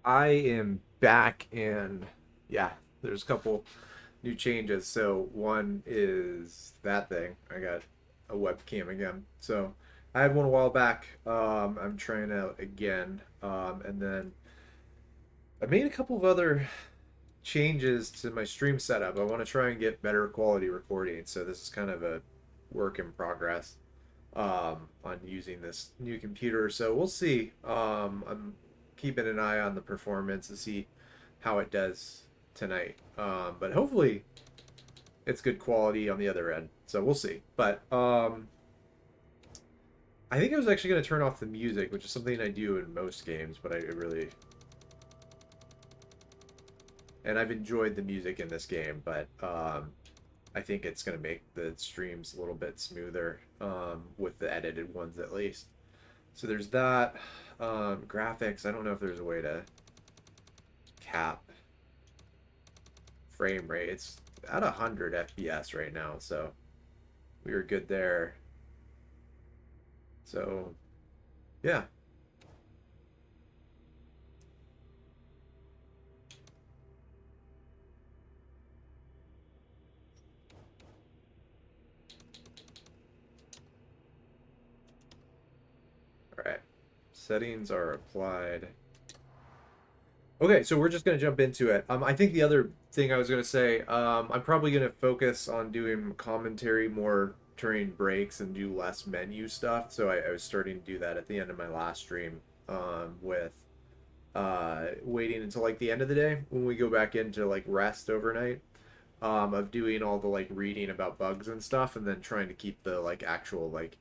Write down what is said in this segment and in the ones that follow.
I am back and yeah, there's a couple new changes. So one is that thing. I got a webcam again. So I had one a while back. I'm trying out again. And then I made a couple of other changes to my stream setup. I want to try and get better quality recording. So this is kind of a work in progress on using this new computer. So we'll see. I'm keeping an eye on the performance to see how it does tonight. But hopefully it's good quality on the other end. So we'll see. But I think I was actually going to turn off the music, which is something I do in most games, but I really and I've enjoyed the music in this game, but I think it's going to make the streams a little bit smoother with the edited ones at least. So there's that. Graphics, I don't know if there's a way to cap frame rate. It's at 100 FPS right now, so we were good there. So, yeah. All right. Settings are applied. Okay, so we're just gonna jump into it. I think the other thing I was gonna say, I'm probably gonna focus on doing commentary more during breaks and do less menu stuff. So I was starting to do that at the end of my last stream, with waiting until like the end of the day when we go back into like rest overnight, of doing all the like reading about bugs and stuff, and then trying to keep the like actual like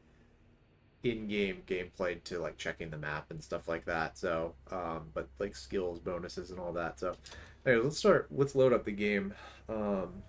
in-game gameplay to like checking the map and stuff like that. So, but like skills, bonuses, and all that. So, anyway, let's start. Let's load up the game. Um,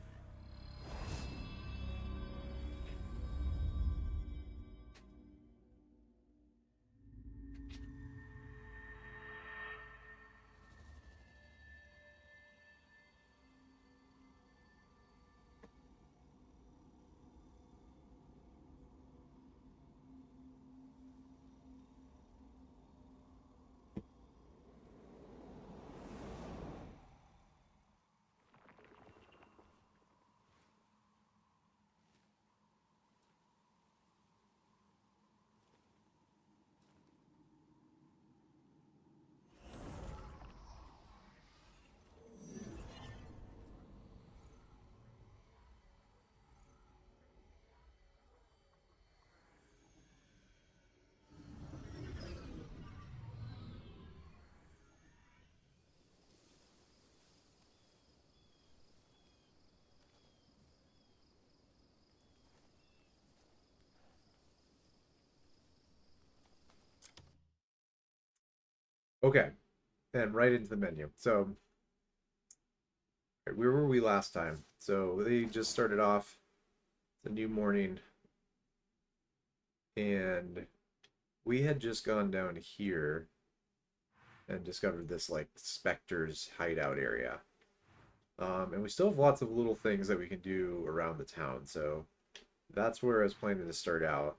okay, and right into the menu. So, where were we last time? So they just started off the new morning, and we had just gone down here and discovered this like Spectre's hideout area. And we still have lots of little things that we can do around the town. So that's where I was planning to start out.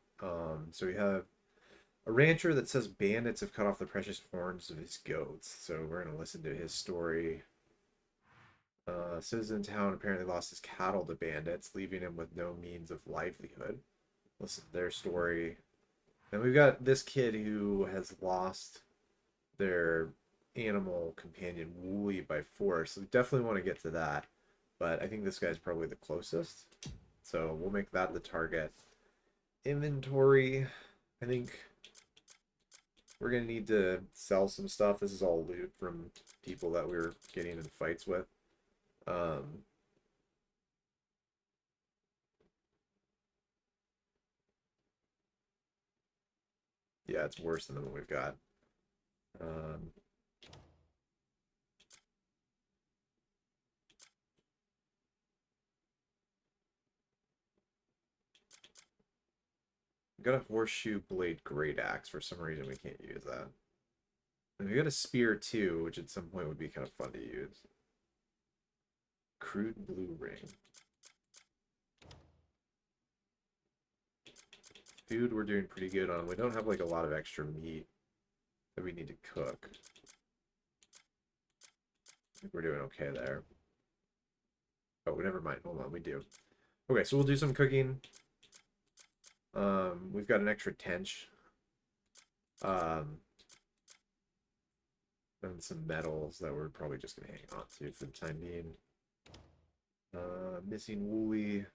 So we have a rancher that says bandits have cut off the precious horns of his goats. So we're going to listen to his story. Citizen in town apparently lost his cattle to bandits, leaving him with no means of livelihood. Listen to their story. And we've got this kid who has lost their animal companion Wooly by force. So we definitely want to get to that. But I think this guy's probably the closest. So we'll make that the target. Inventory. I think we're gonna need to sell some stuff. This is all loot from people that we were getting in fights with. Um, yeah, it's worse than what we've got. Um, we got a horseshoe blade great axe. For some reason, we can't use that. And we got a spear too, which at some point would be kind of fun to use. Crude blue ring. Food we're doing pretty good on. We don't have like a lot of extra meat that we need to cook. think we're doing okay there. Oh, never mind. Hold on, we do. Okay, so we'll do some cooking. We've got an extra tench. And some metals that we're probably just gonna hang on to for the time being. Missing woolly.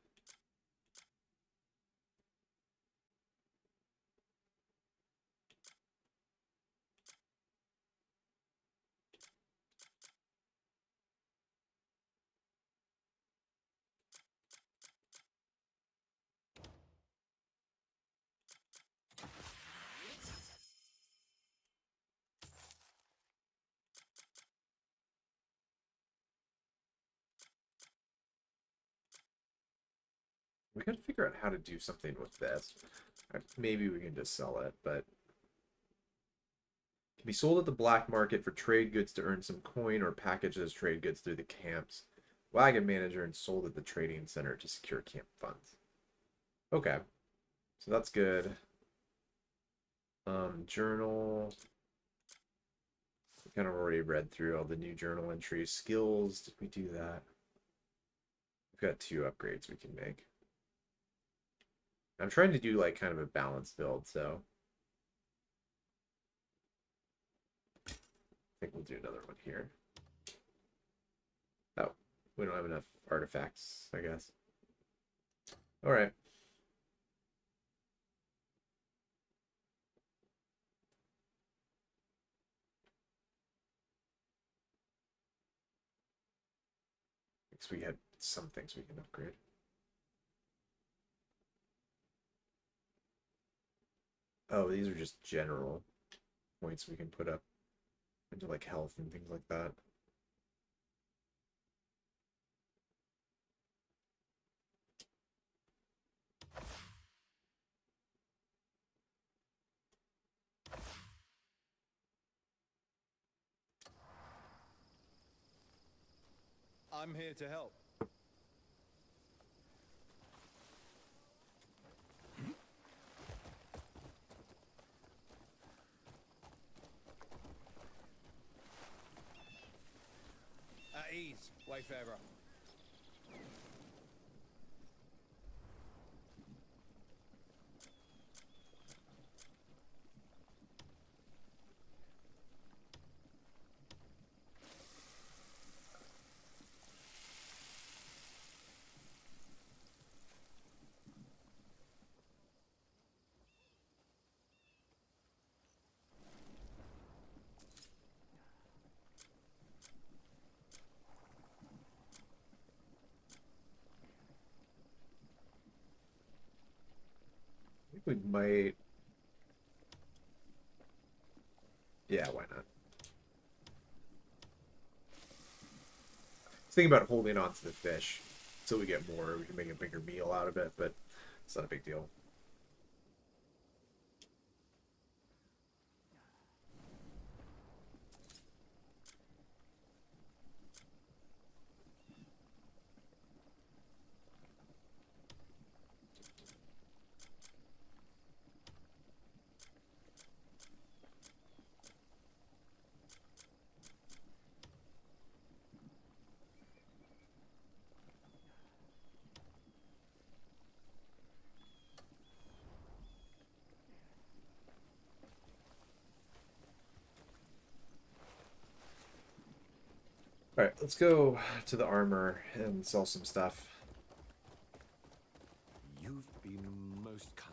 We gotta figure out how to do something with this. Maybe we can just sell it, but can be sold at the black market for trade goods to earn some coin or packaged as trade goods through the camp's wagon manager and sold at the trading center to secure camp funds. Okay, so that's good. Journal. We kind of already read through all the new journal entries. Skills, did we do that? We've got 2 upgrades we can make. I'm trying to do like kind of a balanced build, so I think we'll do another one here. Oh, we don't have enough artifacts, I guess. All right. Because we had some things we can upgrade. Oh, these are just general points we can put up into like health and things like that. I'm here to help. At ease, Wayfarer. I think we might. Yeah, why not? I was thinking about holding on to the fish until we get more. We can make a bigger meal out of it, but it's not a big deal. All right, let's go to the armor and sell some stuff. You've been most kind.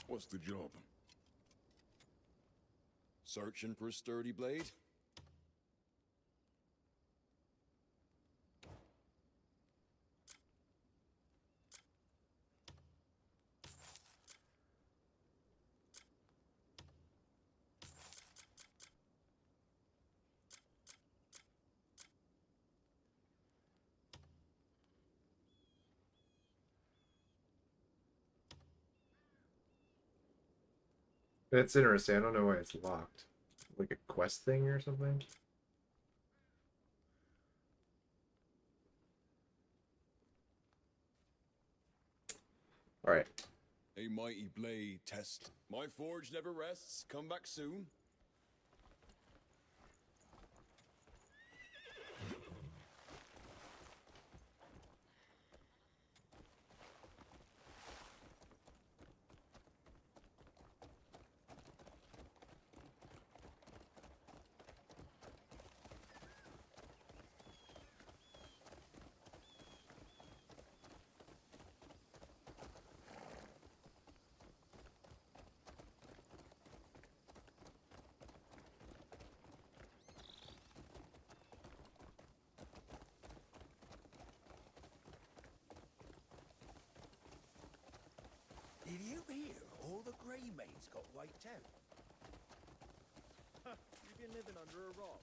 What's the job? Searching for a sturdy blade? It's interesting. I don't know why it's locked. Like a quest thing or something. All right. A mighty blade test. My forge never rests. Come back soon. Did you hear all the grey maids got wiped out? You've been living under a rock.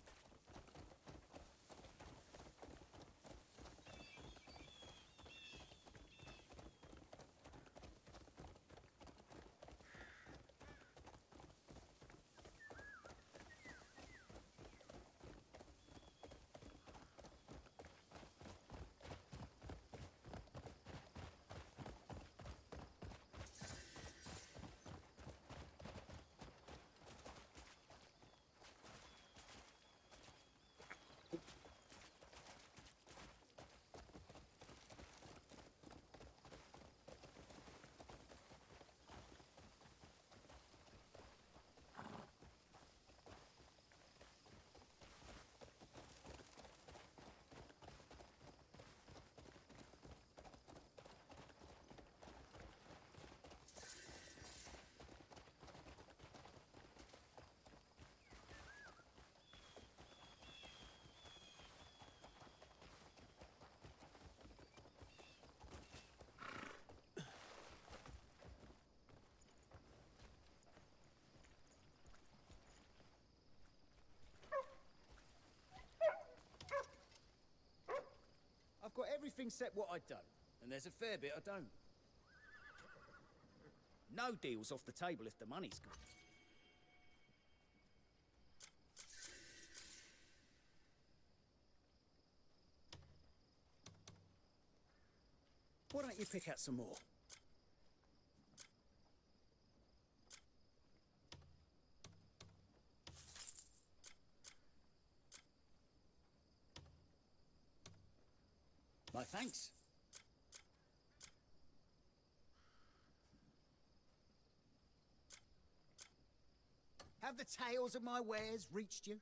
I've got everything set what I done, and there's a fair bit I don't. No deal's off the table if the money's good. Why don't you pick out some more? My thanks. Have the tales of my wares reached you?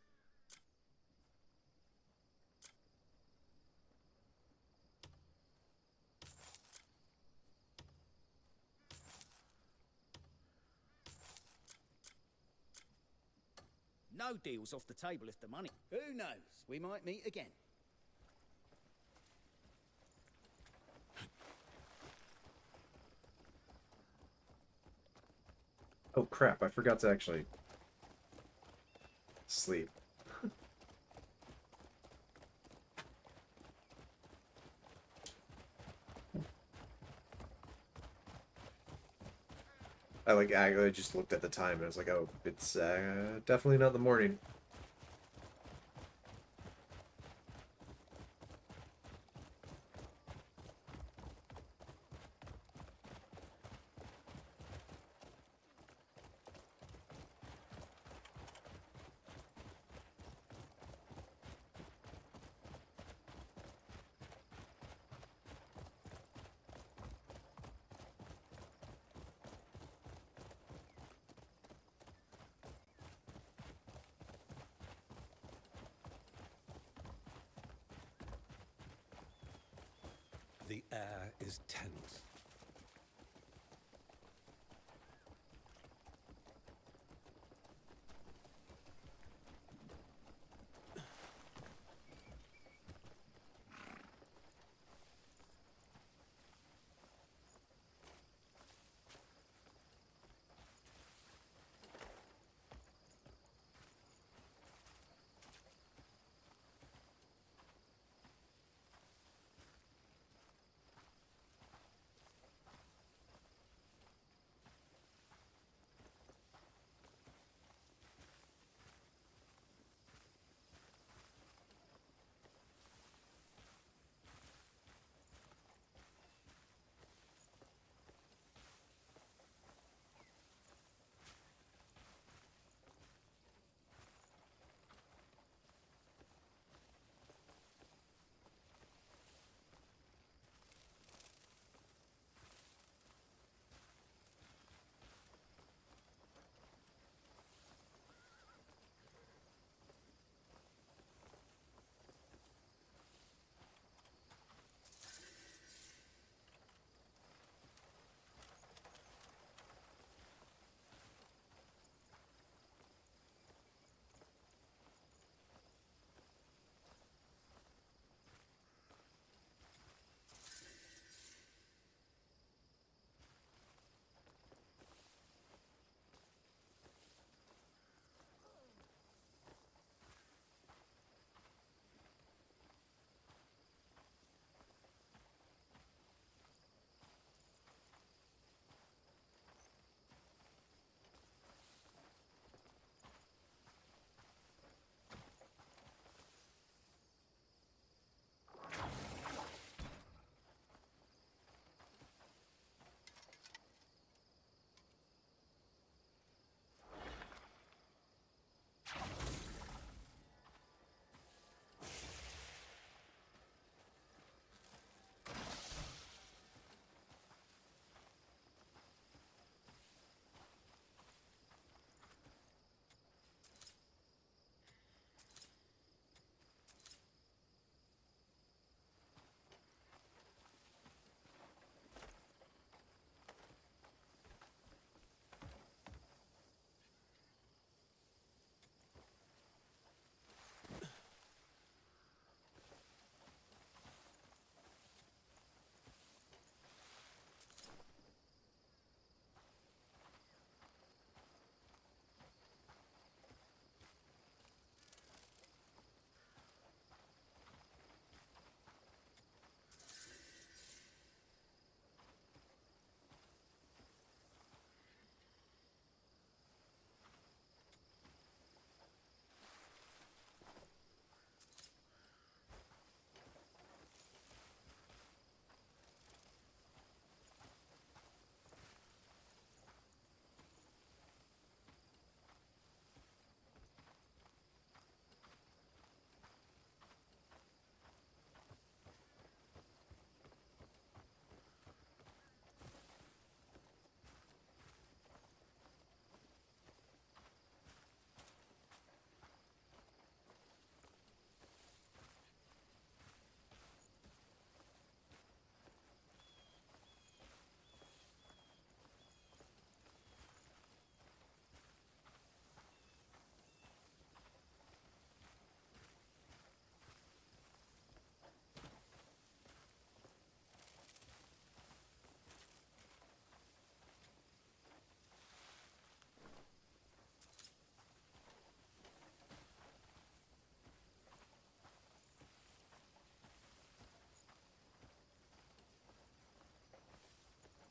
No deal's off the table if the money... Who knows? We might meet again. Oh crap, I forgot to actually sleep. I just looked at the time and I was like, oh, it's definitely not the morning. The air is tense.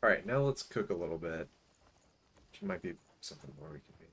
All right, now let's cook a little bit. Which might be something more we can do.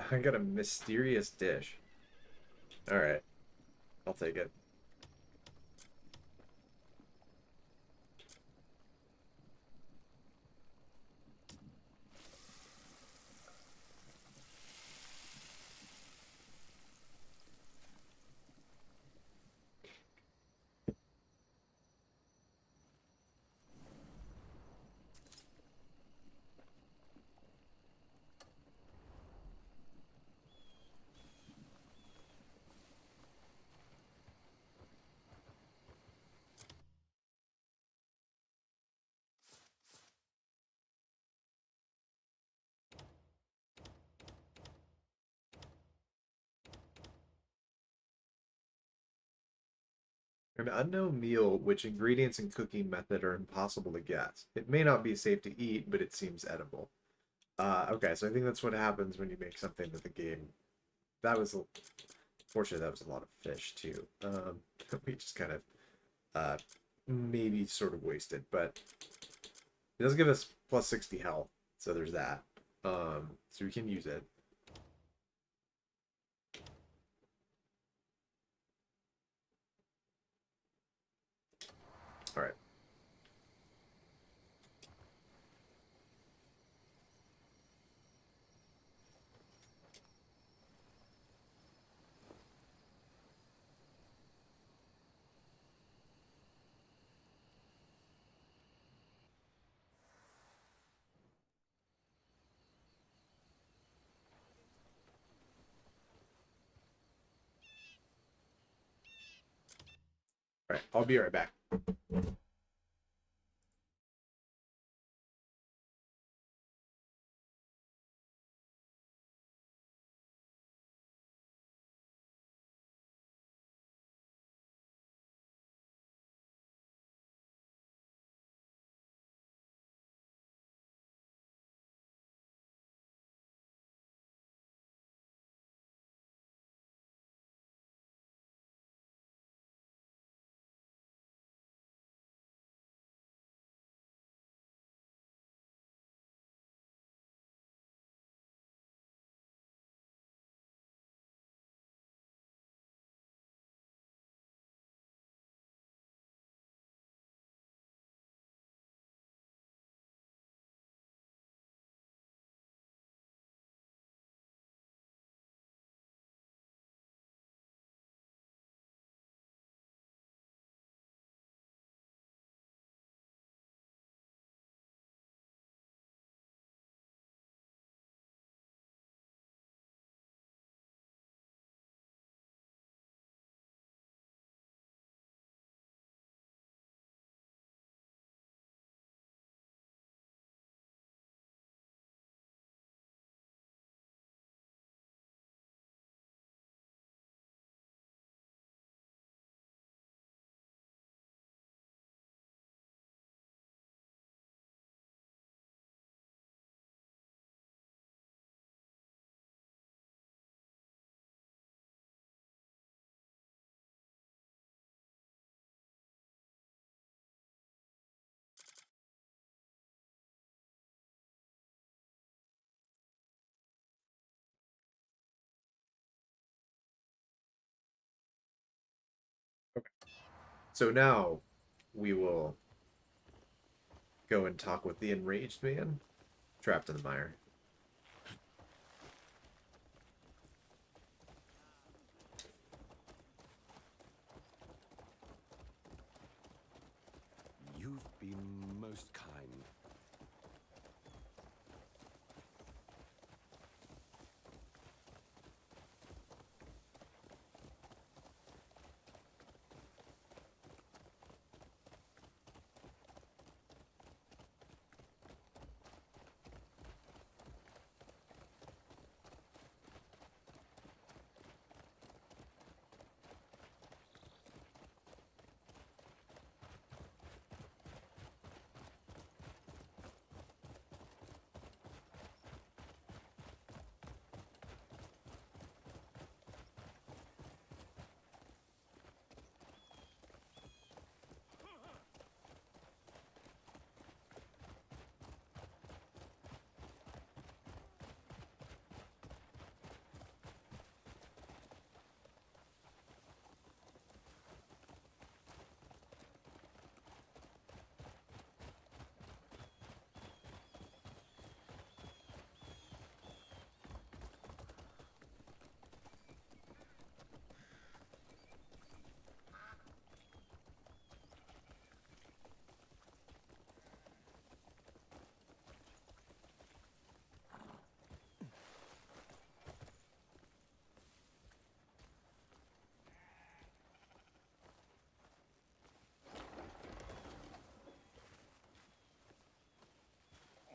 I got a mysterious dish. All right, I'll take it. An unknown meal which ingredients and cooking method are impossible to guess. It may not be safe to eat, but it seems edible. Okay, so I think that's what happens when you make something that the game. That was, fortunately, that was a lot of fish too. We just kind of uh, maybe sort of wasted, but it does give us plus 60 health, so there's that. So we can use it. All right. All right, I'll be right back. So now we will go and talk with the enraged man trapped in the mire. You've been most kind.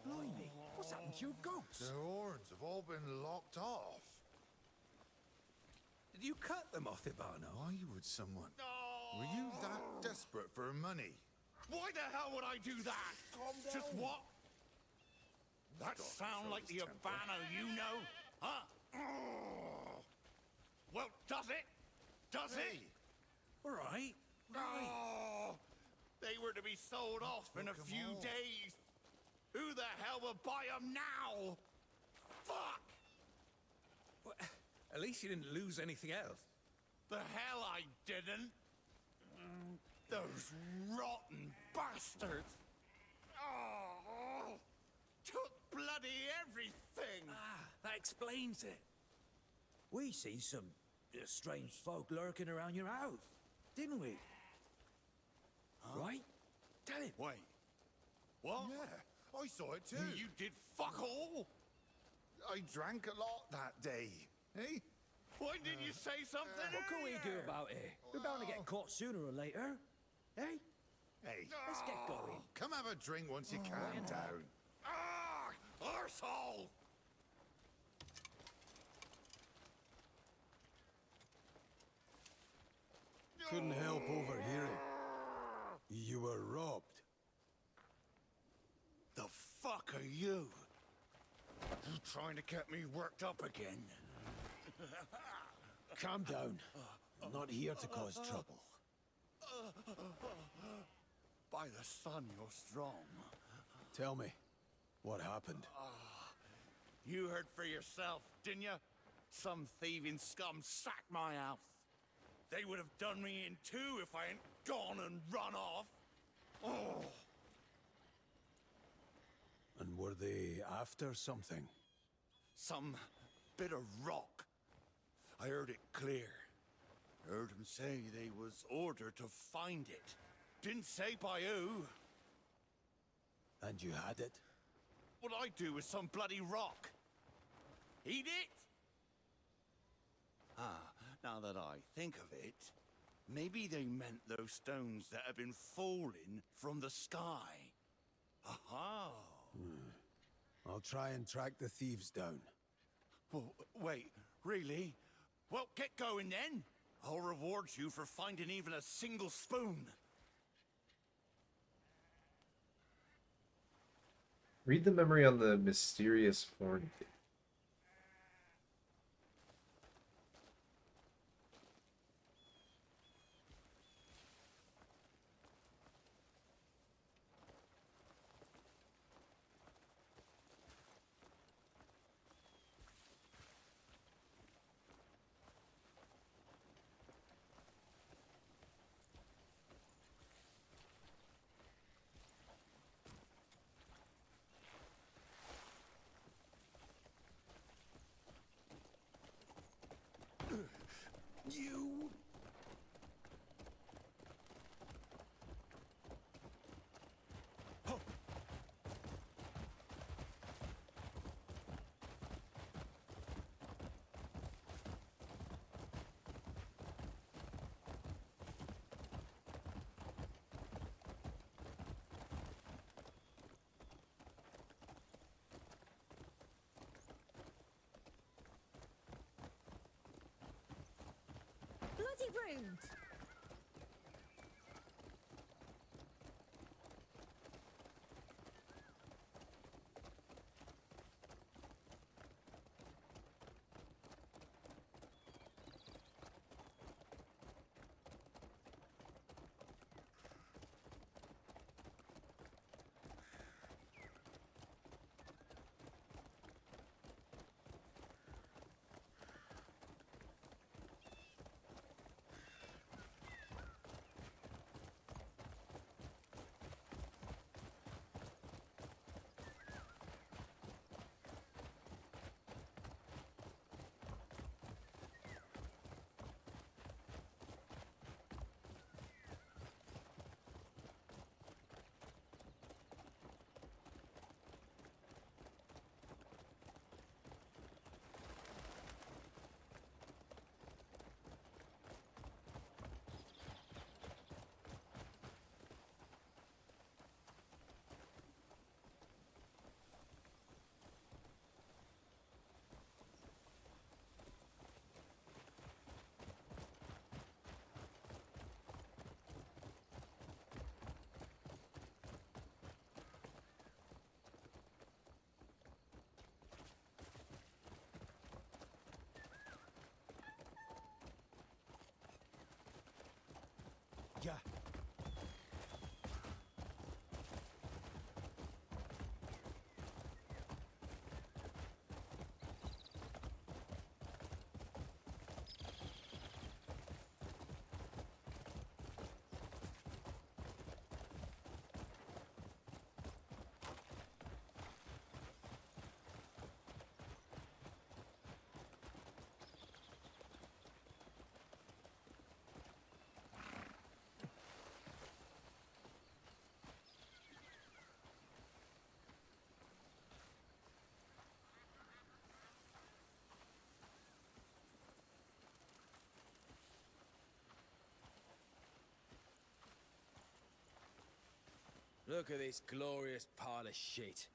Blimey, what's happened to your goats? Their horns have all been locked off. Did you cut them off, Ibano? Why would someone? Were you that desperate for money? Why the hell would I do that? Just what? That sound like the Habano you know? Huh? Well, does it? Does it? All right. Oh, they were to be sold off in a Look 'em few all. days. Who the hell will buy them now? Fuck! Well, at least you didn't lose anything else. The hell I didn't. Those rotten bastards. Oh, took bloody everything. Ah, that explains it. We see some strange folk lurking around your house, didn't we? Right? Tell him. Wait. What? Yeah, I saw it too. You did fuck all? I drank a lot that day. Hey? Why didn't you say something? What can we do earlier? about it? We're bound to get caught sooner or later. Hey, Hey, let's get going. come have a drink once you calm down. Ah, arsehole! Couldn't help overhearing. You were robbed. The fuck are you? You trying to get me worked up again? Calm down. I'm not here to cause trouble. By the sun, you're strong. Tell me, what happened? You heard for yourself, didn't you? Some thieving scum sacked my house. They would have done me in too if I hadn't gone and run off. Oh, And were they after something? some bit of rock. I heard it clear. Heard them say they was ordered to find it. Didn't say by who. And you had it? What I do with some bloody rock? Eat it? Ah, now that I think of it, maybe they meant those stones that have been falling from the sky. Aha! I'll try and track the thieves down. Well, wait, really? Well, get going then. I'll reward you for finding even a single spoon. Read the memory on the mysterious horn thief. You. Bloody rude! Yeah. Look at this glorious pile of shit.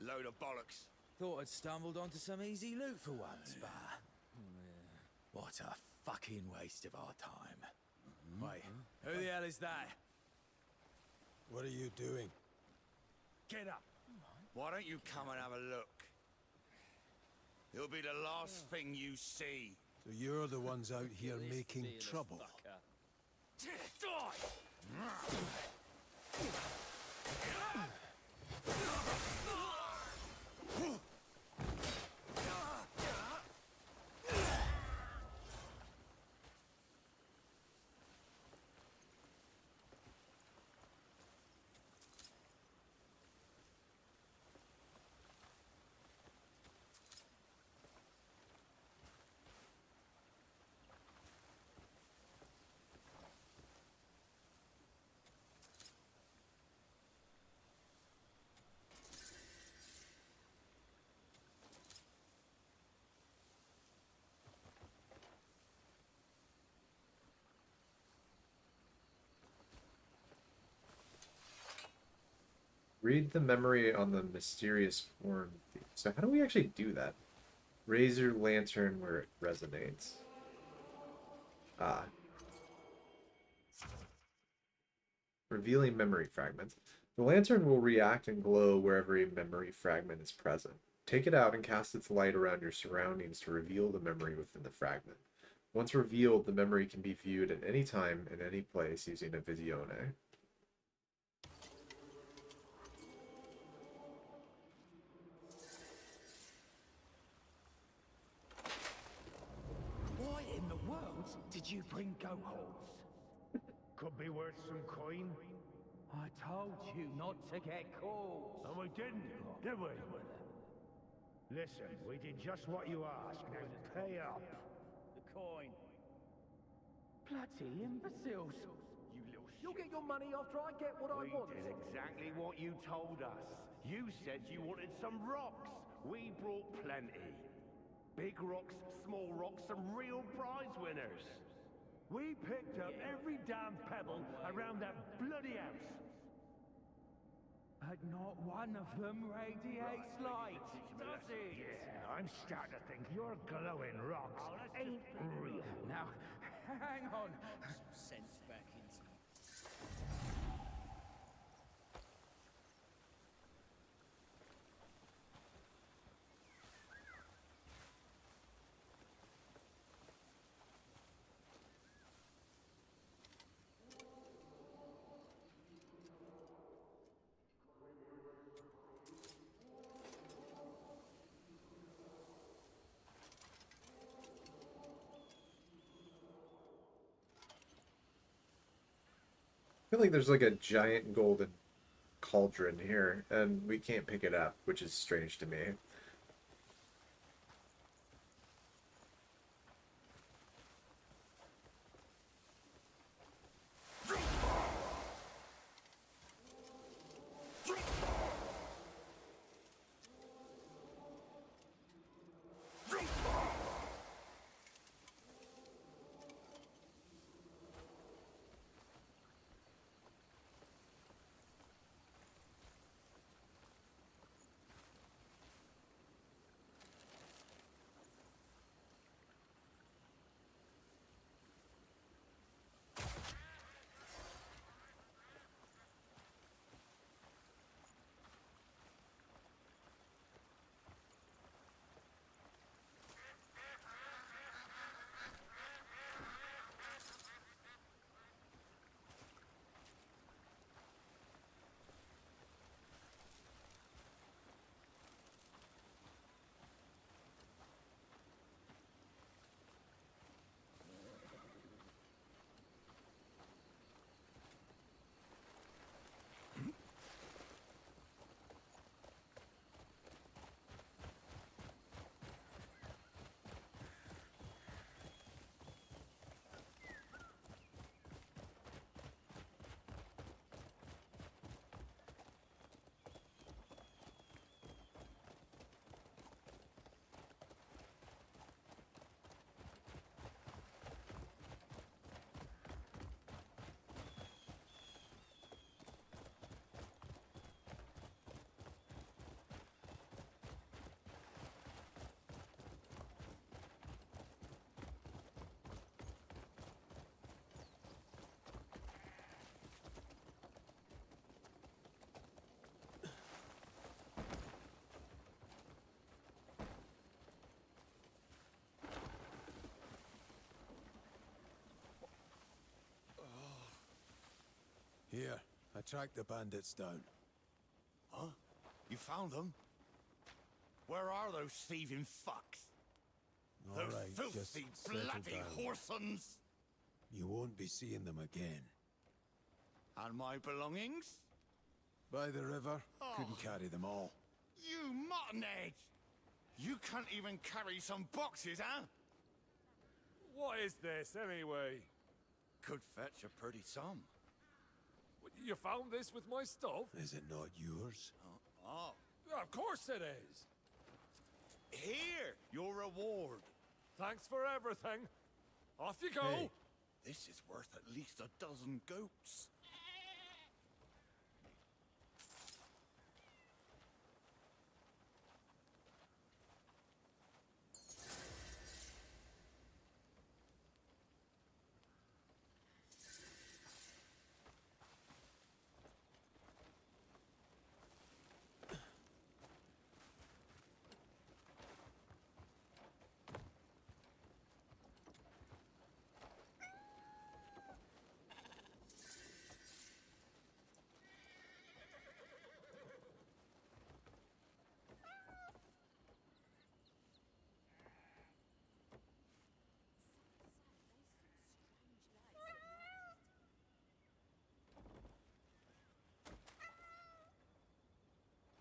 Load of bollocks. Thought I'd stumbled onto some easy loot for once, but... What a fucking waste of our time. Wait, who the hell is that? What are you doing? Get up! Why don't you come and have a look? It'll be the last thing you see. So you're the ones out here making trouble. Read the memory on the mysterious form. So how do we actually do that? Raise your lantern where it resonates. Ah. Revealing memory fragments. The lantern will react and glow wherever a memory fragment is present. Take it out and cast its light around your surroundings to reveal the memory within the fragment. Once revealed, the memory can be viewed at any time in any place using a visione. Why in the world did you bring goat-holes? Could be worth some coin. I told you not to get caught. And we didn't, did we? Listen, we did just what you asked. Now pay up. The coin. Bloody imbeciles. You little You'll shit. get your money after I get what I We want. did exactly what you told us. You said you wanted some rocks. We brought plenty. Big rocks, small rocks, some real prize winners. We picked up every damn pebble around that bloody house. But not one of them radiates light, does it? Yeah, I'm starting to think your glowing rocks ain't real. Now, hang on. Sense back into I feel like there's like a giant golden cauldron here, and we can't pick it up, which is strange to me. Here, I tracked the bandits down. Huh? You found them? Where are those thieving fucks? All Those right, just filthy, settle bloody down. whoresons! You won't be seeing them again. And my belongings? By the river, Oh. couldn't carry them all. You muttonhead! You can't even carry some boxes, huh? What is this, anyway? Could fetch a pretty sum. You found this with my stuff? Is it not yours? Oh. Of course it is. Here, your reward. Thanks for everything. Off you go. Hey. This is worth at least a dozen goats.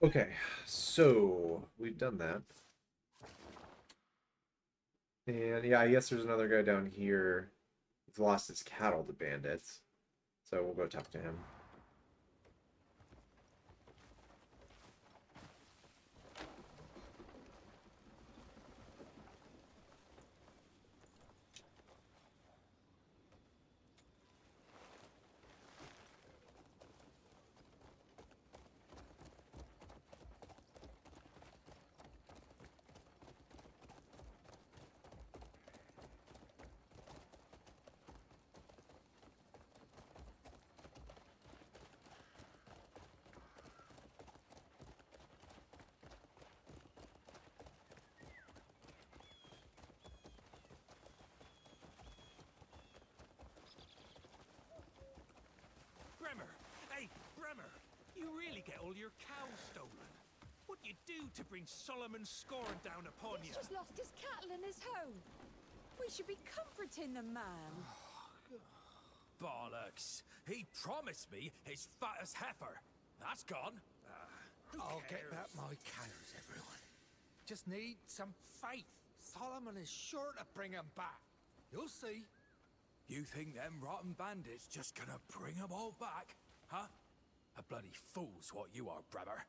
Okay, so we've done that. And yeah, I guess there's another guy down here. He's lost his cattle to bandits. So we'll go talk to him. Bremer! Hey, Bremer! You really get all your cows stolen. What do you do to bring Solomon's scorn down upon you? He's just lost his cattle and his home. We should be comforting the man. Bollocks. He promised me his fattest heifer. That's gone. I'll get back my cows, everyone. Just need some faith. Solomon is sure to bring them back. You'll see. You think them rotten bandits just gonna bring 'em all back? Huh? A bloody fool's what you are, Bremer.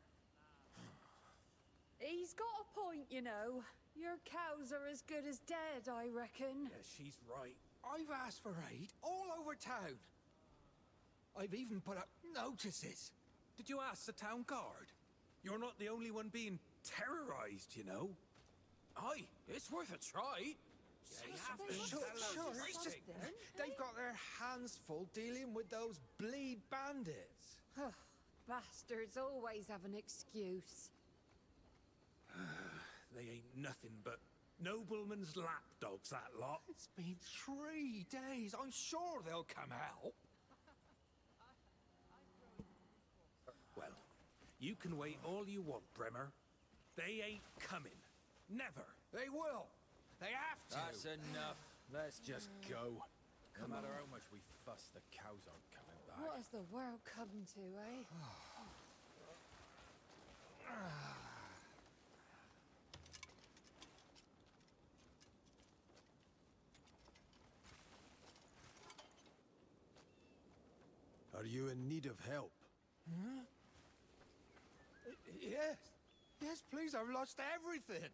He's got a point, you know. Your cows are as good as dead, I reckon. Yeah, she's right. I've asked for aid all over town. I've even put up notices. Did you ask the town guard? You're not the only one being terrorized, you know. Aye, it's worth a try. They They have to must sure, have sure. done It's just- something. They've got their hands full dealing with those bleed bandits. Bastards always have an excuse. They ain't nothing but noblemen's lapdogs, that lot. It's been 3 days. I'm sure they'll come out. Well, you can wait all you want, Bremer. They ain't coming. Never. They will. They have to. That's enough. Let's just go. No matter how much we fuss, the cows aren't coming back. What has the world come to, eh? Are you in need of help? Yes. Yes, please. I've lost everything.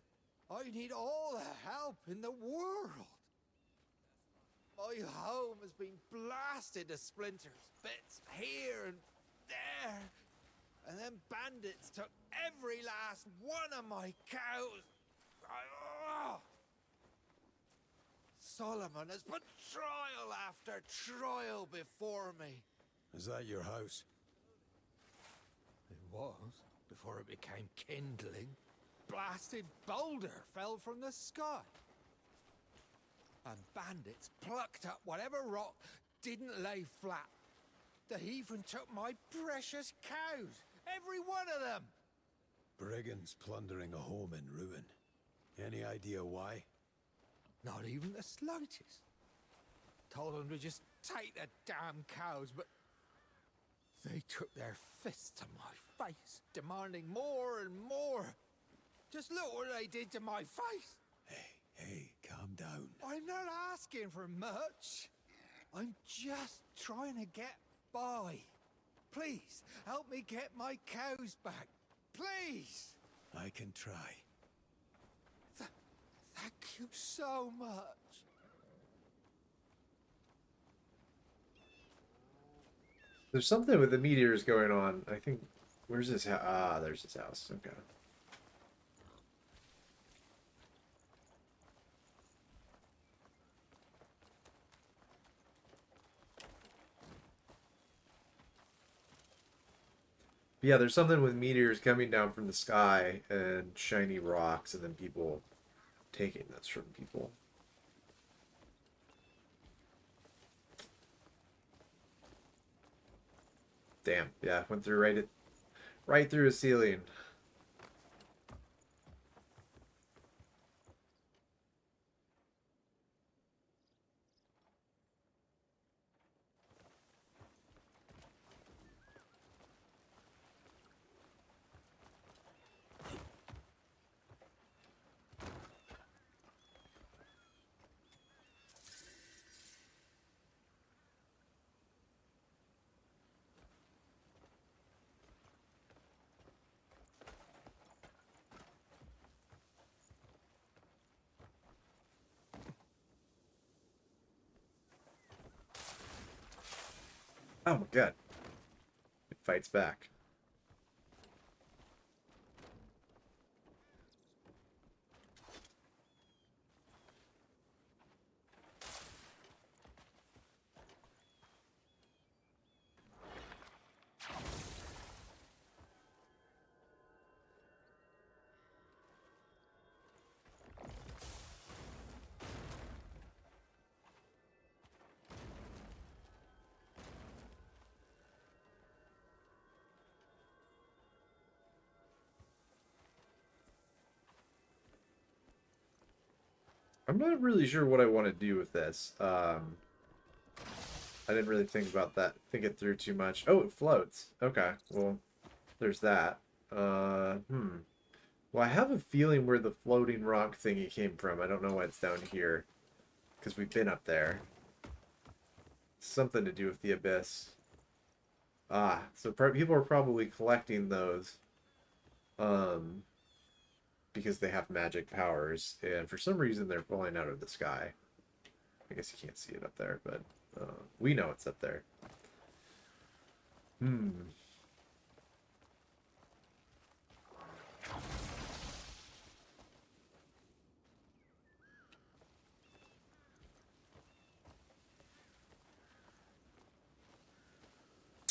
I need all the help in the world. My home has been blasted to splinters, bits here and there. And then bandits took every last one of my cows. Solomon has put trial after trial before me. Is that your house? It was, before it became kindling. Blasted boulder fell from the sky. And bandits plucked up whatever rock didn't lay flat. They even took my precious cows, every one of them. Brigands plundering a home in ruin. Any idea why? Not even the slightest. Told them to just take the damn cows, but they took their fists to my face, demanding more and more. Just look what they did to my face. Hey, calm down. I'm not asking for much. I'm just trying to get by. Please, help me get my cows back. Please. I can try. Thank you so much. There's something with the meteors going on. I think. Where's his house? Ah, there's his house. Okay. Yeah, there's something with meteors coming down from the sky and shiny rocks, and then people taking this from people. Damn, yeah, went through right through his ceiling. Oh my god. It fights back. I'm not really sure what I want to do with this. I didn't really think it through too much. Oh, it floats. Okay, well, there's that. Well, I have a feeling where the floating rock thingy came from. I don't know why it's down here, because we've been up there. Something to do with the abyss. Ah, so people are probably collecting those, because they have magic powers, and for some reason they're falling out of the sky. I guess you can't see it up there, but we know it's up there.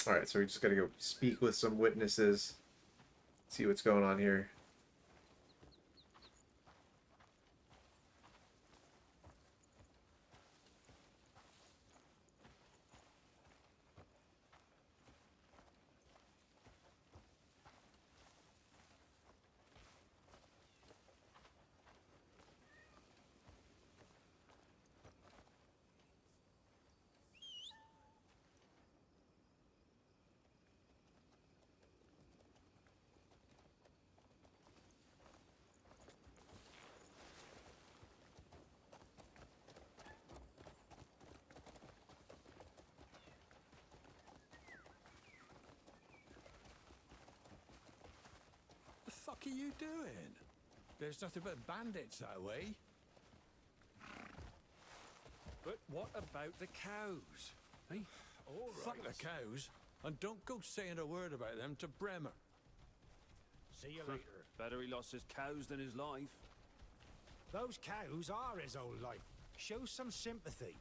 Alright, so we just gotta go speak with some witnesses, see what's going on here. The fuck are you doing? There's nothing but bandits that way. But what about the cows? Hey, All fuck right. the cows, and don't go saying a word about them to Bremer. See you later. Better he lost his cows than his life. Those cows are his old life. Show some sympathy.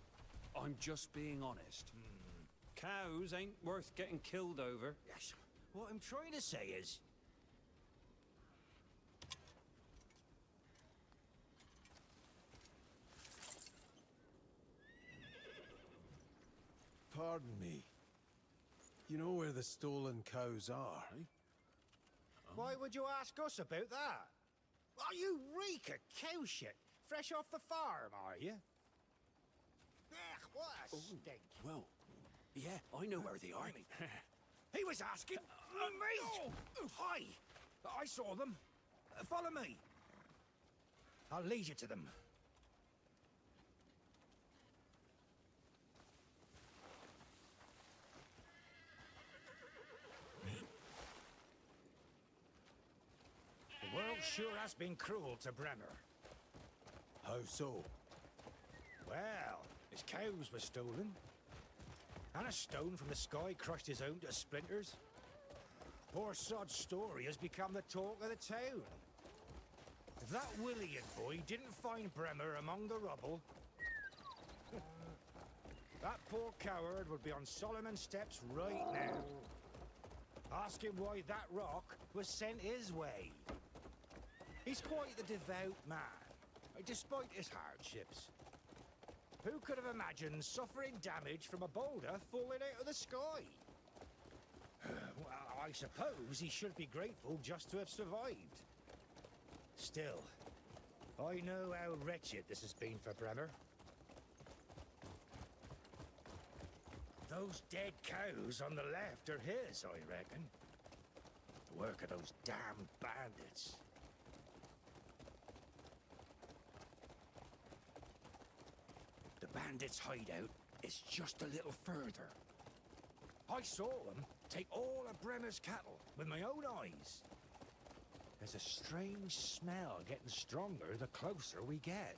I'm just being honest. Cows ain't worth getting killed over. Yes. What I'm trying to say is, Pardon me. You know where the stolen cows are? why would you ask us about that? Oh, you reek of cow shit. Fresh off the farm, are you? Ugh, what a stink. Well, yeah, I know where they are. He was asking me. Hi. I saw them. Follow me. I'll lead you to them. The world sure has been cruel to Bremer. How so? Well, his cows were stolen. And a stone from the sky crushed his own to splinters. Poor sod's story has become the talk of the town. If that William boy didn't find Bremer among the rubble, that poor coward would be on Solomon's steps right now. Ask him why that rock was sent his way. He's quite the devout man, despite his hardships. Who could have imagined suffering damage from a boulder falling out of the sky? Well, I suppose he should be grateful just to have survived. Still, I know how wretched this has been for Bremer. Those dead cows on the left are his, I reckon. The work of those damn bandits. The bandits' hideout is just a little further. I saw them take all of Bremer's cattle with my own eyes. There's a strange smell getting stronger the closer we get.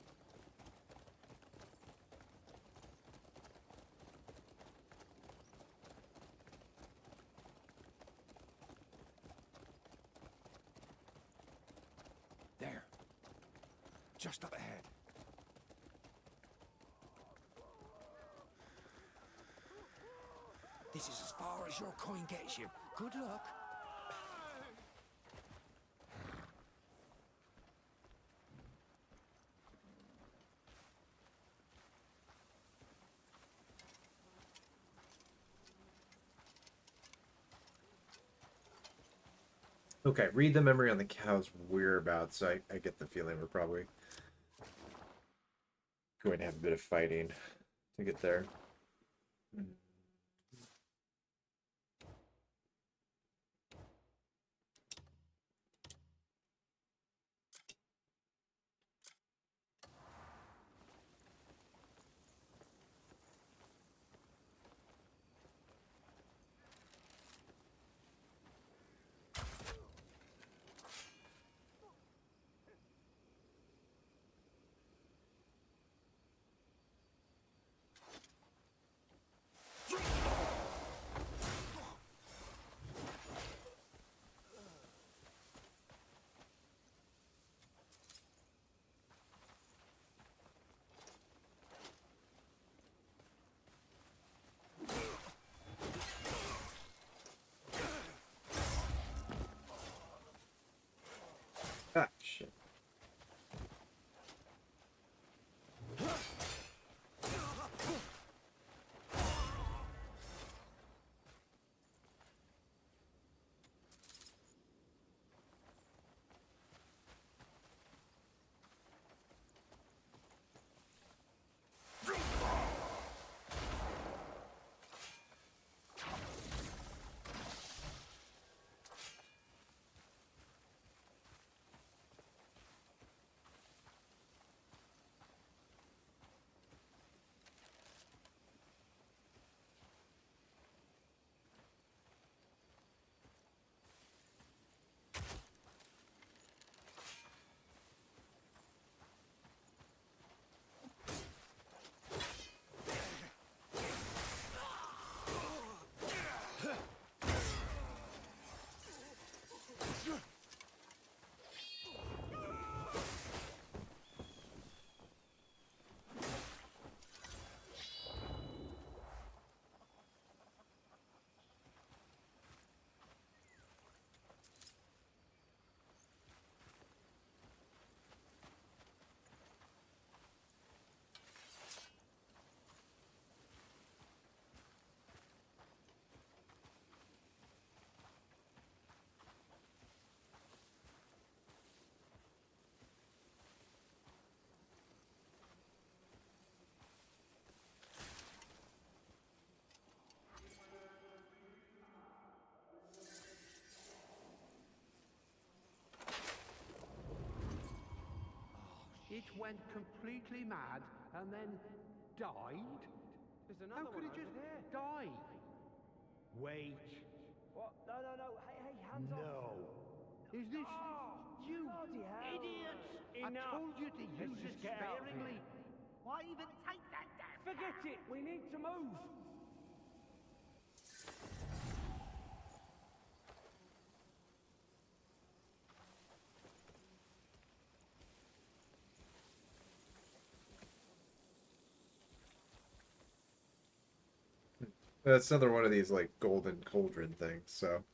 just up ahead. This is as far as your coin gets you. Good luck. Okay, read the memory on the cow's whereabouts. I get the feeling we're probably going to have a bit of fighting to get there. Ah, shit. It went completely mad and then died? There's another How could it just die? Wait. What? No, no, no. Hey, hey, hands off. No. Is this... you bloody hell. idiots! I Enough. told you to use it just get out of sparingly. here. Why even take that damn... Forget it. We need to move. That's another one of these like golden cauldron things, so.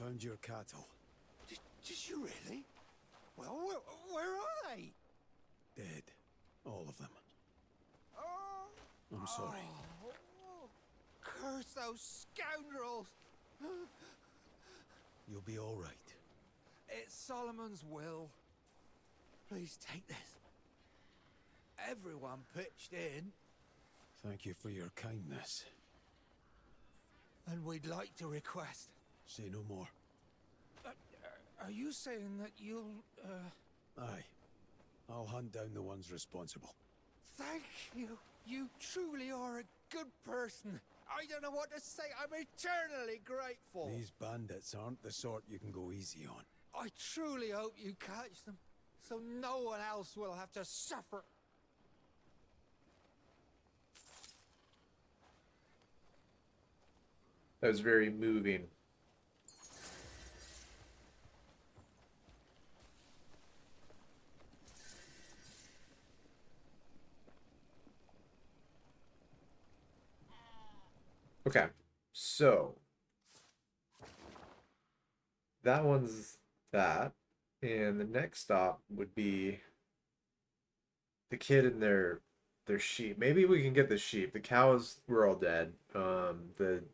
Found your cattle. Did you really? Well, where are they? Dead. All of them. Oh, I'm sorry. oh, curse those scoundrels! You'll be all right. It's Solomon's will. Please take this. Everyone pitched in, Thank you for your kindness. and we'd like to request. Say no more. Are you saying that you'll, Aye. I'll hunt down the ones responsible. Thank you. You truly are a good person. I don't know what to say. I'm eternally grateful. These bandits aren't the sort you can go easy on. I truly hope you catch them, so no one else will have to suffer. That was very moving. Okay, so that one's that, and the next stop would be the kid and their sheep. Maybe we can get the sheep. The cows were all dead. The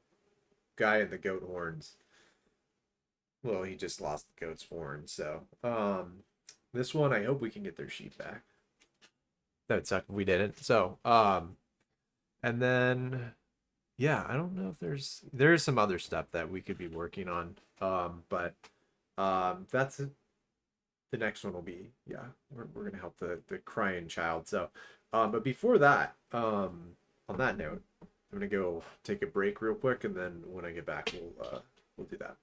guy in the goat horns. Well, he just lost the goat's horn. So, this one I hope we can get their sheep back. That would suck if we didn't. So, and then yeah, I don't know if there's some other stuff that we could be working on. But that's it. The next one will be, yeah, we're gonna help the crying child. So, but before that, on that note, I'm gonna go take a break real quick, and then when I get back, we'll do that.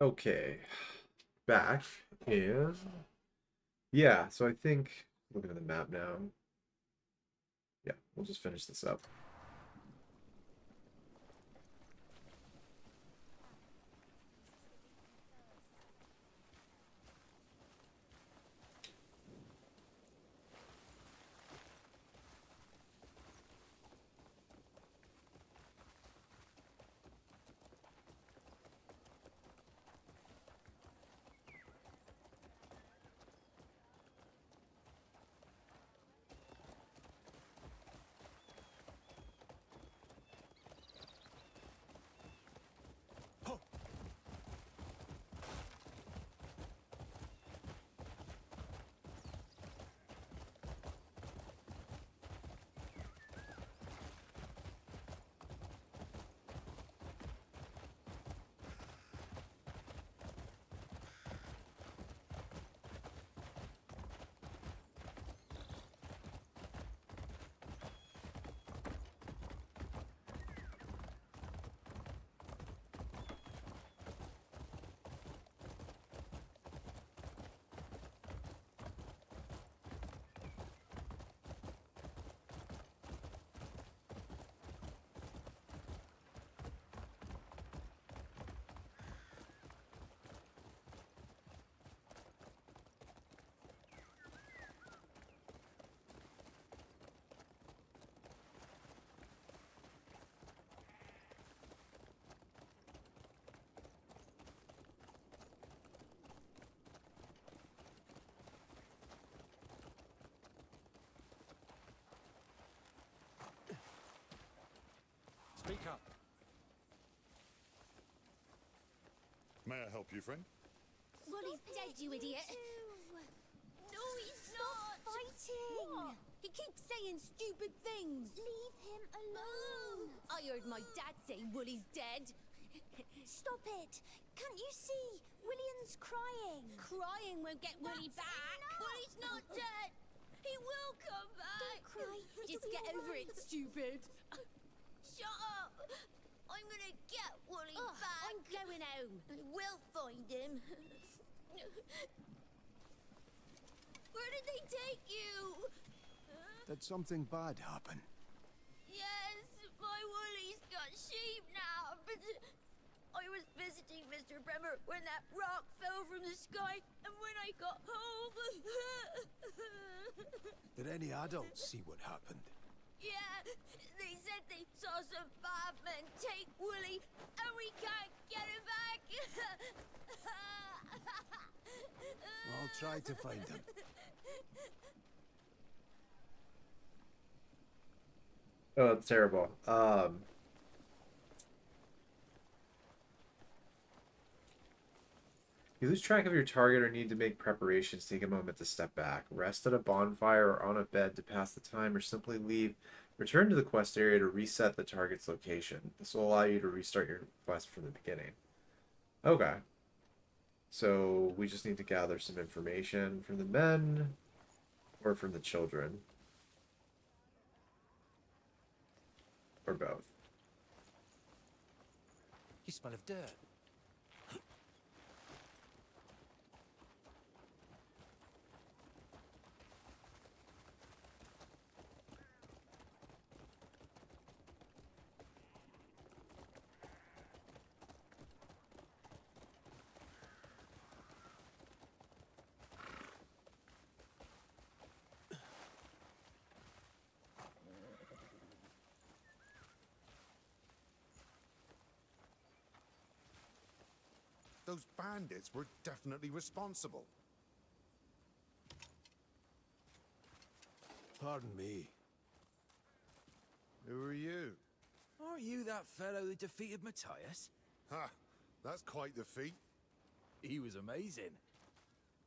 Okay, back in. Yeah, so I think looking at the map now. Yeah, we'll just finish this up. Speak up. May I help you, friend? Wally's dead, you idiot. No, he's not. Fighting. What? He keeps saying stupid things. Leave him alone. I heard my dad say Wally's dead. Stop it. Can't you see? William's crying. Crying won't get Willie back. Wally's not dead. He will come back. Don't cry. Just get over it, stupid. Shut up. I'm gonna get Wally back. I'm going home. We'll find him. Where did they take you? Did something bad happen? Yes, my Wally's got sheep now, but I was visiting Mr. Bremer when that rock fell from the sky, and when I got home... Did any adults see what happened? Yeah, they said they saw some bad men take Wooly, and we can't get him back. I'll try to find him. Oh, that's terrible. You lose track of your target or need to make preparations. Take a moment to step back. Rest at a bonfire or on a bed to pass the time, or simply leave. Return to the quest area to reset the target's location. This will allow you to restart your quest from the beginning. Okay. So we just need to gather some information from the men or from the children. Or both. You smell of dirt. Those bandits were definitely responsible. Pardon me. Who are you? Aren't you that fellow that defeated Matthias? Ha! That's quite the feat. He was amazing.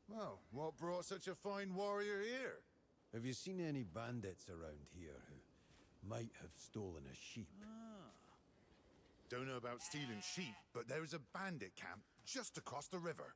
Well, what brought such a fine warrior here? Have you seen any bandits around here who might have stolen a sheep? Don't know about stealing sheep, but there's a bandit camp just across the river.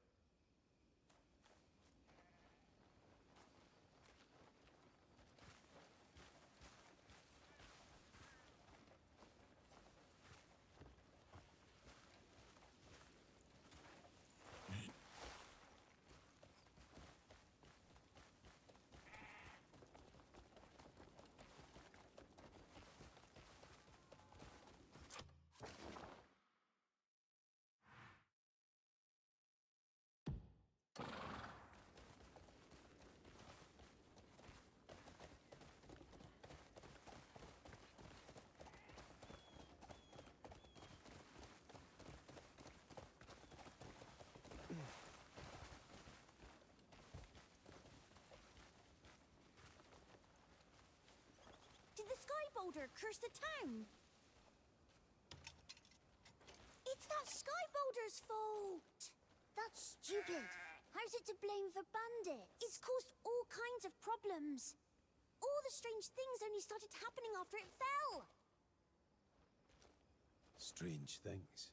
boulder cursed the town. It's that sky boulder's fault. That's stupid. How's it to blame for bandits? It's caused all kinds of problems. All the strange things only started happening after it fell. Strange things.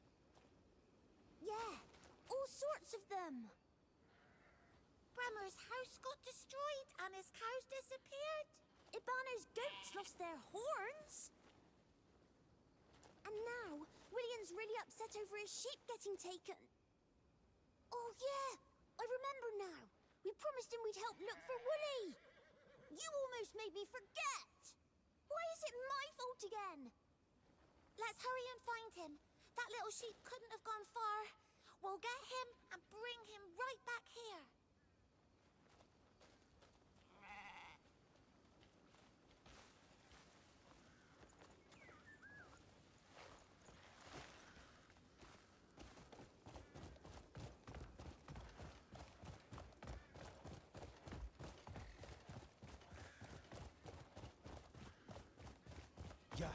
Yeah, all sorts of them. Brammer's house got destroyed and his cows disappeared. Ibano's goats lost their horns. And now, William's really upset over his sheep getting taken. Oh yeah, I remember now. We promised him we'd help look for Wooly. You almost made me forget. Why is it my fault again? Let's hurry and find him. That little sheep couldn't have gone far. We'll get him and bring him right back here. Yeah.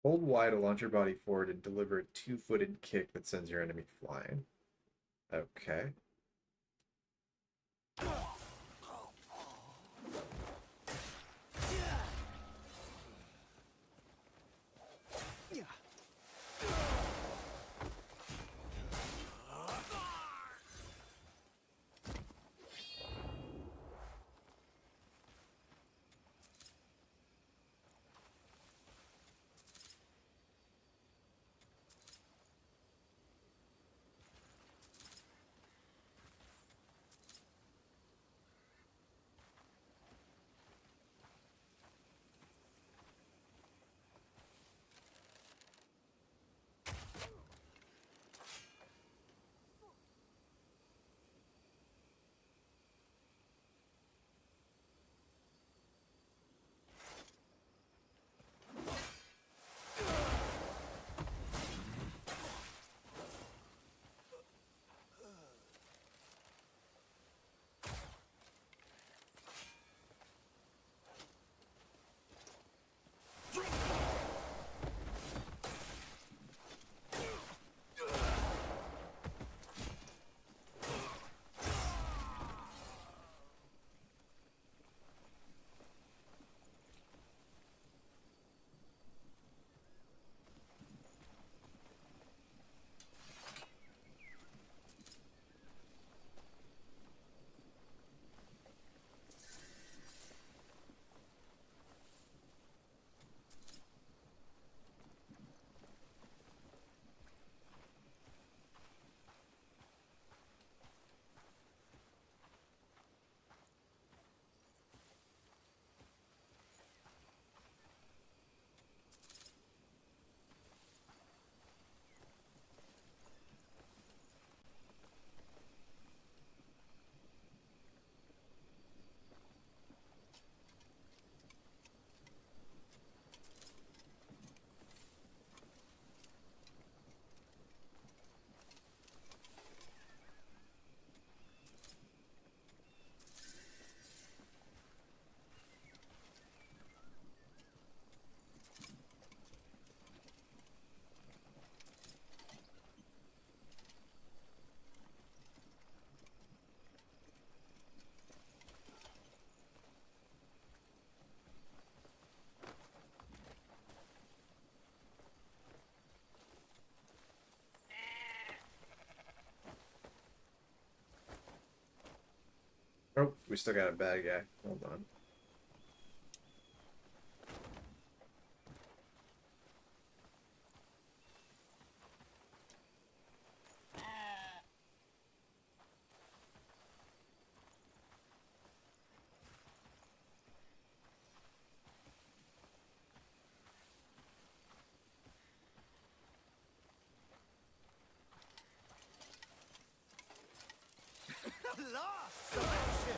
Hold Y to launch your body forward and deliver a two-footed kick that sends your enemy flying. Okay. Oh, we still got a bad guy. Hold on. Lost selection.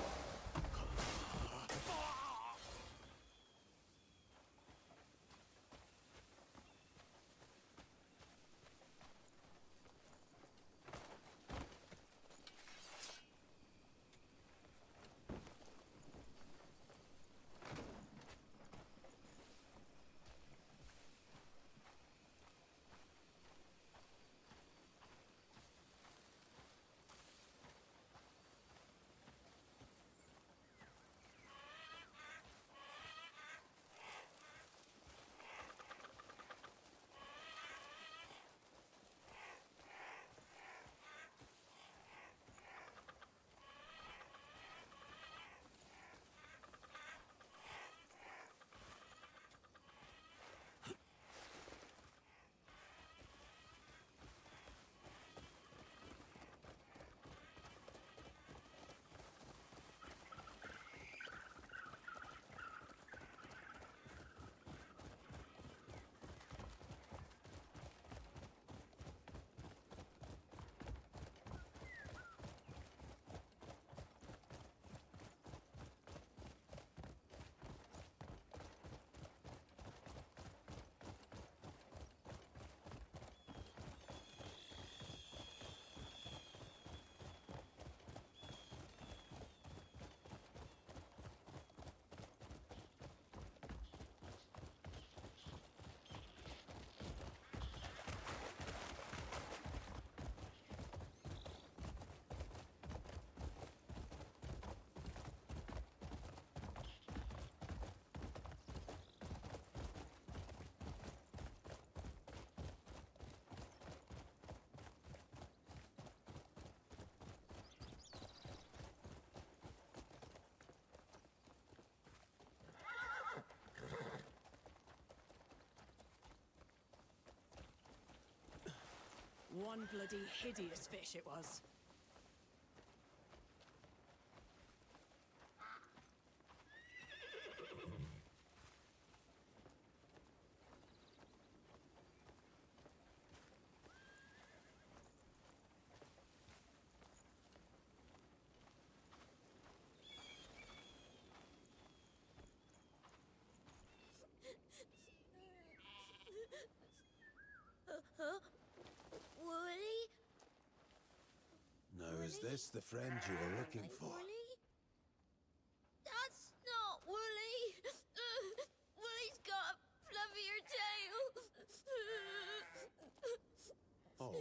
One bloody hideous fish it was. Woolly? Now, is this the friend you were looking for? Woolly? That's not Woolly. Woolly's got a fluffier tail. Oh.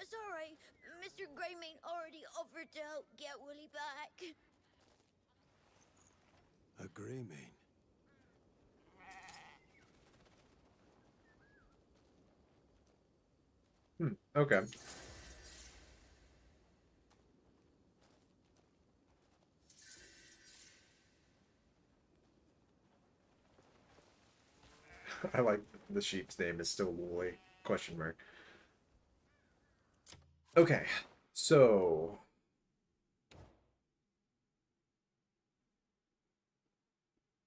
It's alright. Mr. Greymane already offered to help get Woolly back. A Greymane. Okay. I like the sheep's name is still Wooly. Question mark. Okay, so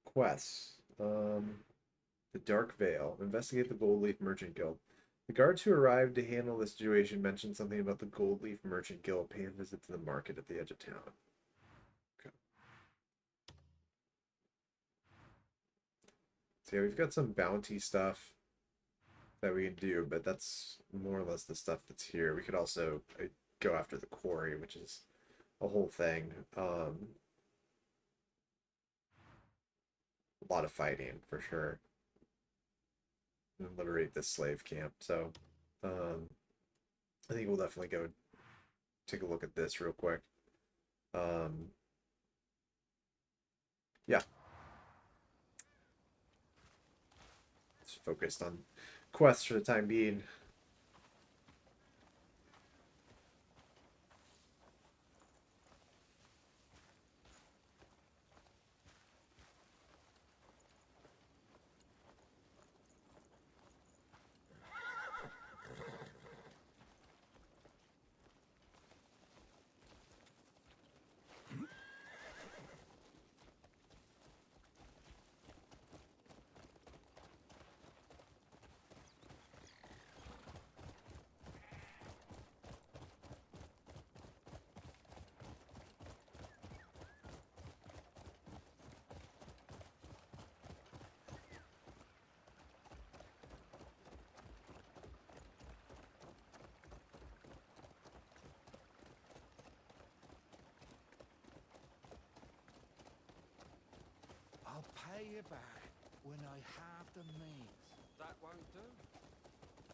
quests. The Dark Veil. Investigate the Gold Leaf Merchant Guild. The guards who arrived to handle the situation mentioned something about the Gold Leaf Merchant Guild paying a visit to the market at the edge of town. Okay. So yeah, we've got some bounty stuff that we can do, but that's more or less the stuff that's here. We could also go after the quarry, which is a whole thing. A lot of fighting for sure. And liberate this slave camp. So I think we'll definitely go take a look at this real quick. Yeah. Just focused on quests for the time being. pay you back when I have the means. That won't do.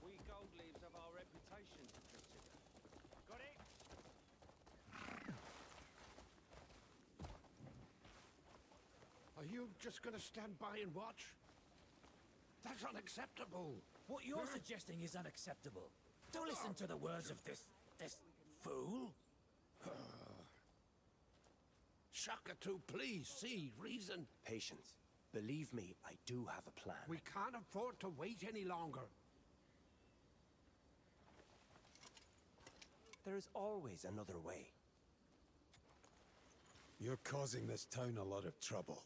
We gold leaves have our reputation to consider. Got it? Are you just gonna stand by and watch? That's unacceptable. What you're suggesting is unacceptable. Don't listen to the words of this fool. Shaka-2, please, see, reason. Patience. Believe me, I do have a plan. We can't afford to wait any longer. There is always another way. You're causing this town a lot of trouble.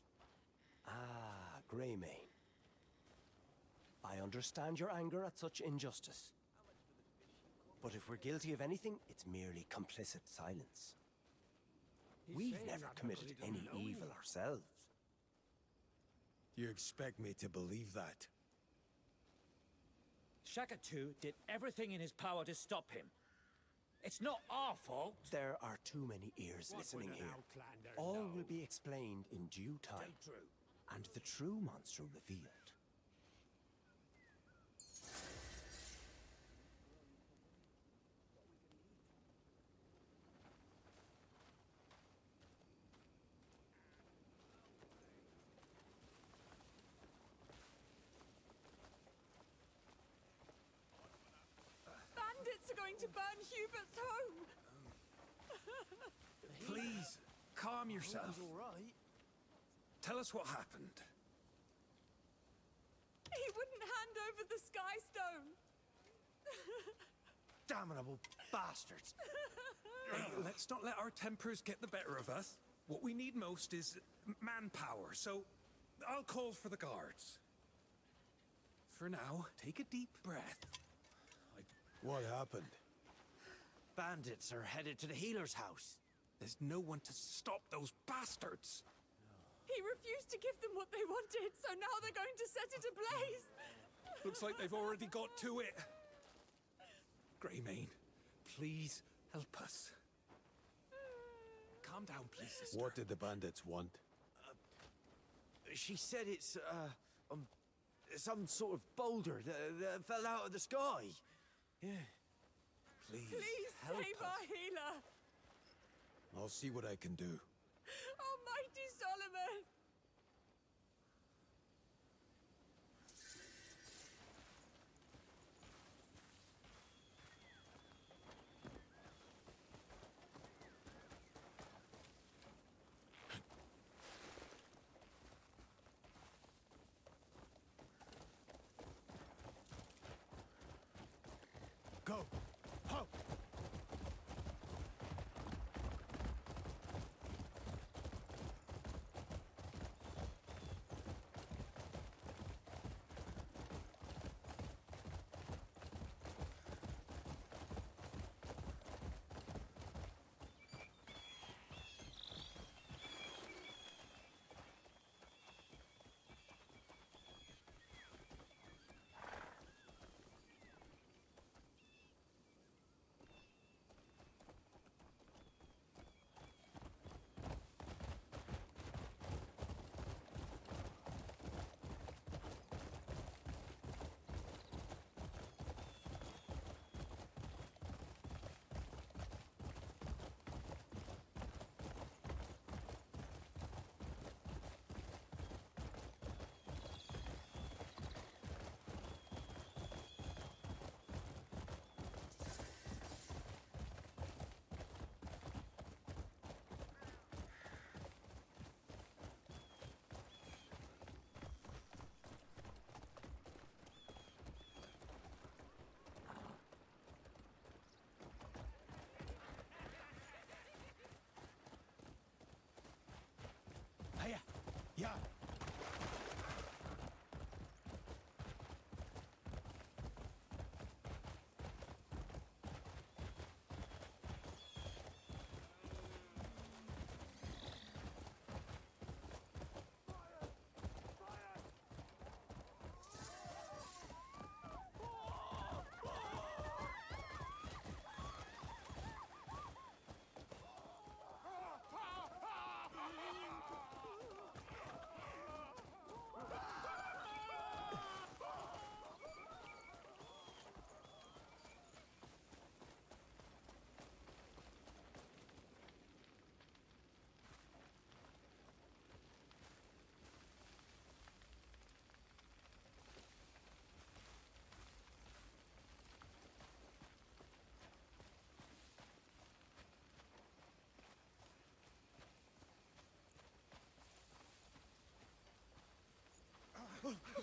Ah, Greymane. I understand your anger at such injustice. But if we're guilty of anything, it's merely complicit silence. We've never committed any evil ourselves. You expect me to believe that? Shaka-2 did everything in his power to stop him. It's not our fault. There are too many ears listening here. All will be explained in due time. And the true monster revealed. Bandits are going to burn Hubert's home! Please, calm yourself. All right. Tell us what happened. He wouldn't hand over the Sky Stone! Damnable bastards! Hey, let's not let our tempers get the better of us. What we need most is manpower, so I'll call for the guards. For now, take a deep breath. What happened? Bandits are headed to the healer's house. There's no one to stop those bastards. He refused to give them what they wanted, so now they're going to set it ablaze! Looks like they've already got to it. Greymane, please help us. Calm down, please, sister. What did the bandits want? She said it's, some sort of boulder that fell out of the sky. Yeah. Please, Please help save us. our healer! I'll see what I can do. Almighty Solomon! Go! Ho!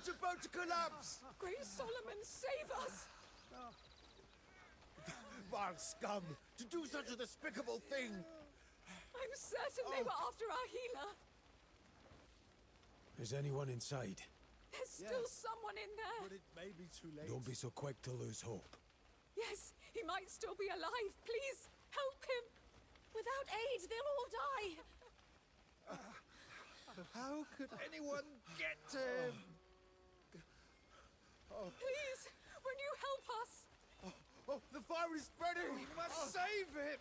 world's about to collapse! Great Solomon, save us! Vile scum! To do such a despicable thing! I'm certain they were after our healer. Is anyone inside? There's still someone in there. But it may be too late. Don't be so quick to lose hope. Yes, he might still be alive. Please, help him. Without aid, they'll all die. How could anyone get to him? Please, will you help us? Oh, the fire is spreading! We must save him!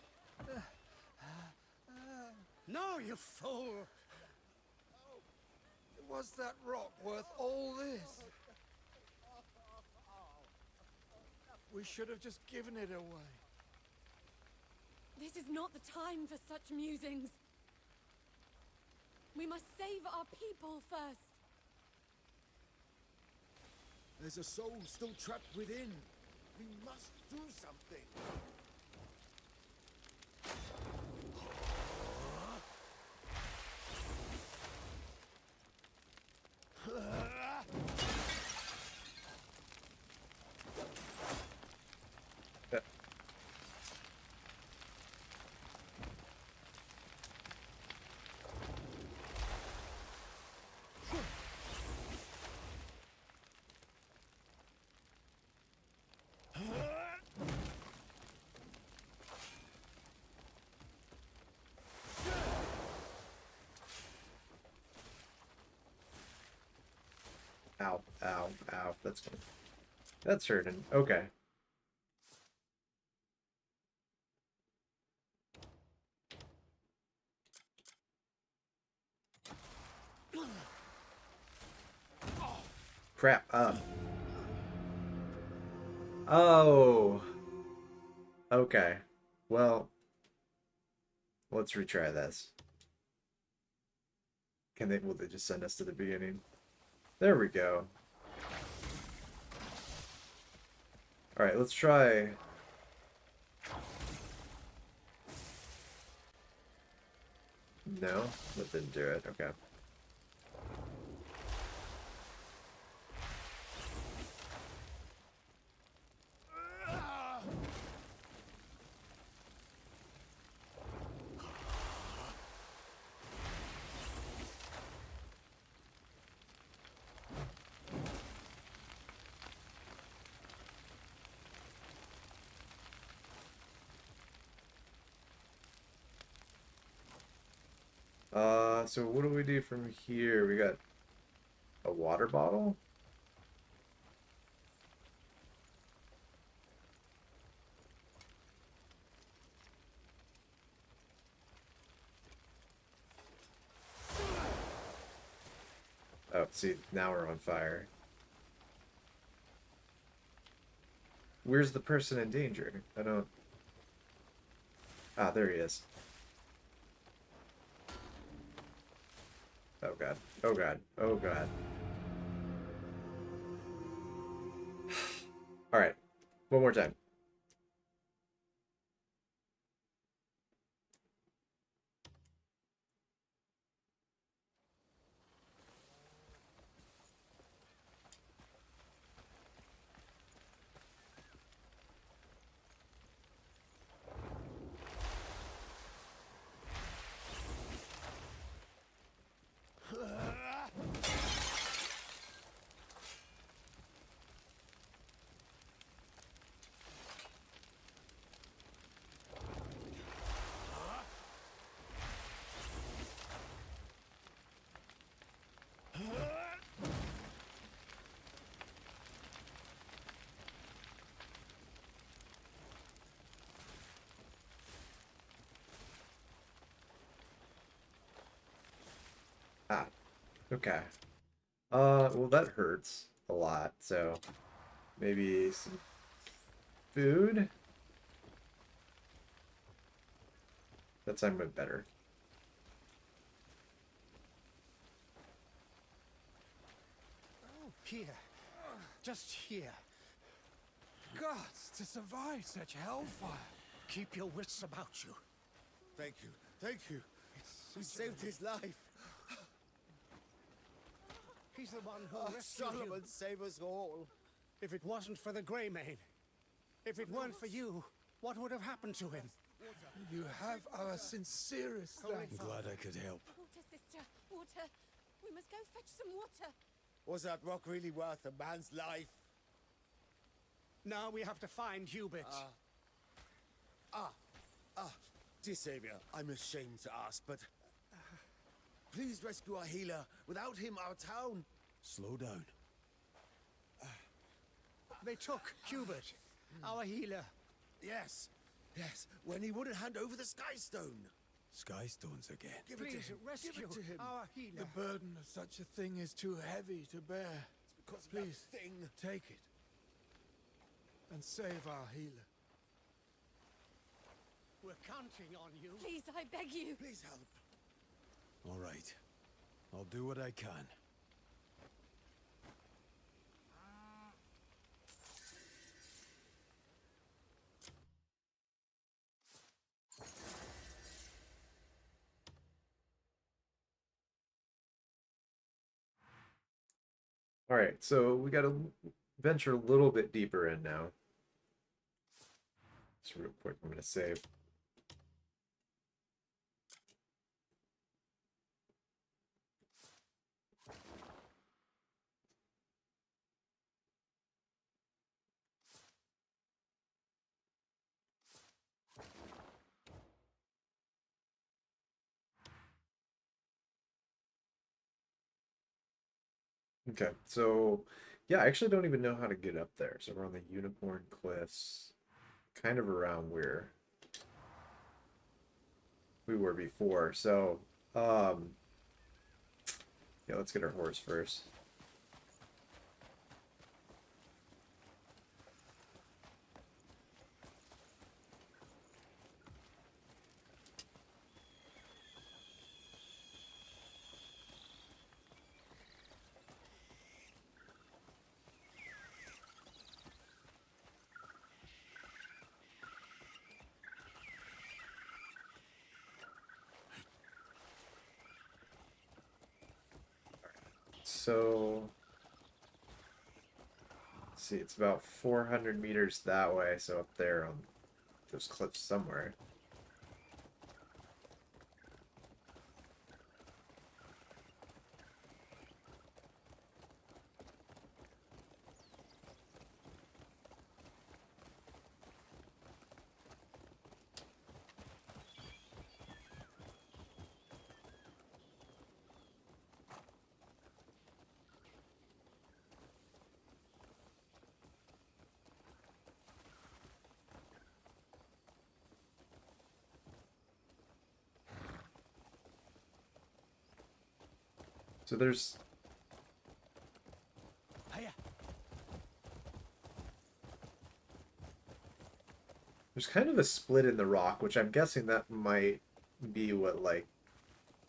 No, you fool! Was that rock worth all this? We should have just given it away. This is not the time for such musings. We must save our people first. There's a soul still trapped within. We must do something. Ow, ow, ow. That's hurting. Okay. Crap. Oh. Okay. Well, let's retry this. Will they just send us to the beginning? There we go. Alright, let's try. No, that didn't do it. Okay. So what do we do from here? We got a water bottle? Oh, see, now we're on fire. Where's the person in danger? I don't... Ah, there he is. Oh god. Oh god. Oh god. Alright. One more time. Ah, okay. Well that hurts a lot, so maybe some food? That time went better. Oh, here. Just here. Gods, to survive such hellfire. Keep your wits about you. Thank you. Thank you. We saved his life. He's the one who rescued Solomon you. save us all. If it wasn't for the Greymane, if it weren't for you, what would have happened to him? You have our sincerest thanks. I'm glad I could help. Water, sister, water. We must go fetch some water. Was that rock really worth a man's life? Now we have to find Hubert. Dear Savior, I'm ashamed to ask, but please rescue our healer. Without him, our town... Slow down. They took Hubert, our healer. Yes, when he wouldn't hand over the Skystone. Skystones again. Give Please it to him. rescue Give it to him. our healer. The burden of such a thing is too heavy to bear. It's because of Please, that thing. take it. And save our healer. We're counting on you. Please, I beg you. Please help. All right. I'll do what I can. All right, so we got to venture a little bit deeper in now. Just real quick, I'm going to save. Okay, so yeah, I actually don't even know how to get up there. So we're on the Unicorn Cliffs, kind of around where we were before. So, yeah, let's get our horse first. So, let's see, it's about 400 meters that way, so up there on those cliffs somewhere. So there's kind of a split in the rock, which I'm guessing that might be what like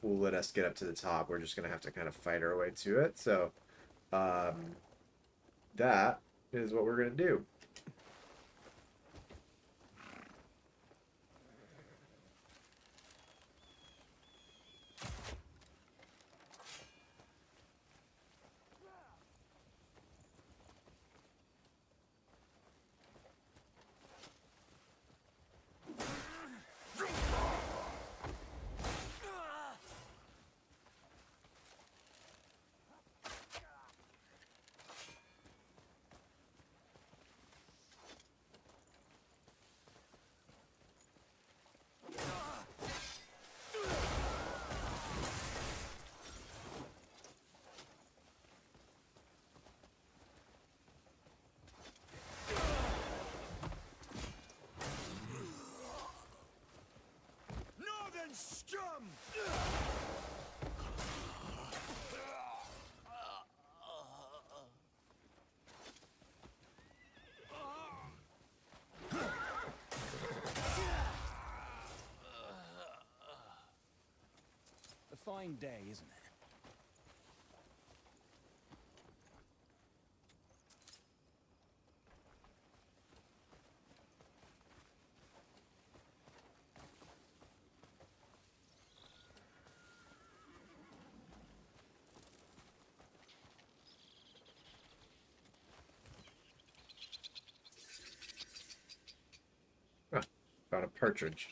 will let us get up to the top. We're just gonna have to kind of fight our way to it. So that is what we're gonna do. Northern scum! A fine day, isn't it? Found a partridge.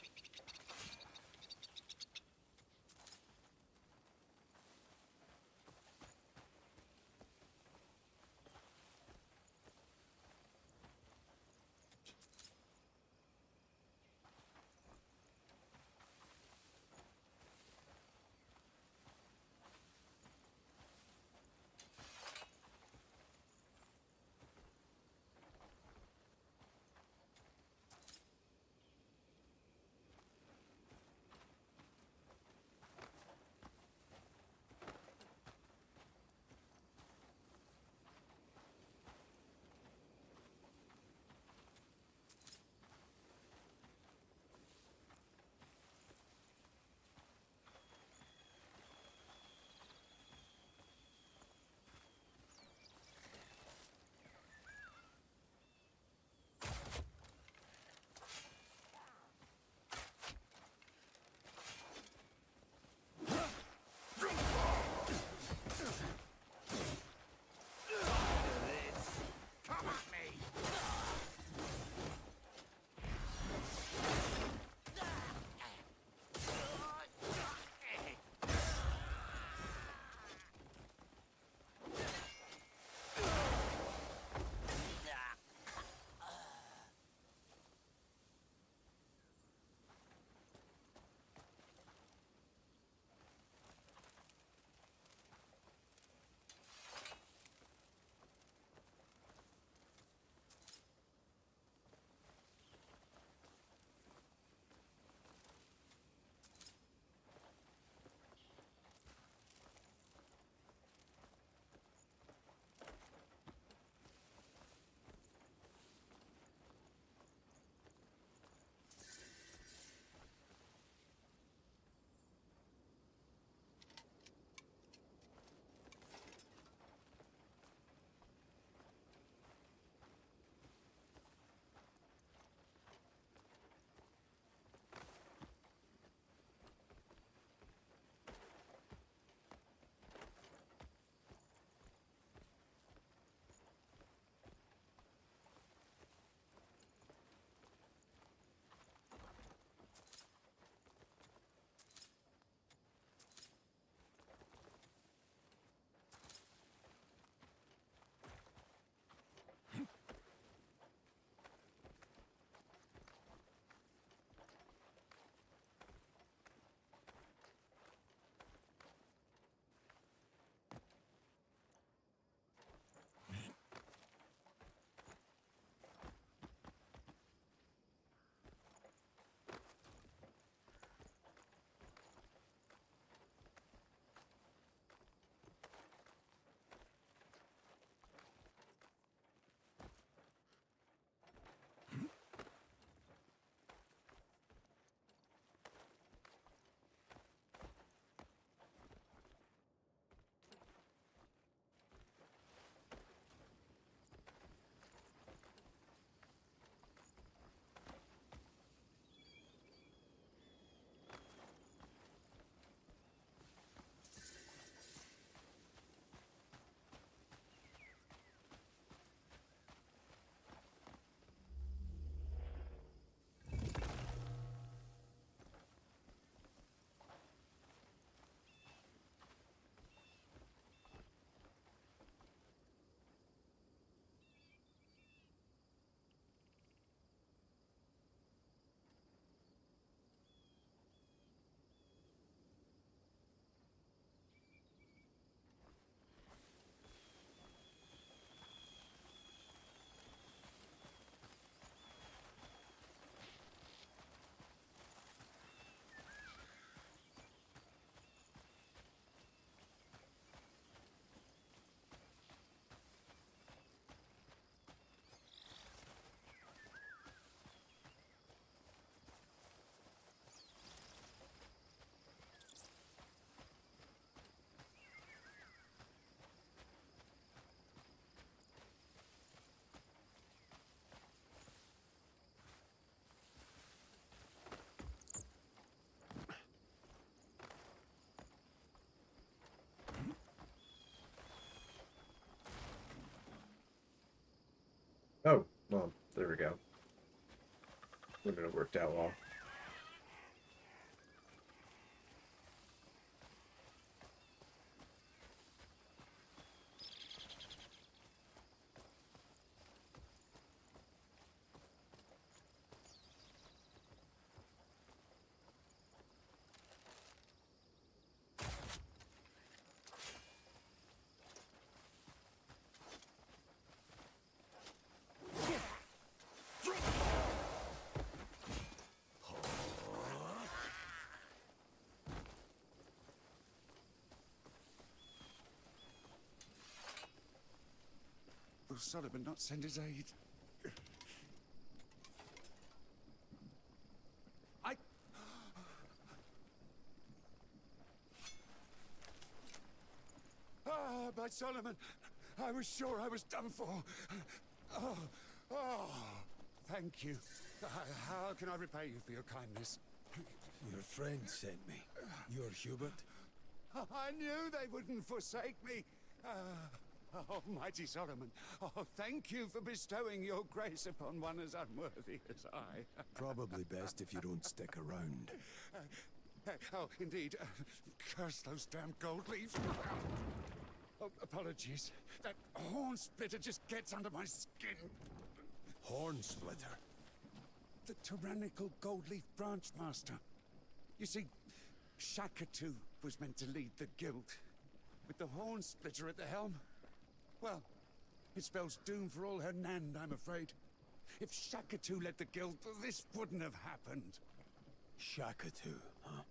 Wouldn't have worked out well. Will Solomon not send his aid? By Solomon, I was sure I was done for. Thank you. How can I repay you for your kindness? Your friend sent me. You're Hubert? I knew they wouldn't forsake me. Almighty Solomon, thank you for bestowing your grace upon one as unworthy as I. Probably best if you don't stick around. Indeed. Curse those damn gold leaves. Oh, apologies. That horn splitter just gets under my skin. Horn splitter? The tyrannical gold leaf branch master. You see, Shakatu was meant to lead the guild. With the horn splitter at the helm, well, it spells doom for all her Nand, I'm afraid. If Shakatu led the guild, this wouldn't have happened. Shakatu, huh?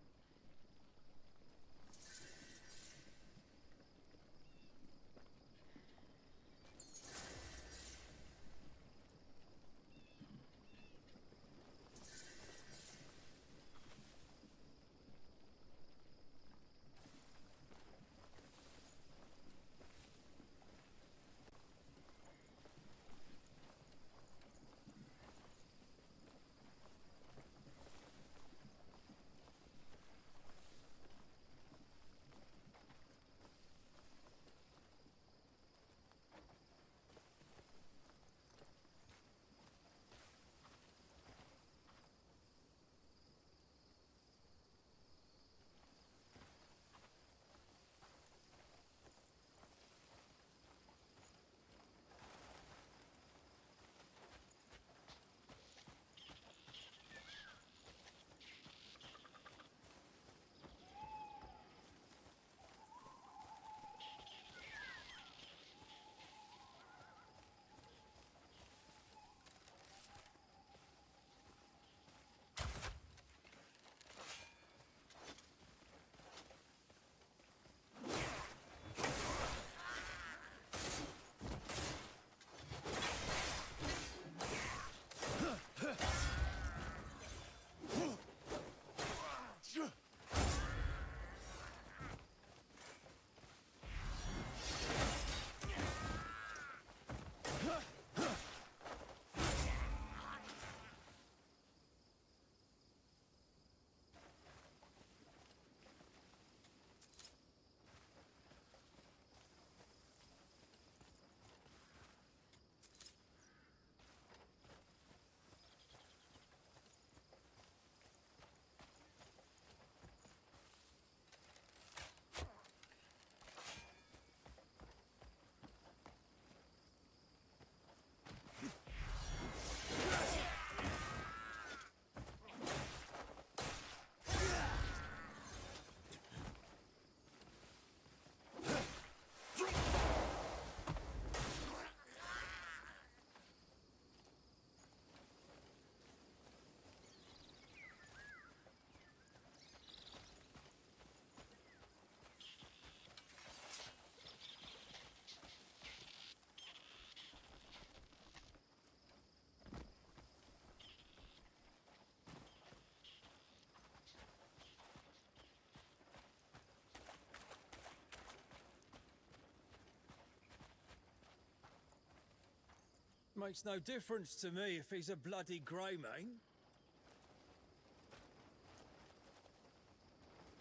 Makes no difference to me if he's a bloody Greymane.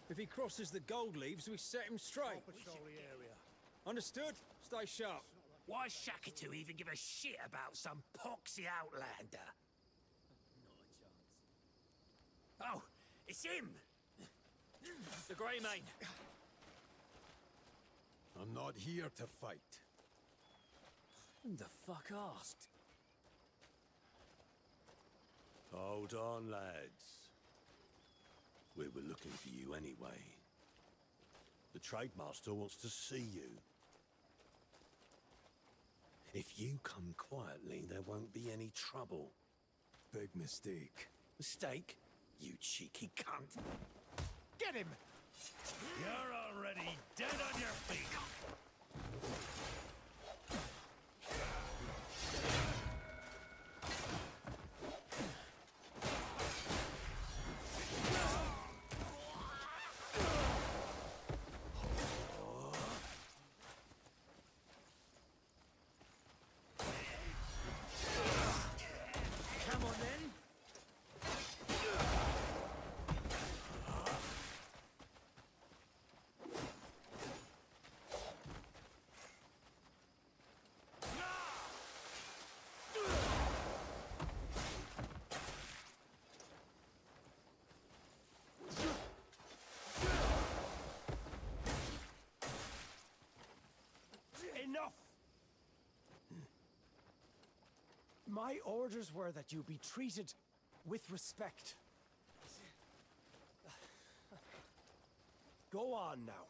If he crosses the gold leaves, we set him straight. Patrol the area. Understood? Stay sharp. Why Shakatu even give a shit about some poxy outlander? It's him! The Greymane. I'm not here to fight. Who the fuck asked? Hold on, lads. We were looking for you anyway. The Trademaster wants to see you. If you come quietly, there won't be any trouble. Big mistake. Mistake? You cheeky cunt. Get him! You're already dead on your feet. Come on then. Enough! My orders were that you be treated with respect. Go on now.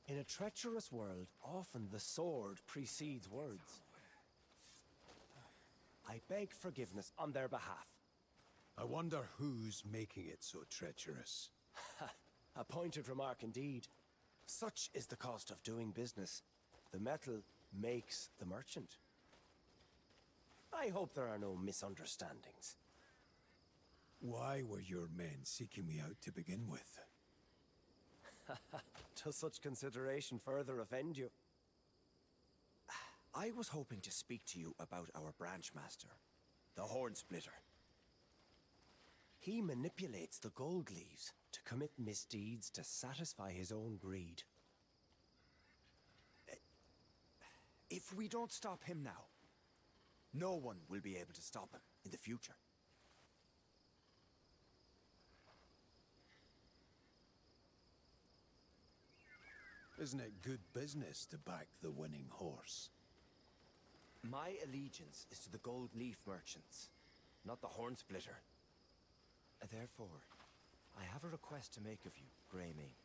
In a treacherous world, often the sword precedes words. I beg forgiveness on their behalf. I wonder who's making it so treacherous. A pointed remark indeed. Such is the cost of doing business. The metal makes the merchant. I hope there are no misunderstandings. Why were your men seeking me out to begin with? Does such consideration further offend you? I was hoping to speak to you about our branch master, the Horn Splitter. He manipulates the gold leaves to commit misdeeds to satisfy his own greed. If we don't stop him now, no one will be able to stop him in the future. Isn't it good business to back the winning horse? My allegiance is to the gold leaf merchants, not the Horn Splitter. Therefore, I have a request to make of you, Greymane.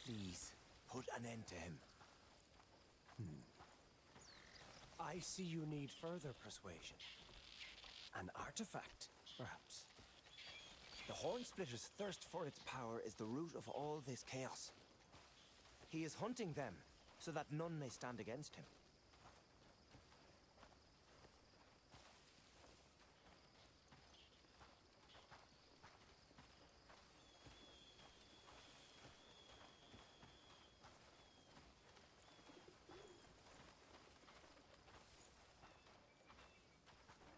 Please, put an end to him. I see you need further persuasion. An artifact, perhaps. The Horn Splitter's thirst for its power is the root of all this chaos. He is hunting them, so that none may stand against him.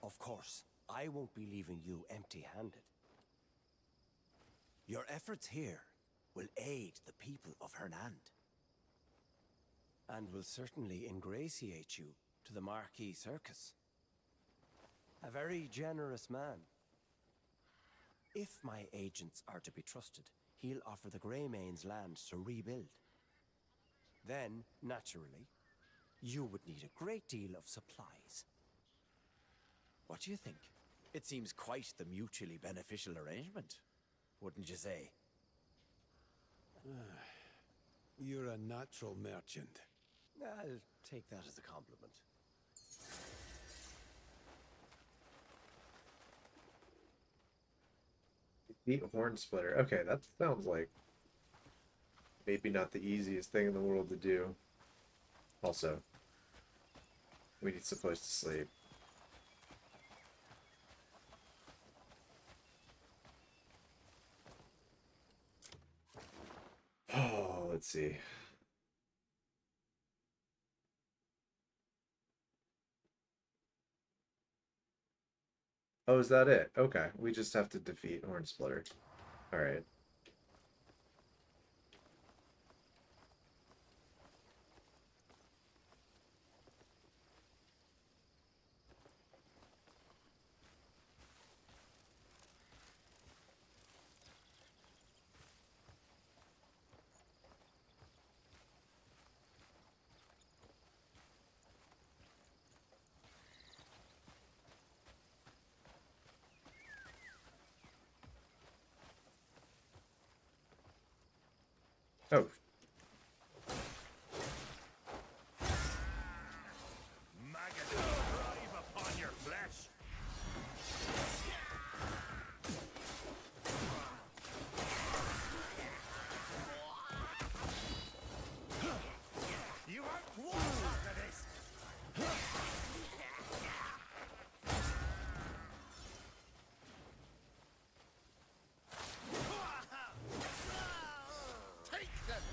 Of course, I won't be leaving you empty-handed. Your efforts here will aid the people of Hernand, and will certainly ingratiate you to the Marquis Circus. A very generous man. If my agents are to be trusted, he'll offer the Greymane's land to rebuild. Then, naturally, you would need a great deal of supplies. What do you think? It seems quite the mutually beneficial arrangement, wouldn't you say? You're a natural merchant. I'll take that as a compliment. Defeat Horn Splitter. Okay, that sounds like maybe not the easiest thing in the world to do. Also, we need some place to sleep. Oh, let's see. Oh, is that it? Okay, we just have to defeat Horn Splitter. All right. Oh. Maggots thrive upon your flesh. You won't walk after this. Take them.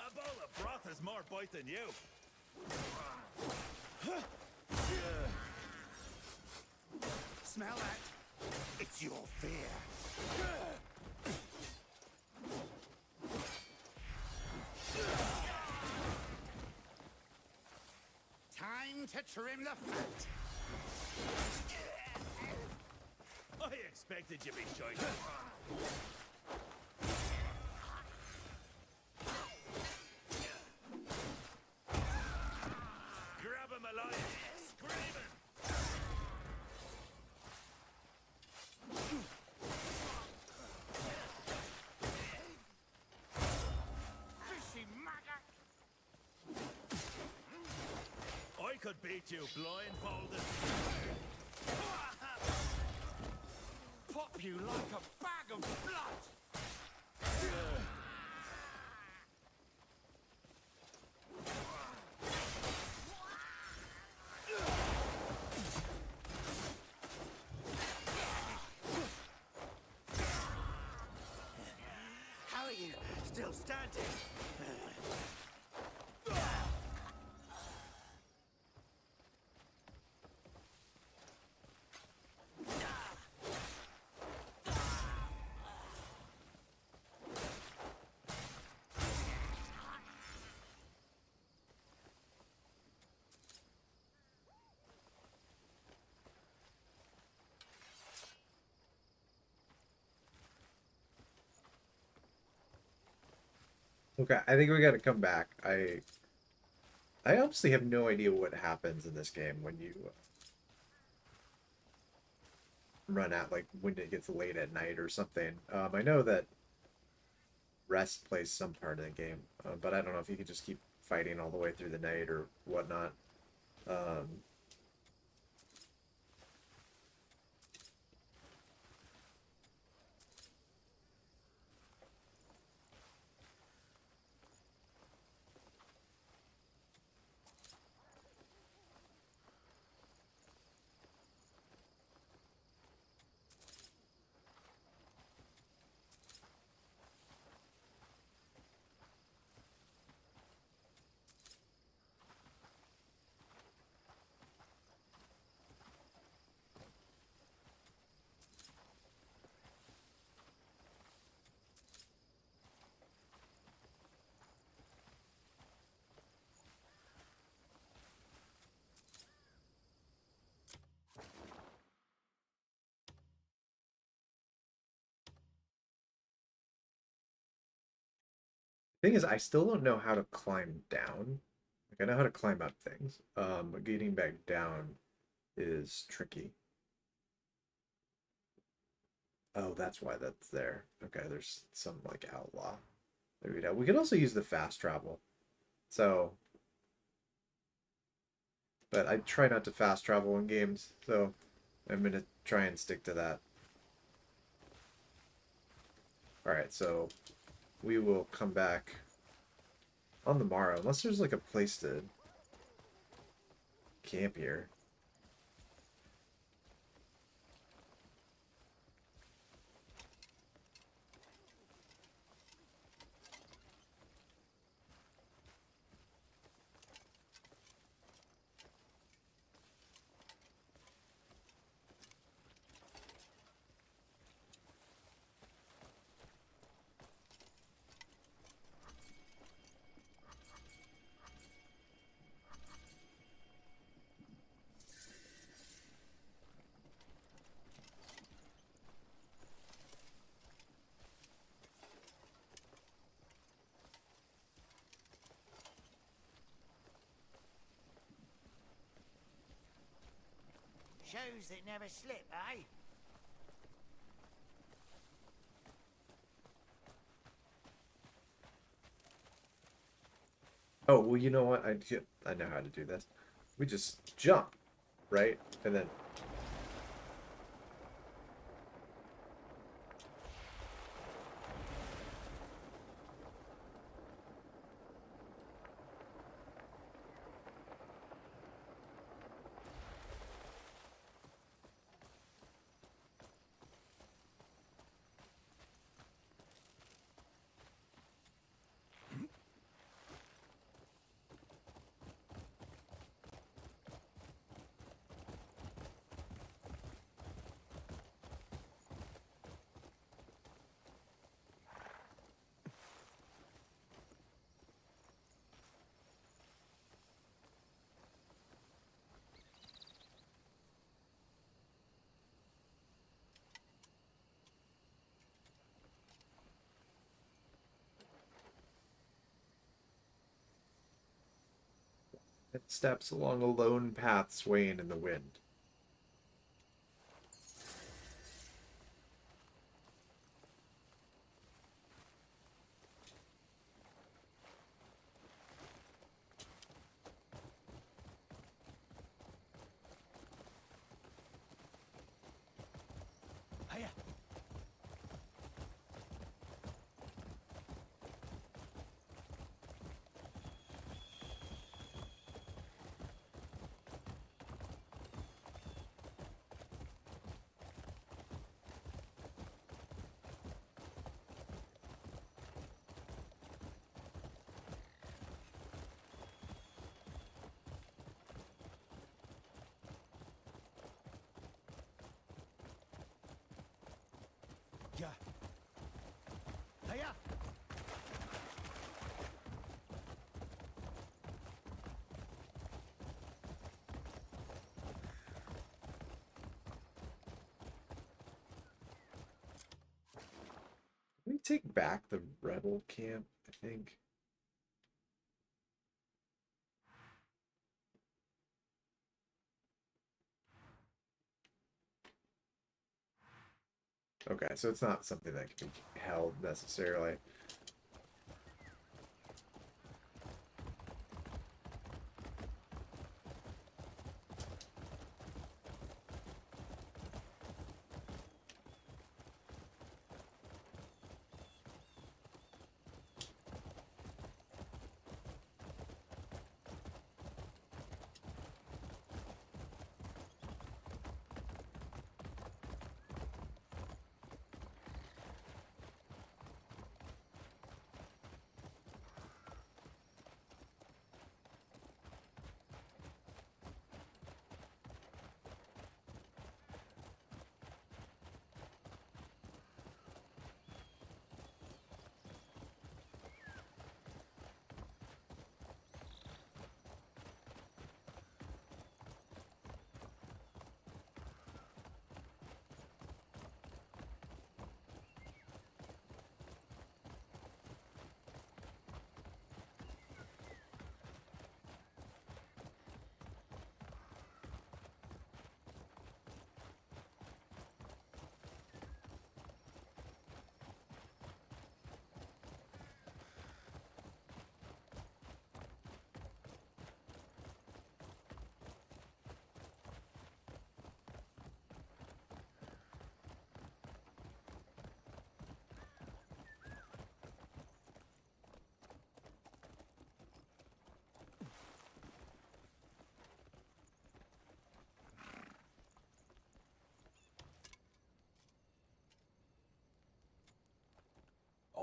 A bowl of broth has more bite than you. Smell that? It's your fear. Time to trim the fat. I expected you'd be shy. Grab him alive, screaming. Fishy maggot. I could beat you blindfolded. Pop you like a bag of blood. How are you still standing? Okay, I think we gotta come back. I honestly have no idea what happens in this game when you run out, like when it gets late at night or something. I know that rest plays some part of the game, but I don't know if you could just keep fighting all the way through the night or whatnot. Um, Thing is, I still don't know how to climb down. Like, I know how to climb up things, but getting back down is tricky. Oh, that's why that's there. Okay, there's some, like, outlaw. There we go. We could also use the fast travel. So, but I try not to fast travel in games, so I'm gonna try and stick to that. Alright, so we will come back on the morrow, unless there's like a place to camp here. Shoes that never slip, eh? Oh, well, you know what? I know how to do this. We just jump, right? And then... It steps along a lone path swaying in the wind. Hiya. Yeah. Hiya. Can we take back the rebel camp, I think? Okay, so it's not something that can be held necessarily.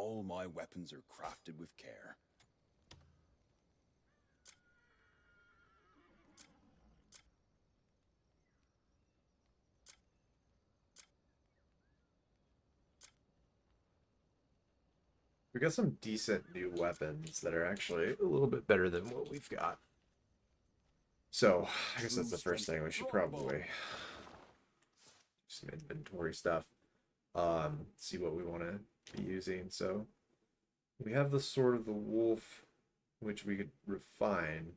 All my weapons are crafted with care. We got some decent new weapons that are actually a little bit better than what we've got. So, I guess that's the first thing. We should probably do some inventory stuff. See what we want to be using. So, we have the Sword of the Wolf, which we could refine.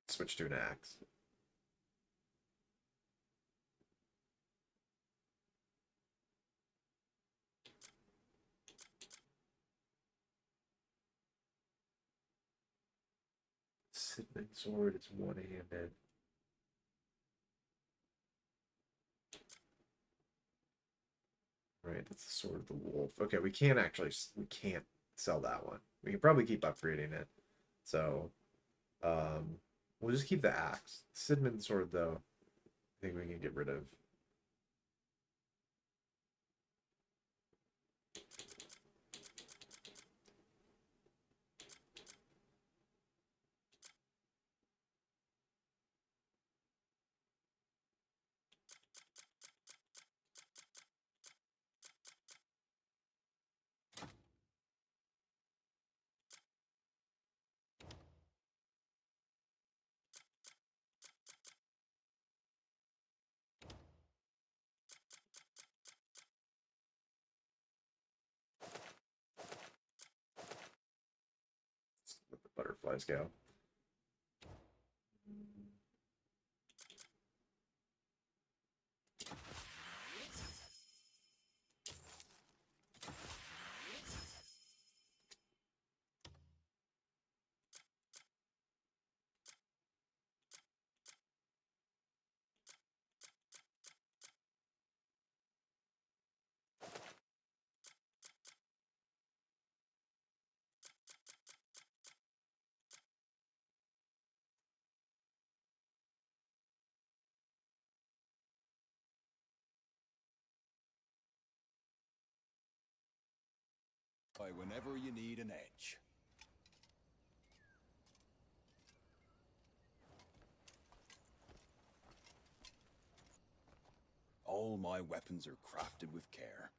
Switch to an axe. Cinnamon sword, it's one-handed. Right, that's the Sword of the Wolf. Okay, we can't sell that one. We can probably keep upgrading it. So, we'll just keep the axe. Cinnamon sword, though, I think we can get rid of. Let the butterflies go. Whenever you need an edge. All my weapons are crafted with care.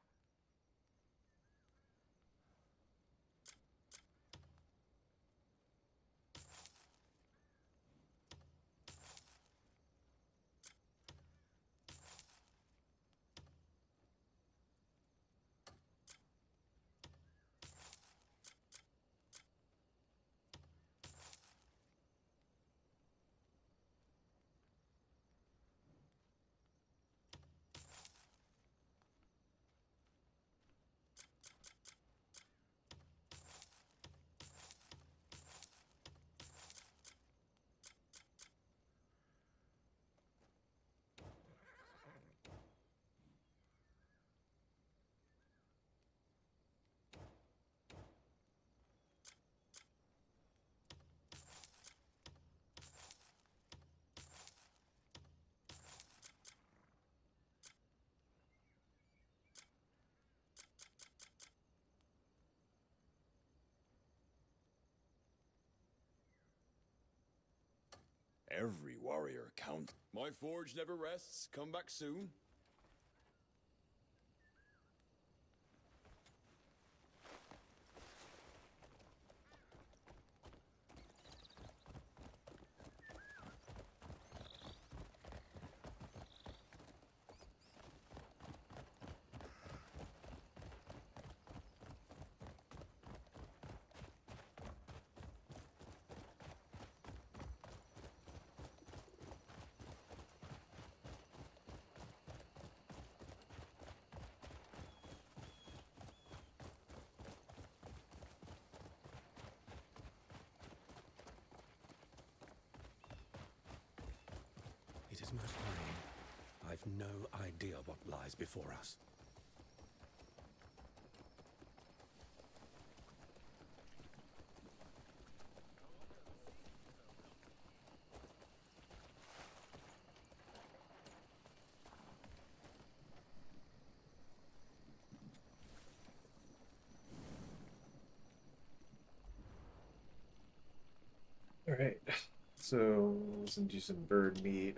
Every warrior counts. My forge never rests. Come back soon. no idea what lies before us. All right. So let's do some bird meat.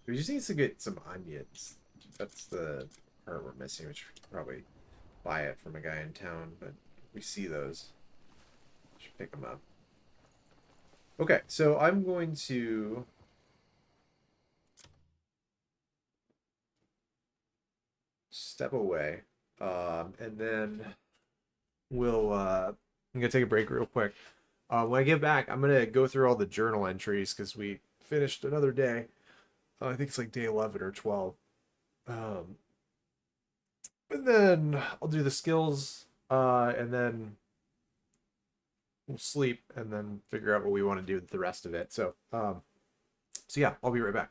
We just need to get some onions. That's the part we're missing, which we could probably buy it from a guy in town, but we see those. Should pick them up. Okay, so I'm going to step away, and then I'm gonna take a break real quick. When I get back, I'm gonna go through all the journal entries because we finished another day. I think it's like day 11 or 12. Um, and then I'll do the skills, and then we'll sleep, and then figure out what we want to do with the rest of it. So yeah, I'll be right back.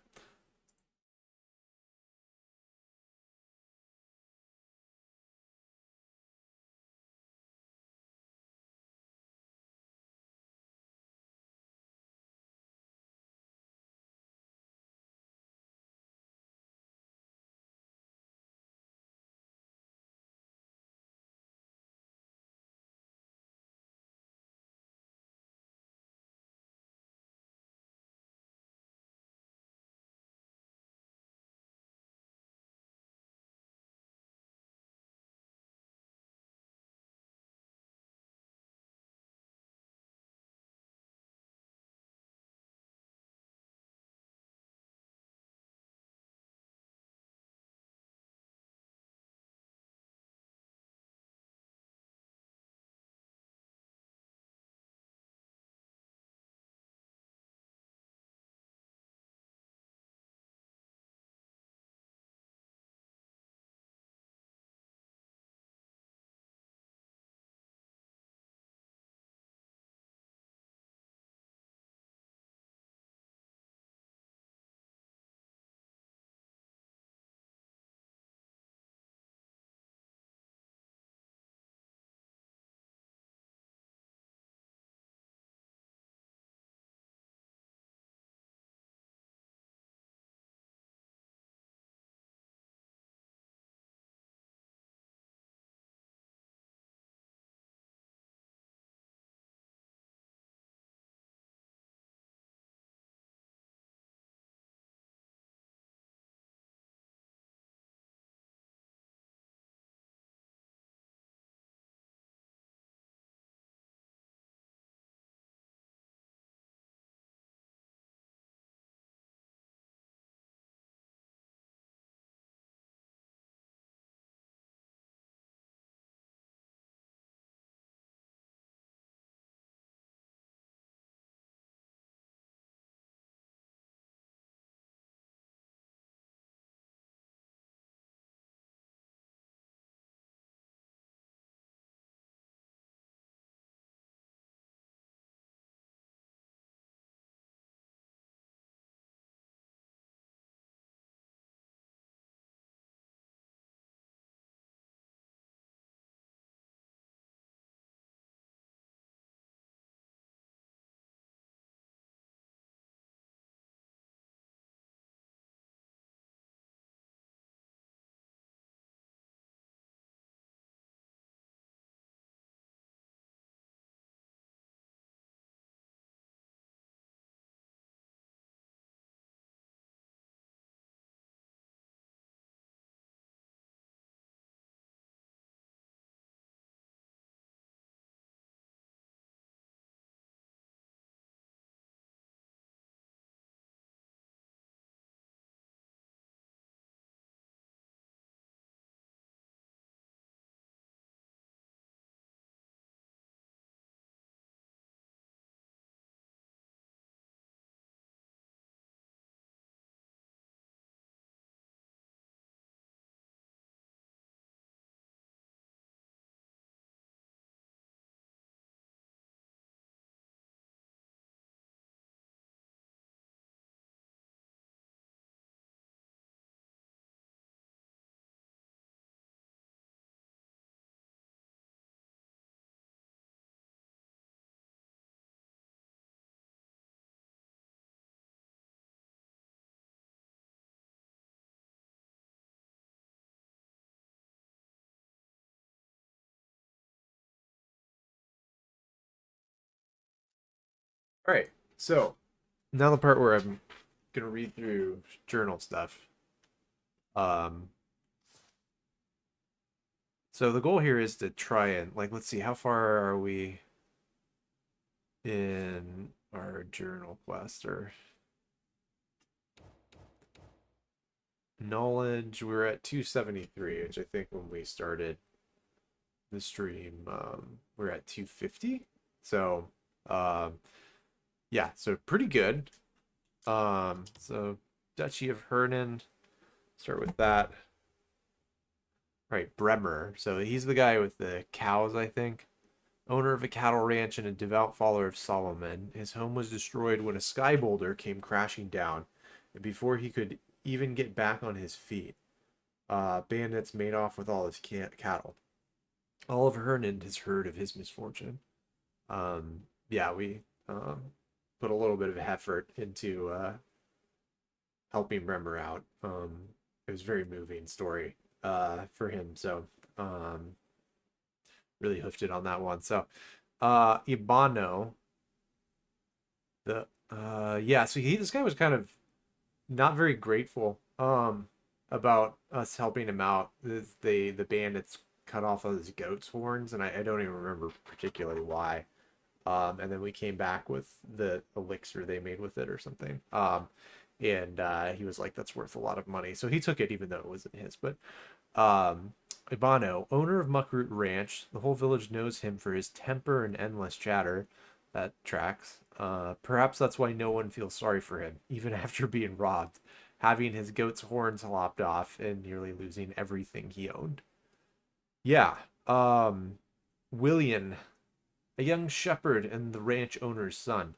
All right, so now the part where I'm gonna read through journal stuff. Um, so the goal here is to try and like, let's see, how far are we in our journal quest or knowledge? We're at 273, which I think when we started the stream, we're at 250. So, yeah, so pretty good. So Duchy of Hernan, start with that. Right, Bremer. So he's the guy with the cows, I think. Owner of a cattle ranch and a devout follower of Solomon. His home was destroyed when a sky boulder came crashing down, and before he could even get back on his feet, bandits made off with all his cattle. All of Hernan has heard of his misfortune. Yeah, we put a little bit of effort into helping Bremer out. It was a very moving story for him. So really hoofed it on that one. So Ibano, the yeah, so this guy was kind of not very grateful about us helping him out. The bandits cut off all his goat's horns, and I don't even remember particularly why. And then we came back with the elixir they made with it or something. And he was like, that's worth a lot of money. So he took it even though it wasn't his. But Ibano, owner of Muckroot Ranch, the whole village knows him for his temper and endless chatter. That tracks. Perhaps that's why no one feels sorry for him, even after being robbed, having his goat's horns lopped off, and nearly losing everything he owned. Yeah. William, a young shepherd and the ranch owner's son.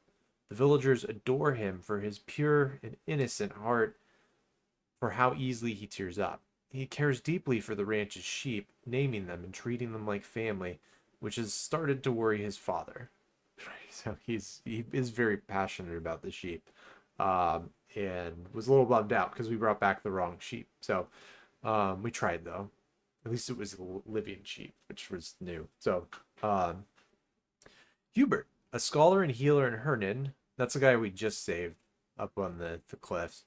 The villagers adore him for his pure and innocent heart, for how easily he tears up. He cares deeply for the ranch's sheep, naming them and treating them like family, which has started to worry his father. So he is very passionate about the sheep, and was a little bummed out because we brought back the wrong sheep. So we tried though. At least it was a living sheep, which was new. So Hubert, a scholar and healer in Hernan. That's the guy we just saved up on the cliffs.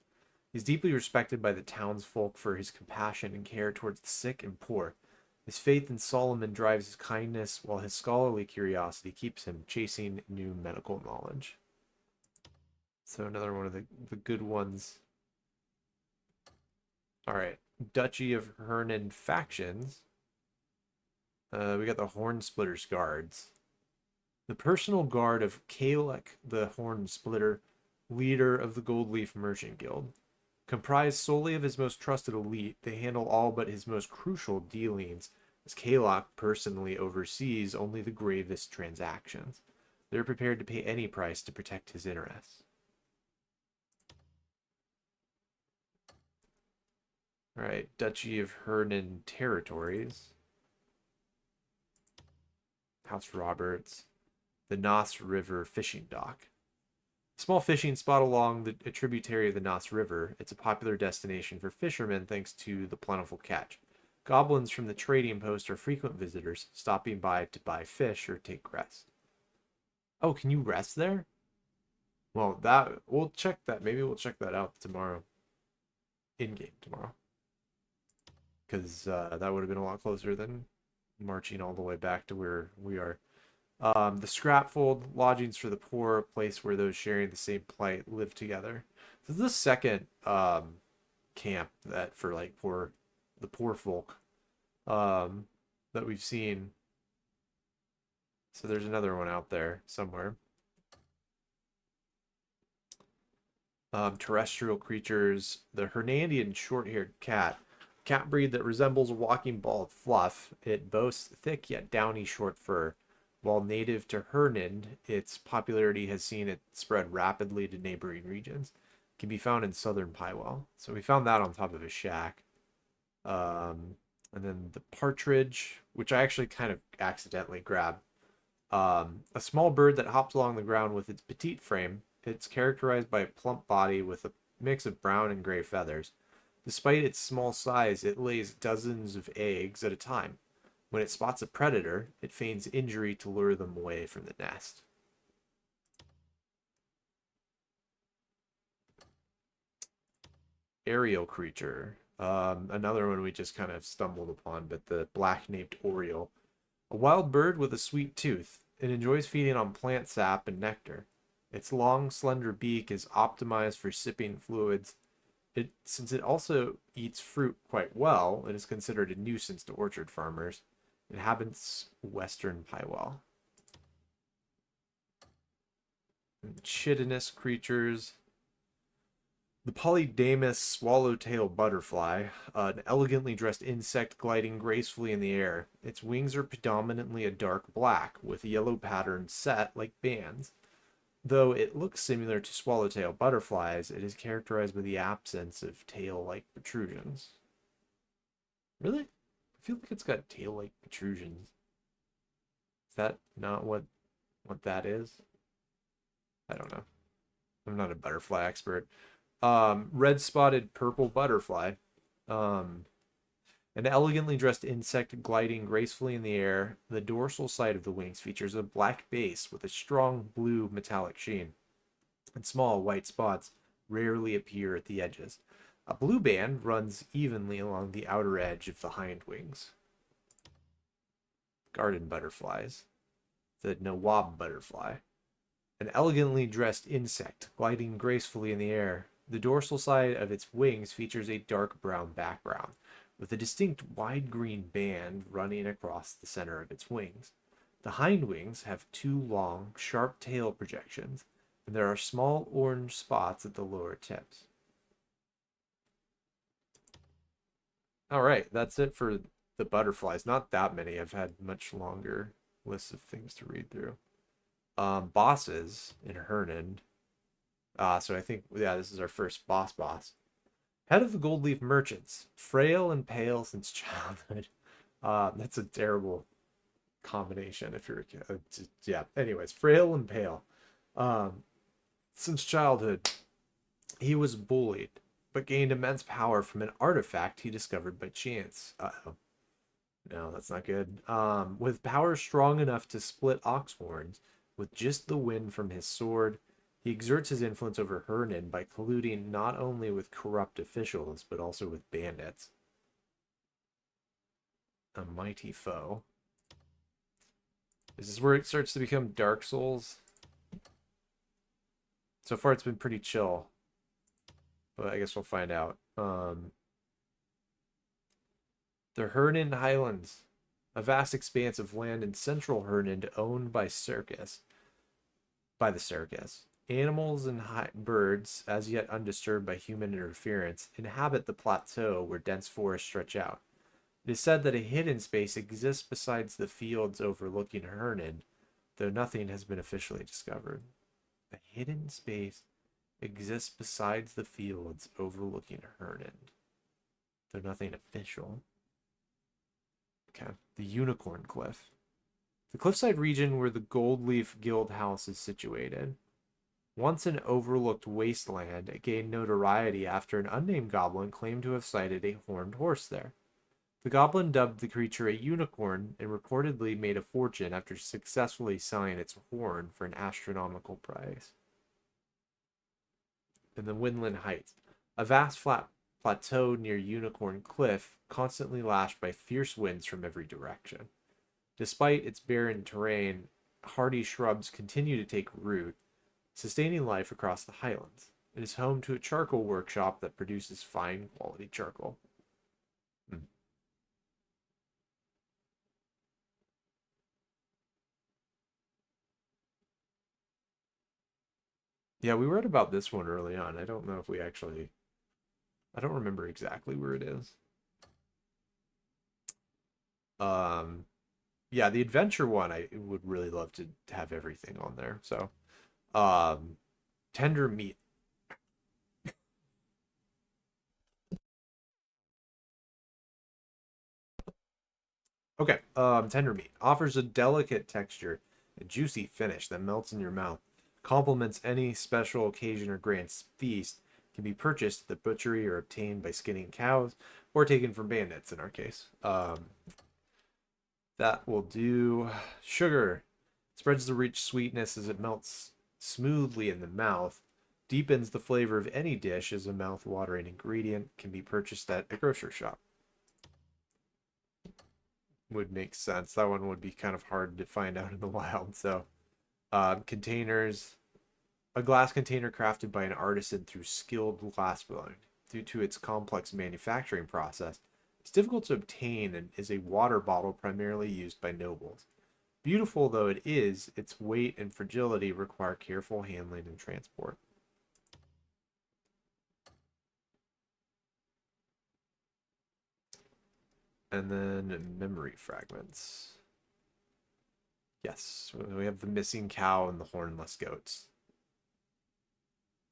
He's deeply respected by the townsfolk for his compassion and care towards the sick and poor. His faith in Solomon drives his kindness, while his scholarly curiosity keeps him chasing new medical knowledge. So another one of the good ones. All right, Duchy of Hernan factions. We got the Horn Splitters Guards. The personal guard of Kalek the Horn Splitter, leader of the Goldleaf Merchant Guild. Comprised solely of his most trusted elite, they handle all but his most crucial dealings, as Kalok personally oversees only the gravest transactions. They're prepared to pay any price to protect his interests. All right, Duchy of Hernan territories. House Roberts. The Noss River fishing dock. Small fishing spot along a tributary of the Noss River, it's a popular destination for fishermen thanks to the plentiful catch. Goblins from the trading post are frequent visitors, stopping by to buy fish or take rest. Oh, can you rest there? Well, we'll check that. Maybe we'll check that out tomorrow. In-game tomorrow. Because that would have been a lot closer than marching all the way back to where we are. The Scrapfold, lodgings for the poor, a place where those sharing the same plight live together. This is the second camp that for like the poor folk that we've seen. So there's another one out there somewhere. Terrestrial creatures, the Hernandian short-haired cat breed that resembles a walking ball of fluff. It boasts thick yet downy short fur. While native to Hernan, its popularity has seen it spread rapidly to neighboring regions. It can be found in southern Pywil. So we found that on top of a shack. And then the partridge, which I actually kind of accidentally grabbed. A small bird that hops along the ground with its petite frame. It's characterized by a plump body with a mix of brown and gray feathers. Despite its small size, it lays dozens of eggs at a time. When it spots a predator, it feigns injury to lure them away from the nest. aerial creature. Another one we just kind of stumbled upon, but the black-naped oriole. A wild bird with a sweet tooth. It enjoys feeding on plant sap and nectar. Its long, slender beak is optimized for sipping fluids. Since it also eats fruit quite well, it is considered a nuisance to orchard farmers. It inhabits western Pywil. Chitinous creatures. The polydamas swallowtail butterfly, an elegantly dressed insect gliding gracefully in the air. Its wings are predominantly a dark black, with yellow patterns set like bands. Though it looks similar to swallowtail butterflies, it is characterized by the absence of tail-like protrusions. Really? I feel like it's got tail-like protrusions. Is that not what that is? I don't know. I'm not a butterfly expert. Red-spotted purple butterfly. An elegantly dressed insect gliding gracefully in the air. The dorsal side of the wings features a black base with a strong blue metallic sheen, and small white spots rarely appear at the edges. A blue band runs evenly along the outer edge of the hind wings. Garden butterflies. The nawab butterfly. An elegantly dressed insect gliding gracefully in the air. The dorsal side of its wings features a dark brown background, with a distinct wide green band running across the center of its wings. The hind wings have two long, sharp tail projections, and there are small orange spots at the lower tips. Alright, that's it for the butterflies. Not that many. I've had much longer lists of things to read through. Bosses in Hernan. So I think, yeah, this is our first boss. Head of the Goldleaf Merchants, frail and pale since childhood. That's a terrible combination if you're a kid. Yeah, anyways, frail and pale. Since childhood, he was bullied, but gained immense power from an artifact he discovered by chance. Uh-oh. No, that's not good. With power strong enough to split ox horns, with just the wind from his sword, he exerts his influence over Hernan by colluding not only with corrupt officials, but also with bandits. A mighty foe. This is where it starts to become Dark Souls. So far it's been pretty chill, but I guess we'll find out. The Hernan Highlands, a vast expanse of land in central Hernan owned by the circus. Animals and birds, as yet undisturbed by human interference, inhabit the plateau where dense forests stretch out. It is said that a hidden space exists besides the fields overlooking Hernan, though nothing has been officially discovered. A hidden space exists besides the fields overlooking Hernan, though nothing official. Okay, the Unicorn Cliff. The cliffside region where the Goldleaf Guild House is situated. Once an overlooked wasteland, it gained notoriety after an unnamed goblin claimed to have sighted a horned horse there. The goblin dubbed the creature a unicorn and reportedly made a fortune after successfully selling its horn for an astronomical price. In the Windland Heights, a vast flat plateau near Unicorn Cliff, constantly lashed by fierce winds from every direction. Despite its barren terrain, hardy shrubs continue to take root, sustaining life across the highlands. It is home to a charcoal workshop that produces fine quality charcoal. Yeah, we read about this one early on. I don't know if we actually... I don't remember exactly where it is. Yeah, the adventure one, I would really love to have everything on there. So, tender meat. Okay, tender meat offers a delicate texture, a juicy finish that melts in your mouth, complements any special occasion or grand feast, can be purchased at the butchery or obtained by skinning cows, or taken from bandits in our case. That will do. Sugar spreads the rich sweetness as it melts smoothly in the mouth, deepens the flavor of any dish as a mouth-watering ingredient, can be purchased at a grocery shop. Would make sense. That one would be kind of hard to find out in the wild. So, containers. A glass container crafted by an artisan through skilled glass blowing. Due to its complex manufacturing process, it's difficult to obtain and is a water bottle primarily used by nobles. Beautiful though it is, its weight and fragility require careful handling and transport. And then memory fragments. Yes, we have the missing cow and the hornless goats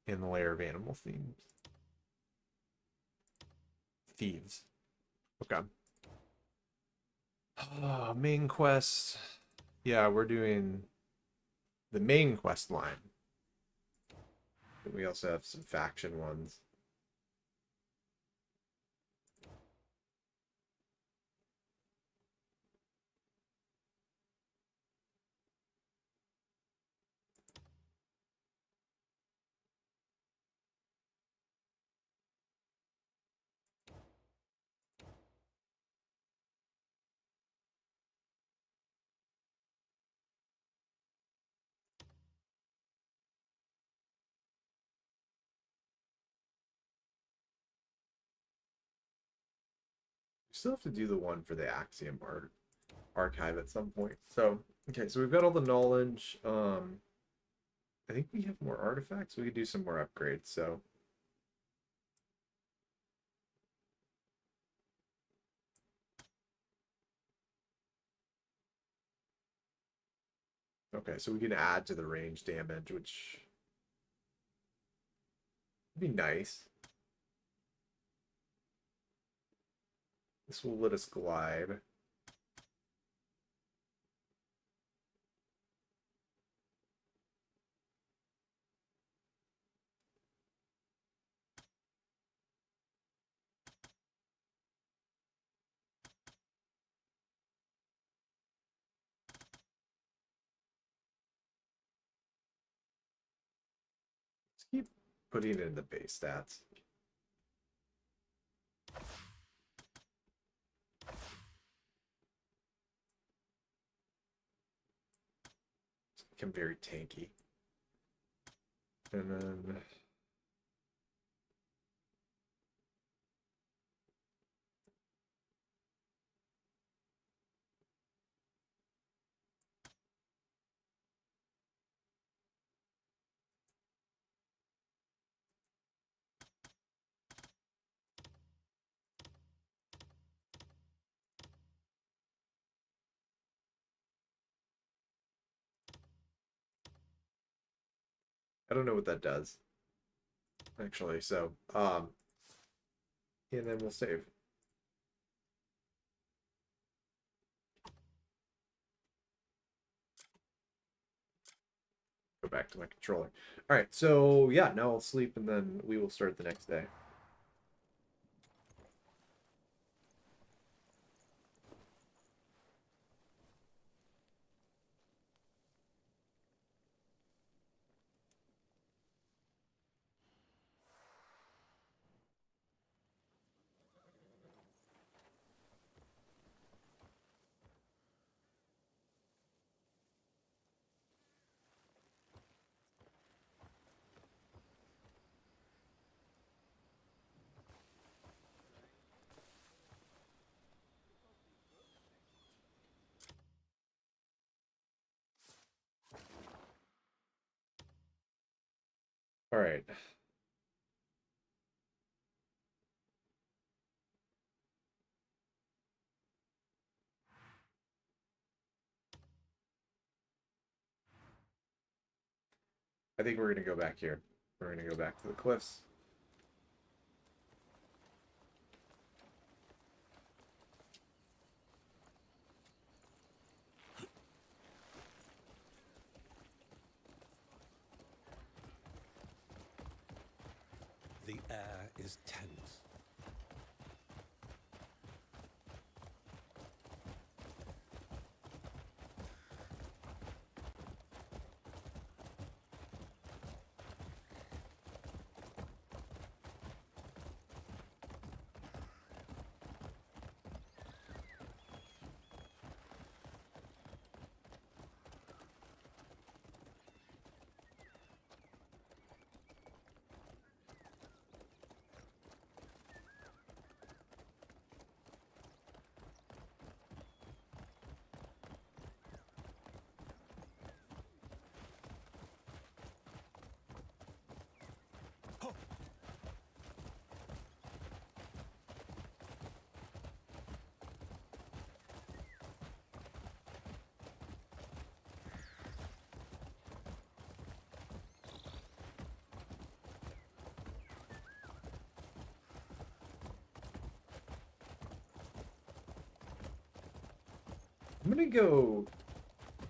in the layer of animal themes. Thieves. Okay. Main quest. Yeah, we're doing the main quest line. We also have some faction ones. We still have to do the one for the Axiom archive at some point. So, okay, so we've got all the knowledge. I think we have more artifacts. We could do some more upgrades, so. Okay, so we can add to the range damage, which would be nice. This will let us glide. Let's keep putting in the base stats. It's become very tanky. And then I don't know what that does. Actually, so and then we'll save. Go back to my controller. All right, so yeah, now I'll sleep and then we will start the next day. All right. I think we're going to go back here. We're going to go back to the cliffs. The air is tense. I'm gonna go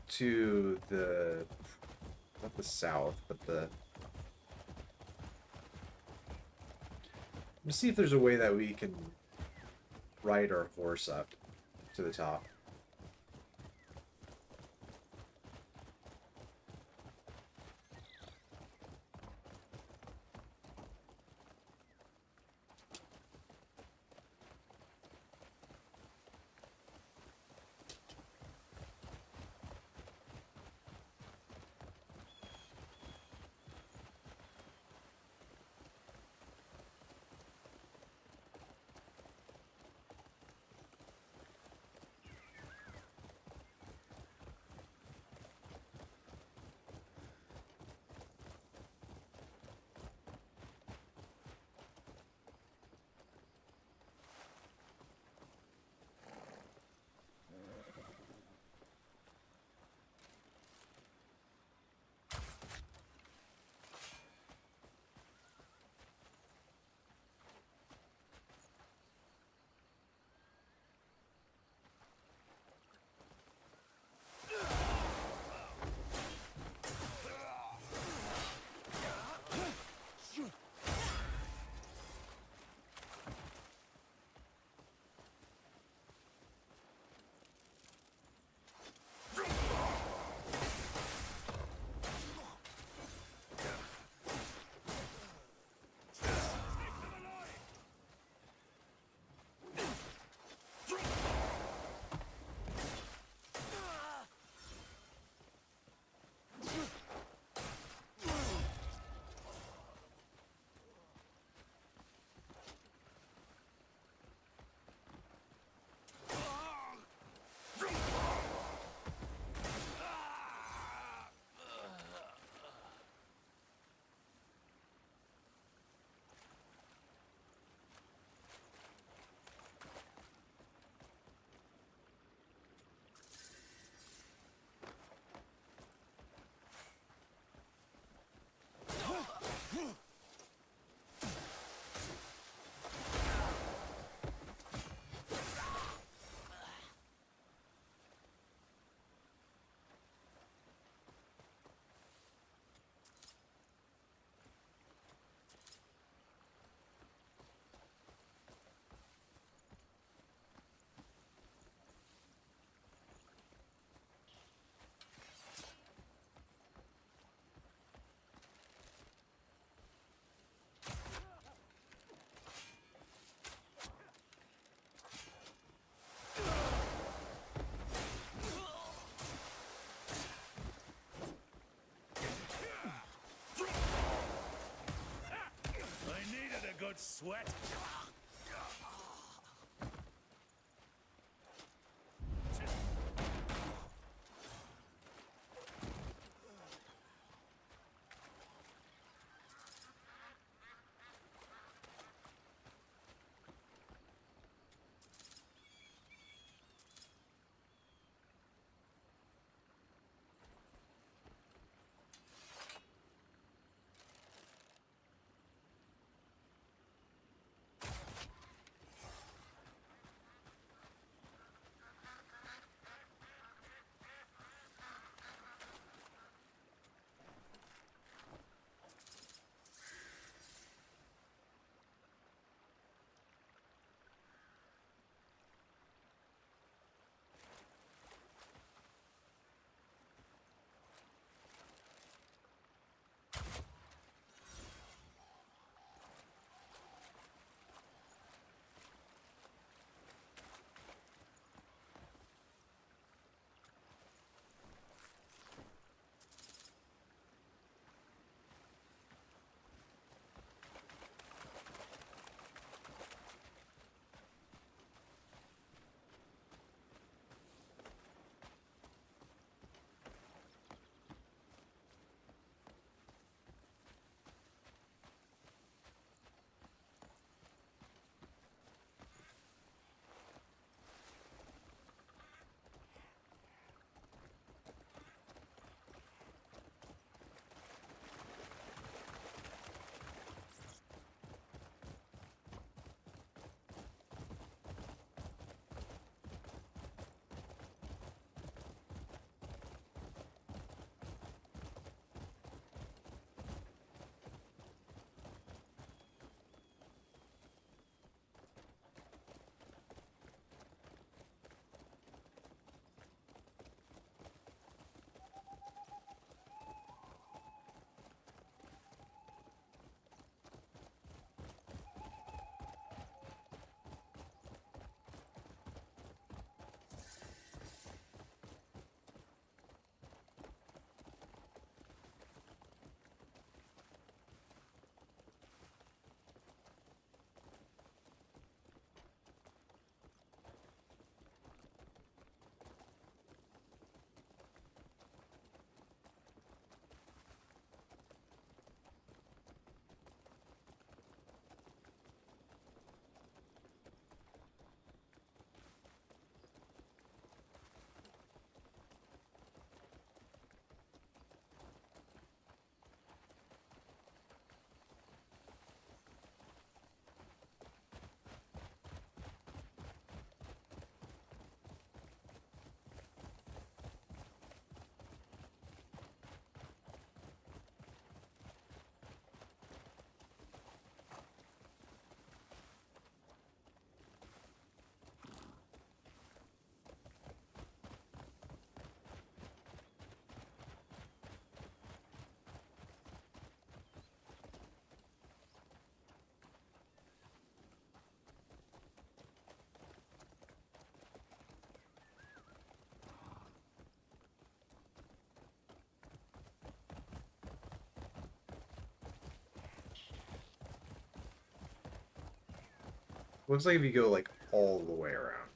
to the, not the south, but the, let's see if there's a way that we can ride our horse up to the top. Good sweat. Looks like if you go like all the way around,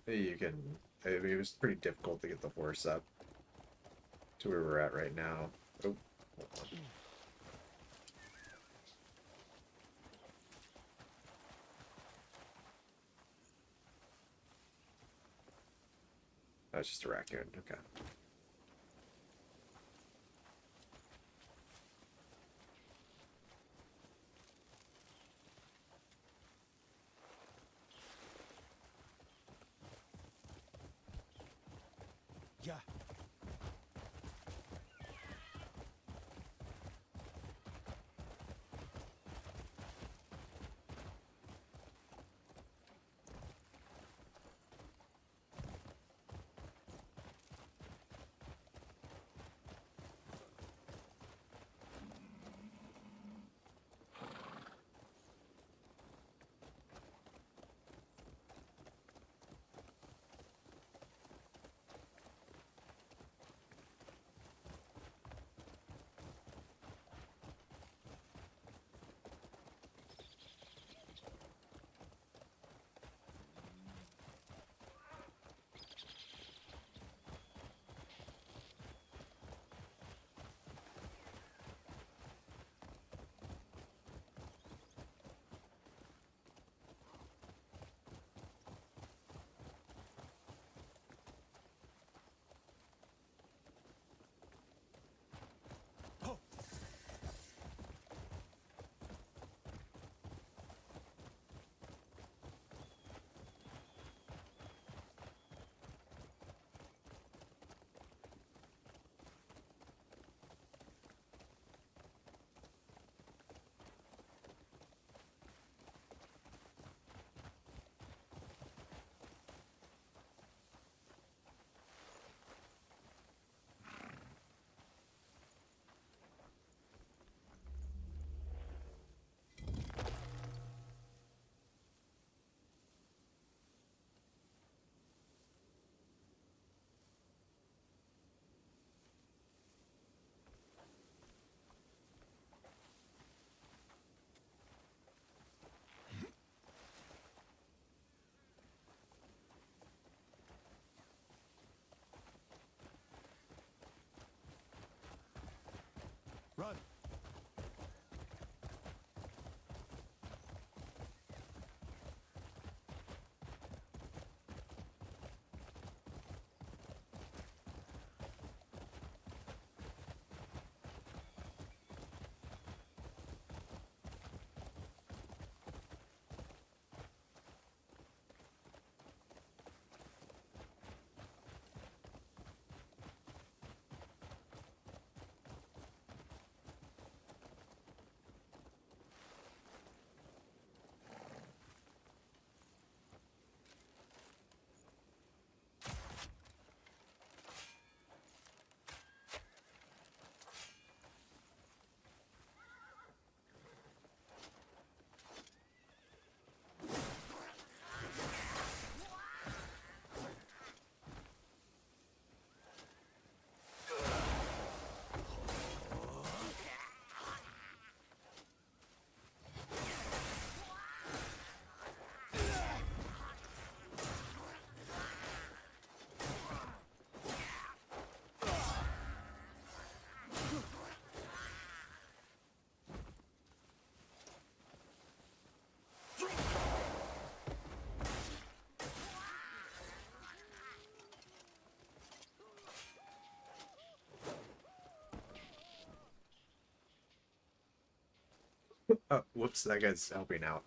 you can. I mean, it was pretty difficult to get the horse up to where we're at right now. Oh, hold on. That's just a raccoon. Okay. Yeah. Run. Oh, whoops, that guy's helping out.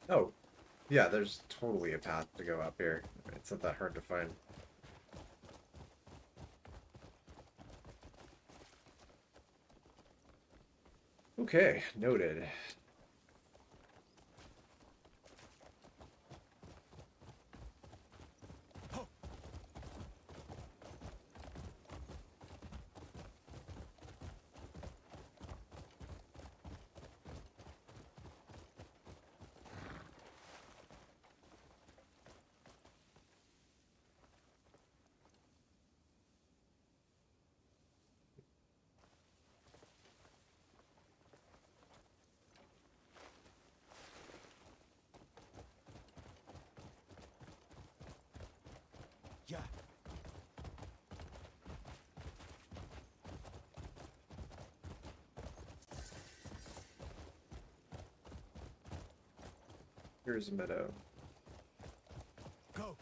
Oh, yeah, there's totally a path to go up here. It's not that hard to find. Okay, noted. Yeah. Here's a meadow. Go.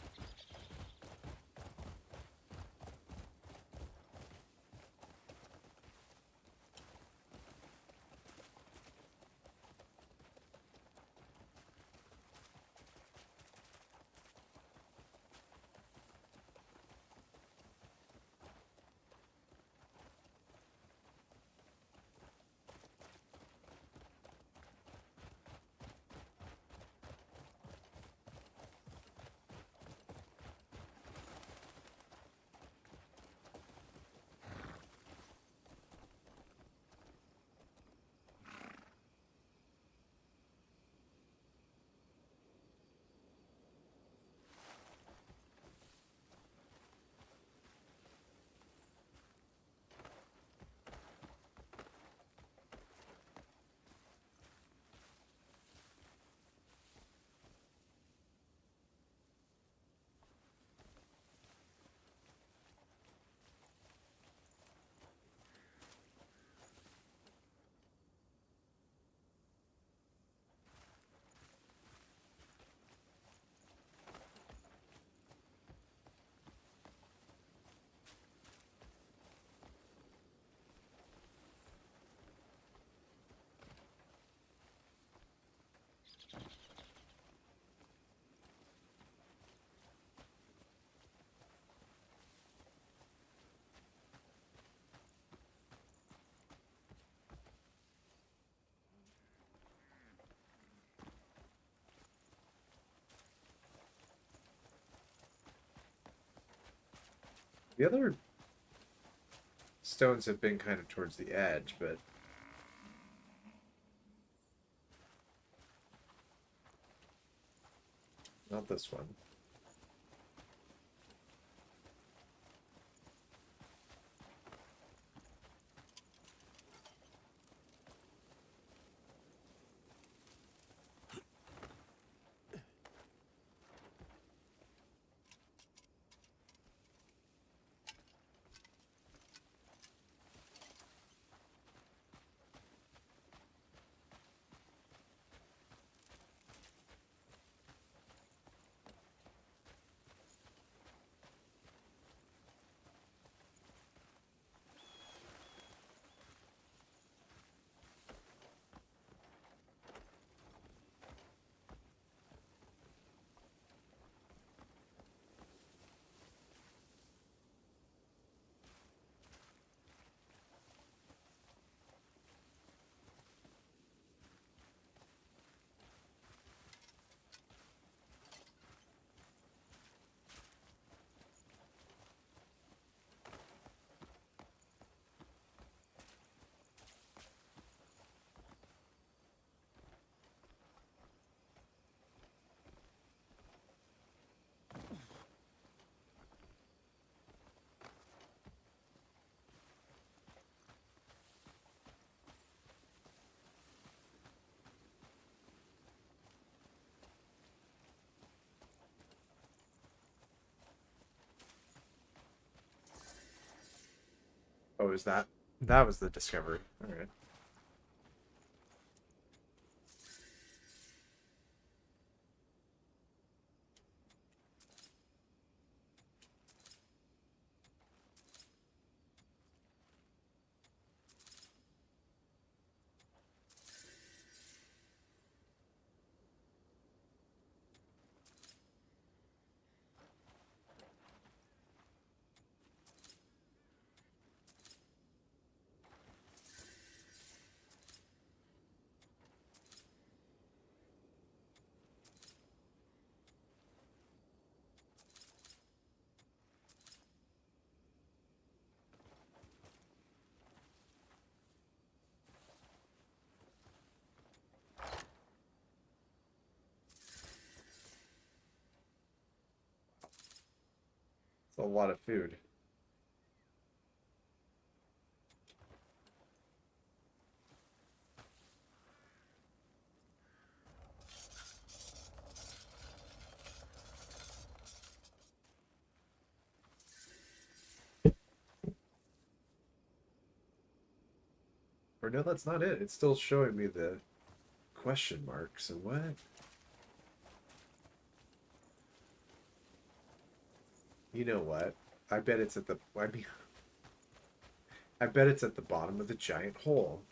The other stones have been kind of towards the edge, but not this one. Oh, is that? That was the discovery. All right. a lot of food. Or no, that's not it. It's still showing me the question mark. So what? You know what? I bet it's at the... I mean... I bet it's at the bottom of the giant hole.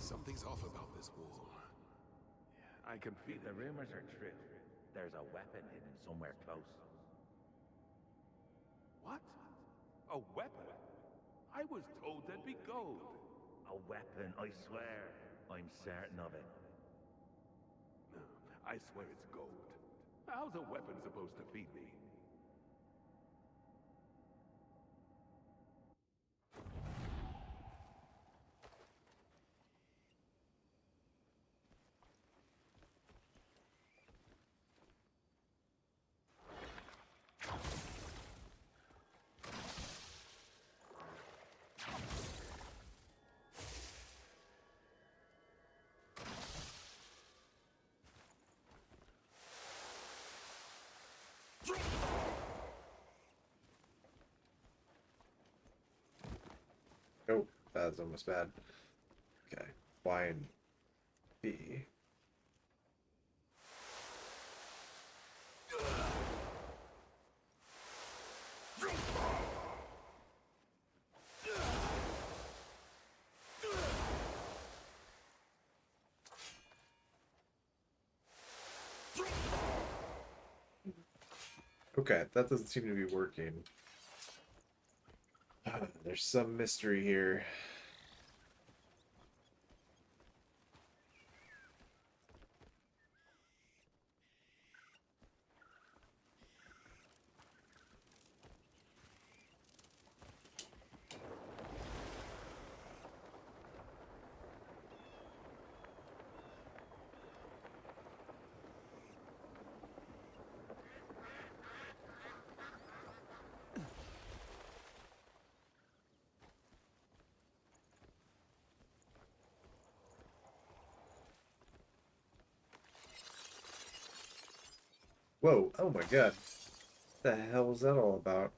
Something's off about this wall. I can feel the rumors are true. There's a weapon hidden somewhere close. What? A weapon? I was told there'd be gold. A weapon, I swear. I'm certain of it. No, I swear it's gold. How's a weapon supposed to feed me? Oh, that was almost bad. Okay. Y and B. Okay, that doesn't seem to be working. There's some mystery here. Whoa, oh my god. What the hell was that all about?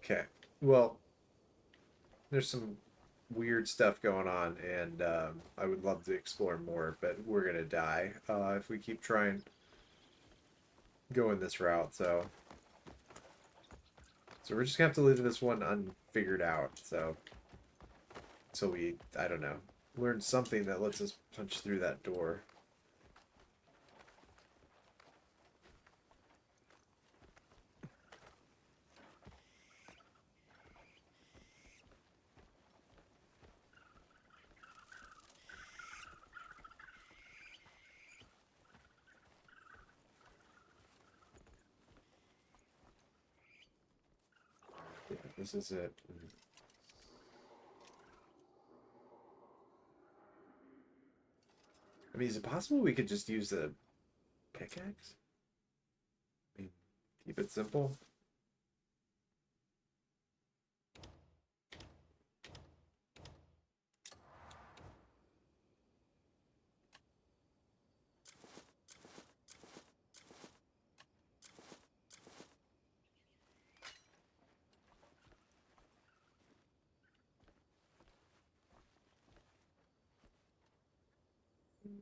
Okay, well, there's some weird stuff going on, and I would love to explore more, but we're gonna die if we keep trying going this route, so we're just gonna have to leave this one unfigured out, so we, I don't know, learn something that lets us punch through that door. Yeah, this is it. I mean, is it possible we could just use the pickaxe? I mean, Keep it simple.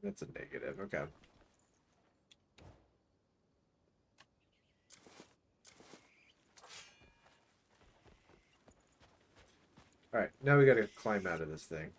That's a negative, okay. Alright, now we gotta climb out of this thing.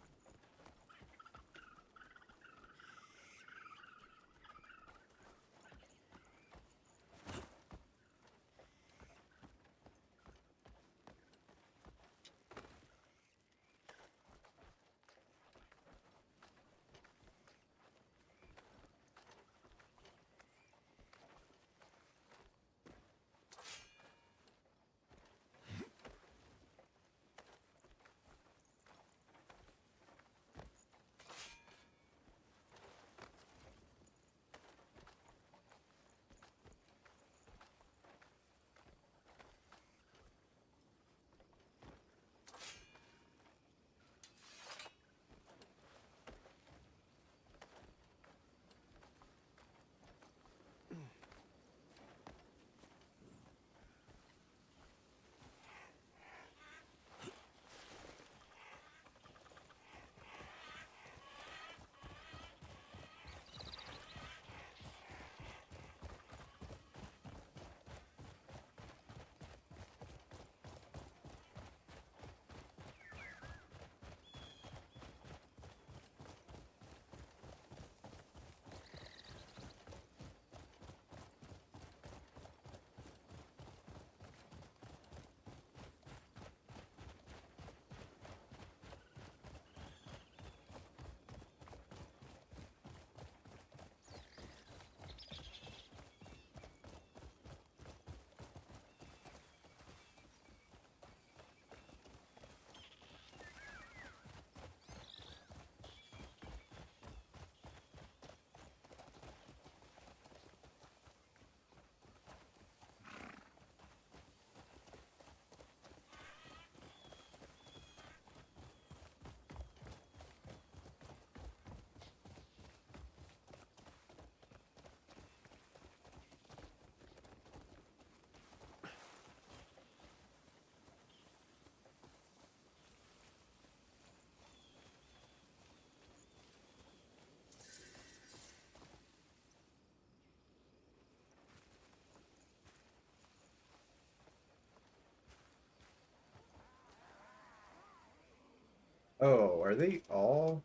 Oh, are they all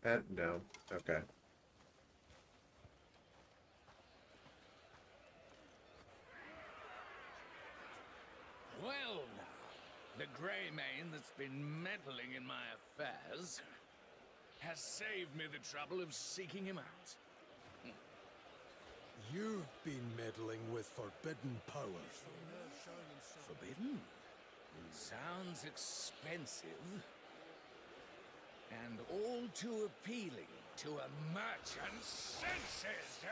at no? Okay. Well, now, the grey mane that's been meddling in my affairs has saved me the trouble of seeking him out. You've been meddling with forbidden powers. Forbidden? Sounds expensive. And all too appealing to a merchant's senses.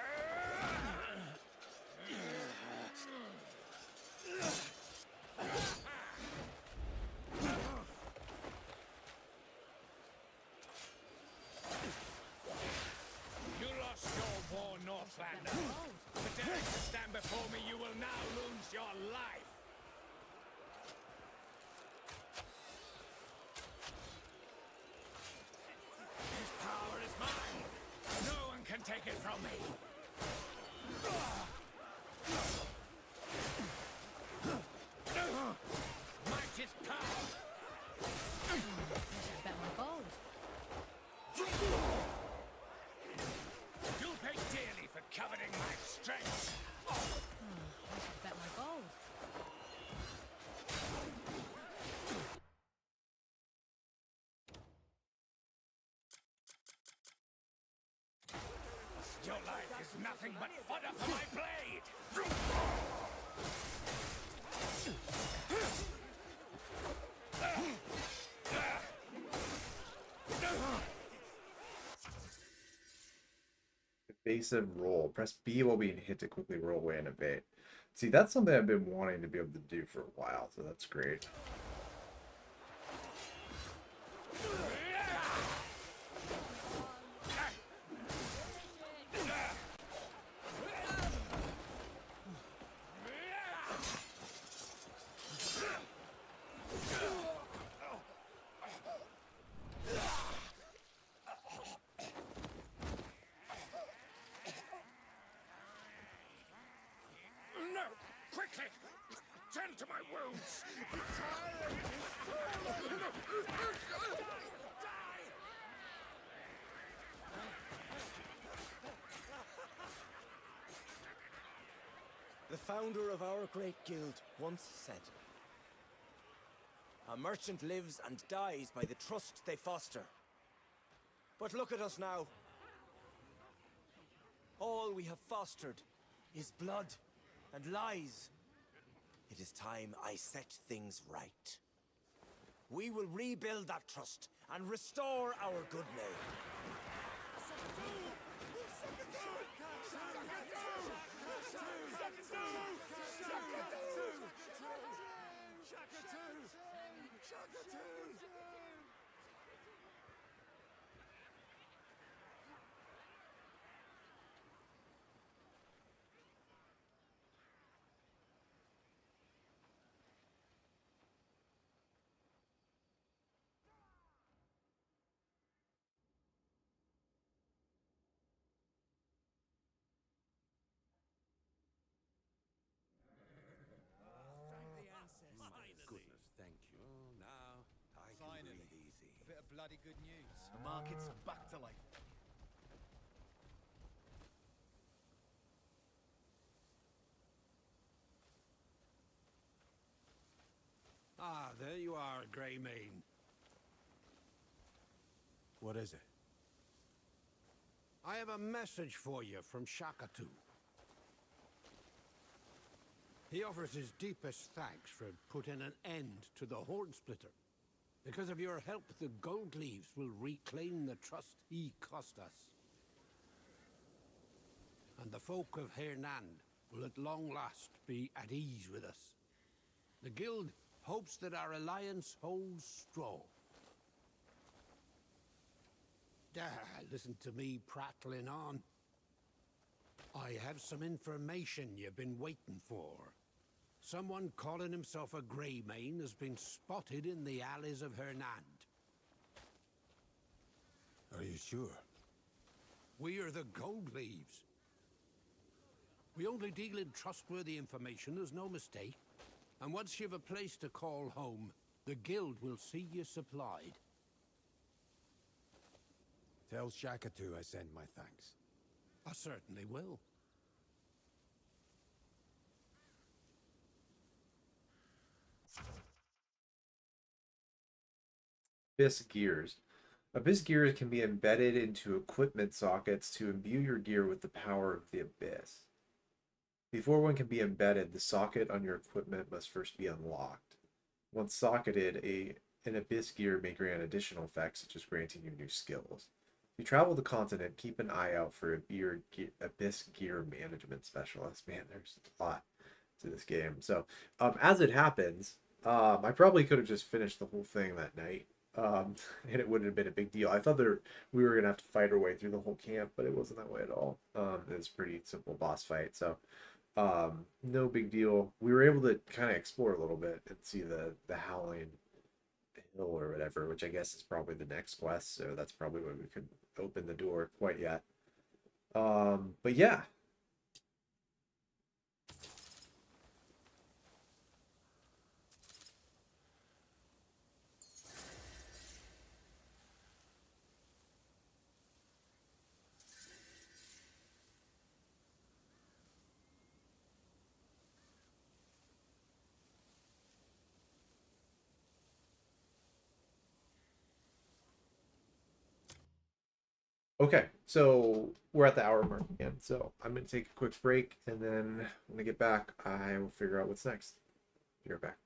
You lost your war, Northlander. But daring to stand before me, you will now lose your life. His power is mine. No one can take it from me. Might is power. I should bet my gold. You'll pay dearly for coveting my strength. I should bet my gold. Your life is nothing but fodder for my blade! Evasive roll. Press B while being hit to quickly roll away and evade. See, that's something I've been wanting to be able to do for a while, so that's great. No! Quickly! Tend to my wounds! The founder of our great guild once said, "A merchant lives and dies by the trust they foster." But look at us now. All we have fostered is blood and lies. It is time I set things right. We will rebuild that trust and restore our good name. Goodness, thank you. Oh, now I can Finally. breathe easy. A bit of bloody good news. The market's back to life. Ah, there you are, Greymane. What is it? I have a message for you from Shakatu. He offers his deepest thanks for putting an end to the Hornsplitter. Because of your help, the Gold Leaves will reclaim the trust he cost us. And the folk of Hernand will at long last be at ease with us. The Guild hopes that our alliance holds strong. Listen to me prattling on. I have some information you've been waiting for. Someone calling himself a Greymane has been spotted in the alleys of Hernand. Are you sure? We are the Gold Leaves. We only deal in trustworthy information, there's no mistake. And once you've a place to call home, the Guild will see you supplied. Tell Shakatu I send my thanks. I certainly will. Abyss gears. Abyss gears can be embedded into equipment sockets to imbue your gear with the power of the Abyss. Before one can be embedded, the socket on your equipment must first be unlocked. Once socketed, an Abyss gear may grant additional effects, such as granting you new skills. If you travel the continent, keep an eye out for Abyss gear management specialist. Man, there's a lot to this game. So, as it happens, I probably could have just finished the whole thing that night. And it wouldn't have been a big deal. I thought we were gonna have to fight our way through the whole camp, but it wasn't that way at all. It was a pretty simple boss fight, so no big deal. We were able to kind of explore a little bit and see the Howling Hill or whatever, which I guess is probably the next quest, so that's probably when we could open the door quite yet. But yeah. Okay, so we're at the hour mark again, so I'm going to take a quick break, and then when I get back, I will figure out what's next. Be right back.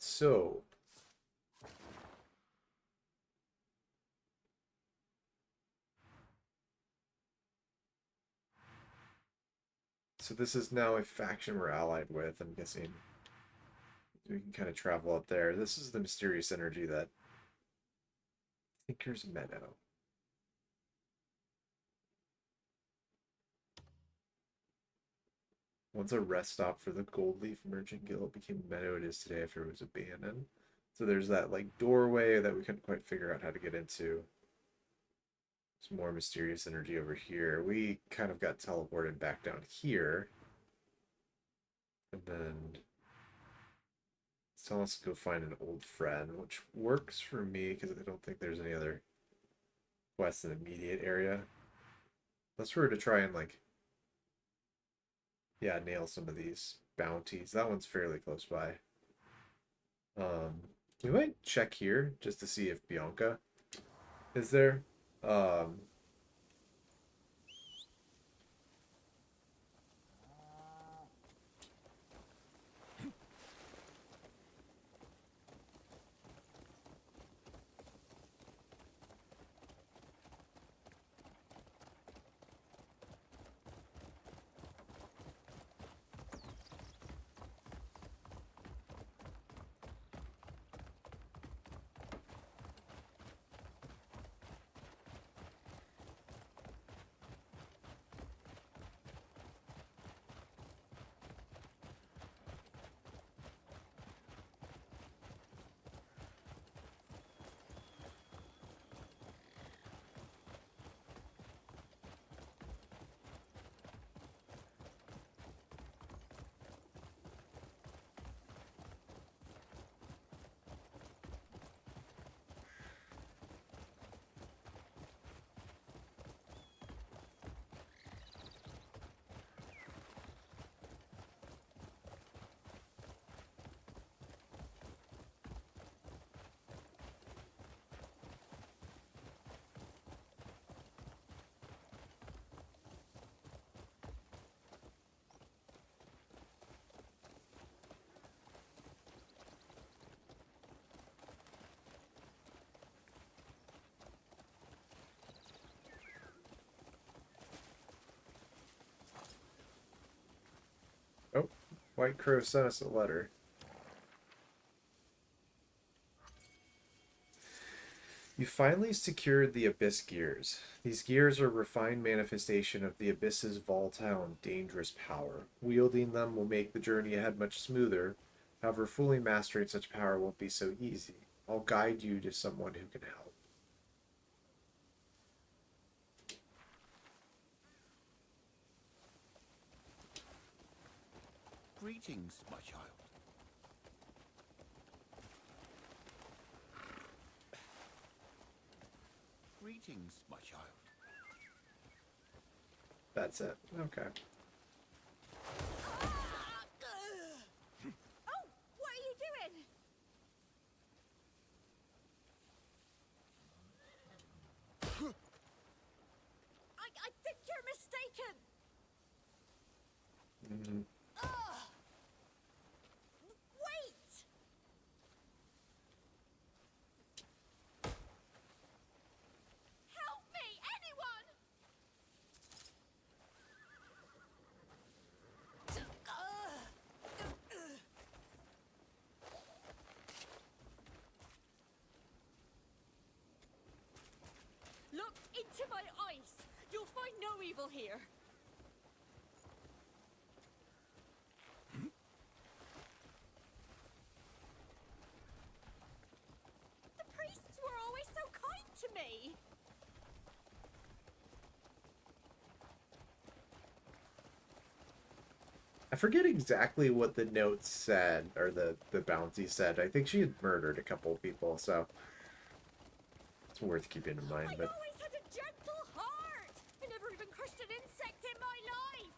So this is now a faction we're allied with, I'm guessing. We can kind of travel up there. This is the mysterious energy that Tinker's Meadow. Once a rest stop for the Gold Leaf Merchant Guild, became the meadow it is today after it was abandoned. So there's that like doorway that we couldn't quite figure out how to get into. There's more mysterious energy over here. We kind of got teleported back down here. And then it's telling us to go find an old friend, which works for me because I don't think there's any other quests in the immediate area. Let's were to try and like, yeah, nail some of these bounties. That one's fairly close by. We might check here just to see if Bianca is there. Oh, White Crow sent us a letter. You finally secured the Abyss gears. These gears are a refined manifestation of the Abyss's volatile and dangerous power. Wielding them will make the journey ahead much smoother. However, fully mastering such power won't be so easy. I'll guide you to someone who can help. Greetings, my child. Greetings, my child. That's it. Okay. Oh, what are you doing? I think you're mistaken. Wait! Help me, anyone! Look into my eyes. You'll find no evil here. The priests were always so kind to me. I forget exactly what the notes said, or the bounty said. I think she had murdered a couple of people, so it's worth keeping in mind. But Always had a gentle heart. I never even crushed an insect in my life.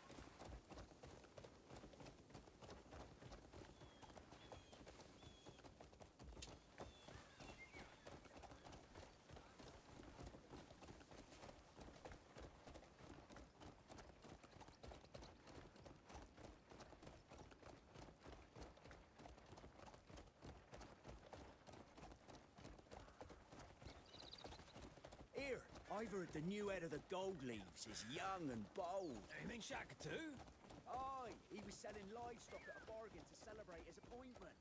I've heard the new head of the Gold Leaves is young and bold. You mean Shaka too? Aye, he was selling livestock at a bargain to celebrate his appointment.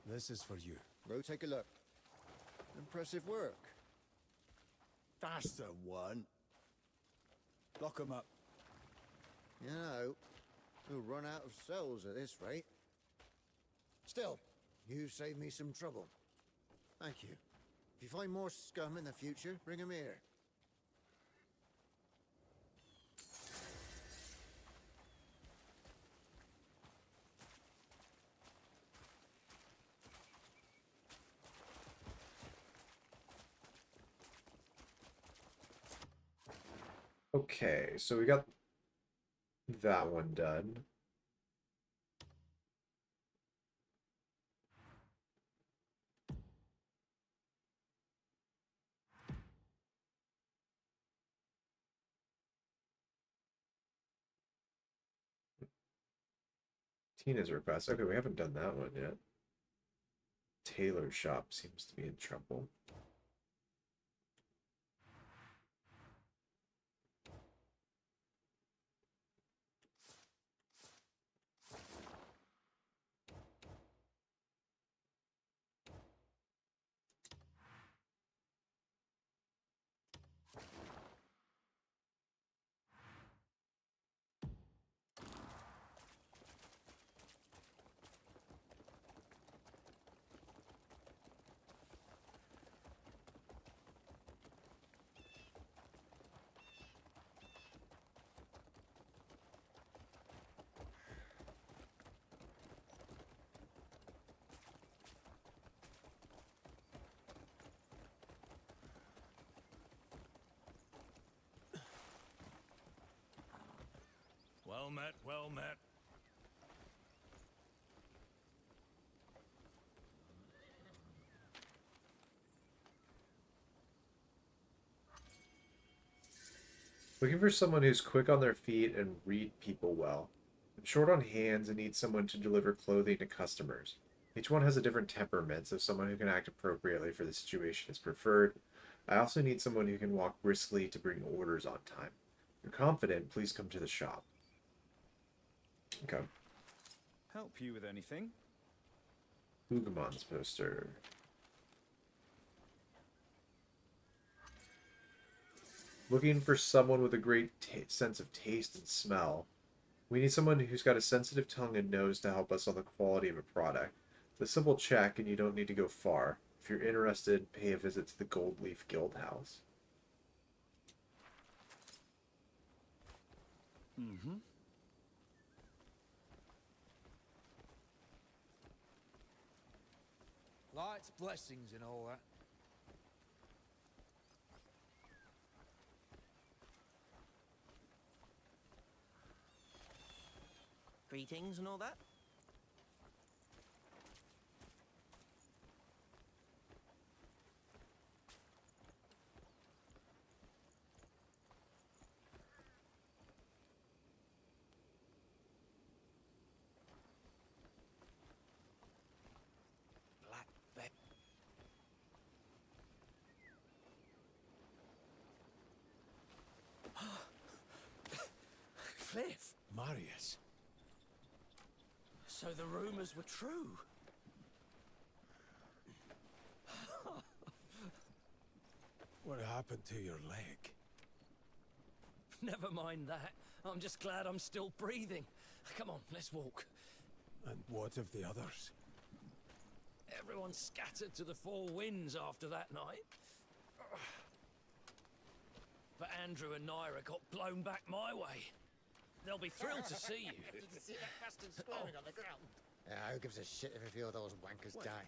This is for you. Go take a look. Impressive work. That's the one. Lock 'em up. You know, we'll run out of cells at this rate. Still, you saved me some trouble. Thank you. If you find more scum in the future, bring 'em here. Okay, so we got that one done. Tina's request. Okay, we haven't done that one yet. Tailor shop seems to be in trouble. Well met, well met. Looking for someone who's quick on their feet and read people well. I'm short on hands and need someone to deliver clothing to customers. Each one has a different temperament, so someone who can act appropriately for the situation is preferred. I also need someone who can walk briskly to bring orders on time. If you're confident, please come to the shop. Okay. Help you with anything? Ugamon's poster. Looking for someone with a great sense of taste and smell. We need someone who's got a sensitive tongue and nose to help us on the quality of a product. It's a simple check and you don't need to go far. If you're interested, pay a visit to the Gold Leaf Guild House. Mm-hmm. Light's blessings and all that. Greetings and all that? Black bet. Cliff! Marius. So the rumors were true. What happened to your leg? Never mind that. I'm just glad I'm still breathing. Come on, let's walk. And what of the others? Everyone scattered to the four winds after that night. But Andrew and Naira got blown back my way. They'll be thrilled to see you. Did you see that bastard squirming on the ground? Yeah, who gives a shit if a few of those wankers die?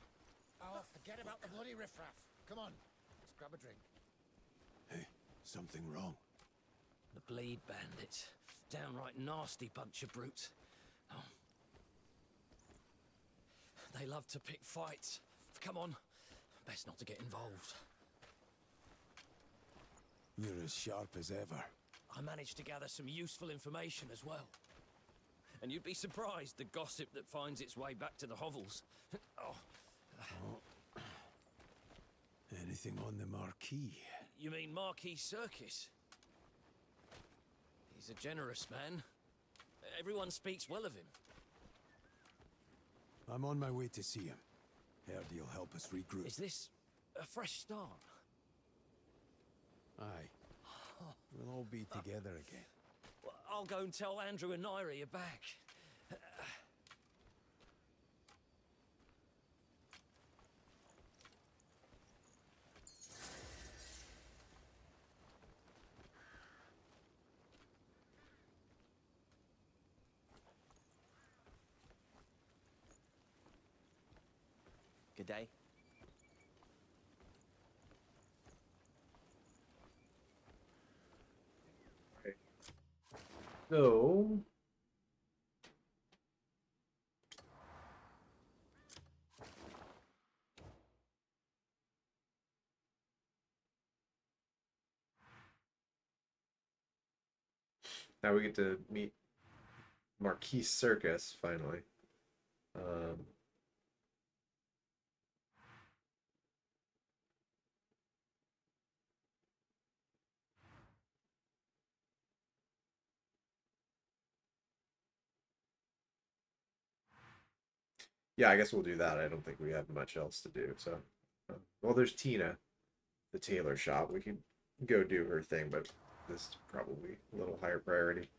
Oh, forget about the bloody riffraff. Come on, let's grab a drink. Hey, something wrong? The bleed bandits. Downright nasty bunch of brutes. Oh. They love to pick fights. Come on. Best not to get involved. You're as sharp as ever. I managed to gather some useful information as well. And you'd be surprised, the gossip that finds its way back to the hovels. Oh. Anything on the Marquis? You mean Marquis Circus? He's a generous man. Everyone speaks well of him. I'm on my way to see him. Heard he'll help us regroup. Is this a fresh start? Aye. We'll all be together again. Well, I'll go and tell Andrew and Naira you're back. Good day. So, now we get to meet Marquis Circus finally. Yeah, I guess we'll do that. I don't think we have much else to do. So, well, there's Tina, the tailor shop. We can go do her thing, but this is probably a little higher priority.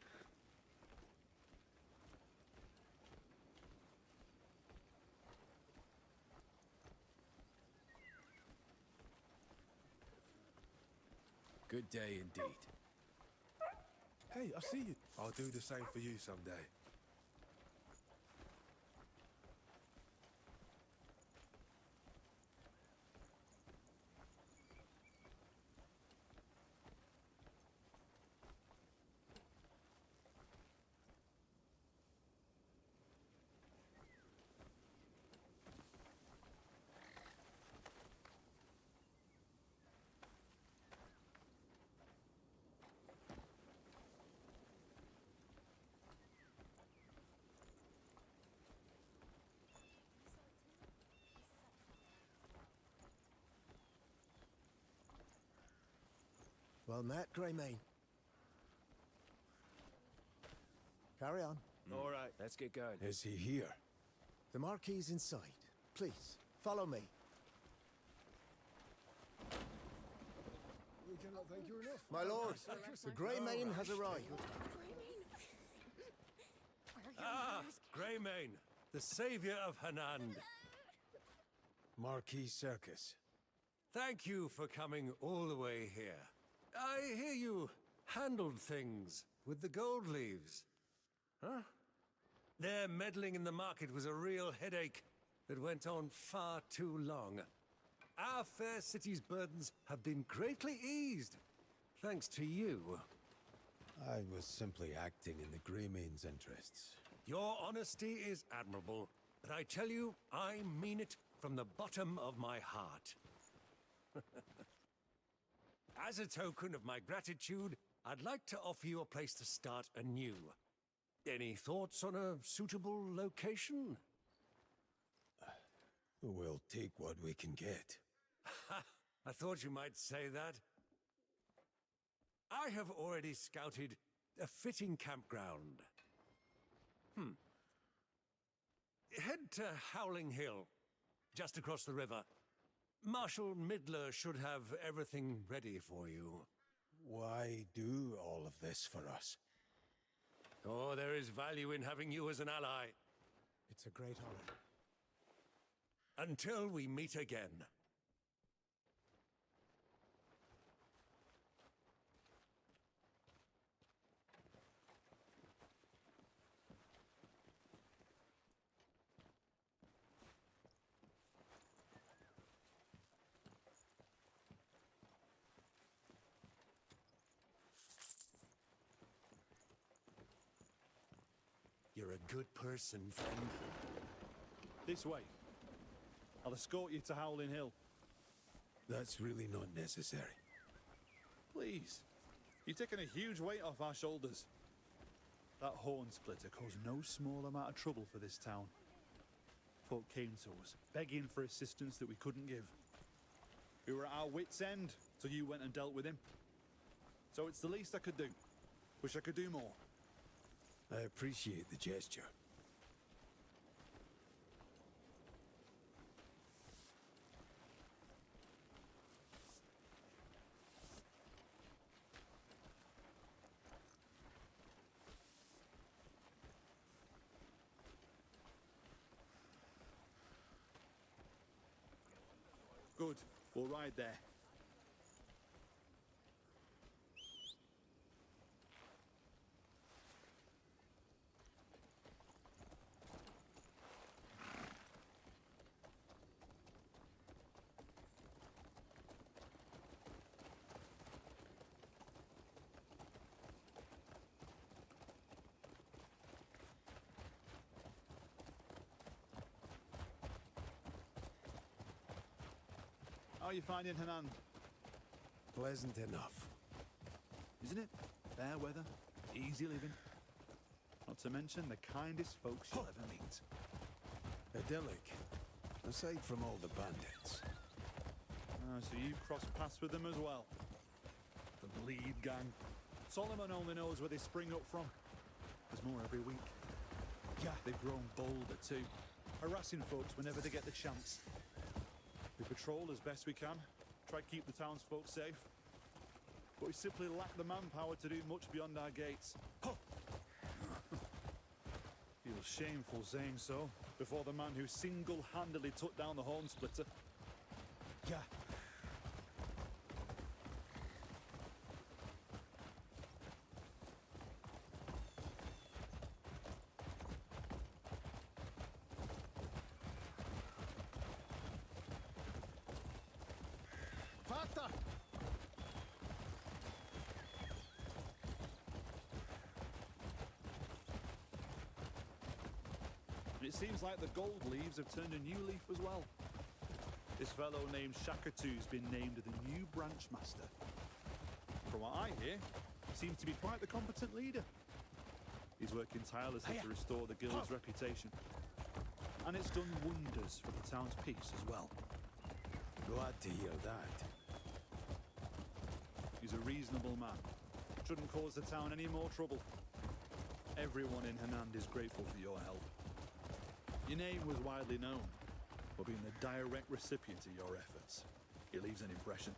Good day indeed. Hey, I see you. I'll do the same for you someday. Well met, Greymane. Carry on. All right, let's get going. Is he here? The Marquis inside. Please, follow me. We cannot thank you enough. My lord, the Greymane has arrived. Ah, Greymane, the savior of Hanand. Marquis Circus. Thank you for coming all the way here. I hear you handled things with the gold leaves. Huh? Their meddling in the market was a real headache that went on far too long. Our fair city's burdens have been greatly eased, thanks to you. I was simply acting in the Greymane's interests. Your honesty is admirable, but I tell you, I mean it from the bottom of my heart. As a token of my gratitude, I'd like to offer you a place to start anew. Any thoughts on a suitable location? We'll take what we can get. I thought you might say that. I have already scouted a fitting campground. Head to Howling Hill, just across the river. Marshal Midler should have everything ready for you. Why do all of this for us? Oh, there is value in having you as an ally. It's a great honor. Until we meet again. You're a good person, friend. This way. I'll escort you to Howling Hill. That's really not necessary. Please. You've taken a huge weight off our shoulders. That horn splitter caused no small amount of trouble for this town. Folk came to us, begging for assistance that we couldn't give. We were at our wits' end, so you went and dealt with him. So it's the least I could do. Wish I could do more. I appreciate the gesture. Good. We'll ride there. How are you finding Henan? Pleasant enough. Isn't it? Fair weather, easy living. Not to mention the kindest folks you'll ever meet. Idyllic. Aside from all the bandits. So you crossed paths with them as well. The Bleed Gang. Solomon only knows where they spring up from. There's more every week. Yeah, they've grown bolder too. Harassing folks whenever they get the chance. We patrol as best we can, try to keep the townsfolk safe. But we simply lack the manpower to do much beyond our gates. Feels shameful saying so, before the man who single-handedly took down the horn splitter. Yeah. It seems like the gold leaves have turned a new leaf as well. This fellow named Shakatu's been named the new branch master. From what I hear, he seems to be quite the competent leader. He's working tirelessly to restore the guild's reputation. And it's done wonders for the town's peace as well. Glad to hear that. He's a reasonable man. Shouldn't cause the town any more trouble. Everyone in Hanand is grateful for your help. Your name was widely known, but being the direct recipient of your efforts, it leaves an impression.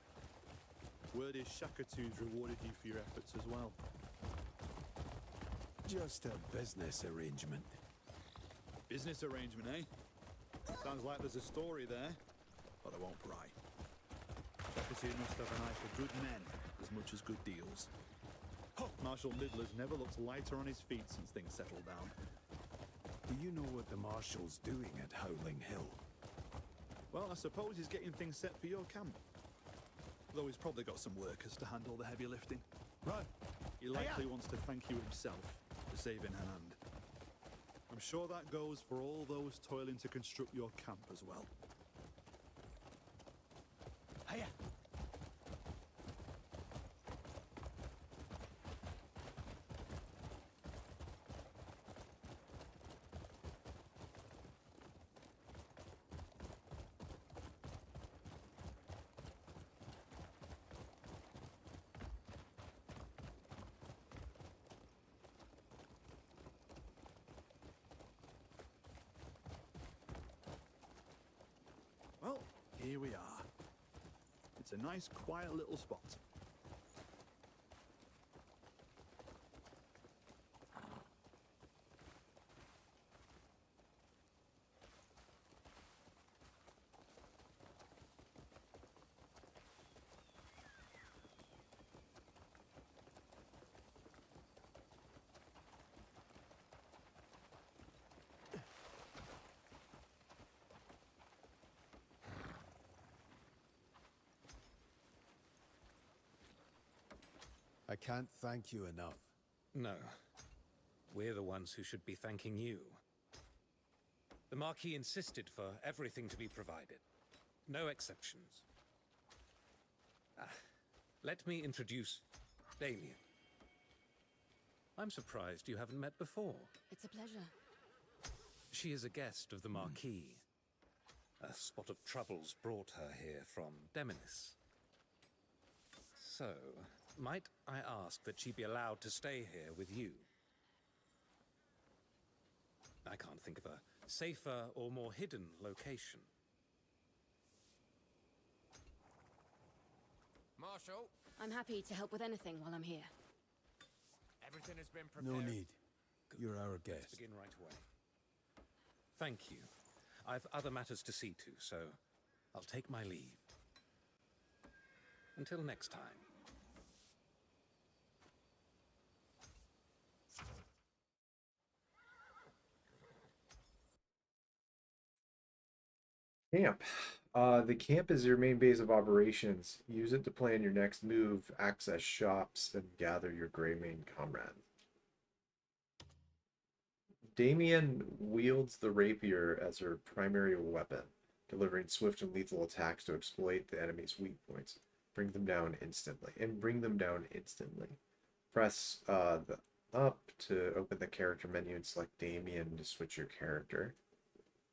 Word is Shakatu's rewarded you for your efforts as well. Just a business arrangement. Business arrangement, eh? Sounds like there's a story there, but I won't pry. Shakatu must have an eye for good men as much as good deals. Marshal Midler's never looked lighter on his feet since things settled down. Do you know what the Marshal's doing at Howling Hill? Well, I suppose he's getting things set for your camp. Though he's probably got some workers to handle the heavy lifting. Right. He likely wants to thank you himself for saving Hanand. I'm sure that goes for all those toiling to construct your camp as well. Hiya! Well, here we are. It's a nice, quiet little spot. I can't thank you enough. No. We're the ones who should be thanking you. The Marquis insisted for everything to be provided. No exceptions. Let me introduce Damien. I'm surprised you haven't met before. It's a pleasure. She is a guest of the Marquis. A spot of troubles brought her here from Deminis. So, might I ask that she be allowed to stay here with you? I can't think of a safer or more hidden location. Marshal? I'm happy to help with anything while I'm here. Everything has been prepared. No need. You're our Let's guest. begin right away. Thank you. I've other matters to see to, so I'll take my leave. Until next time. Camp. The camp is your main base of operations. Use it to plan your next move, access shops, and gather your Greymane comrades. Damien wields the rapier as her primary weapon, delivering swift and lethal attacks to exploit the enemy's weak points. Bring them down instantly. Press the up to open the character menu and select Damien to switch your character.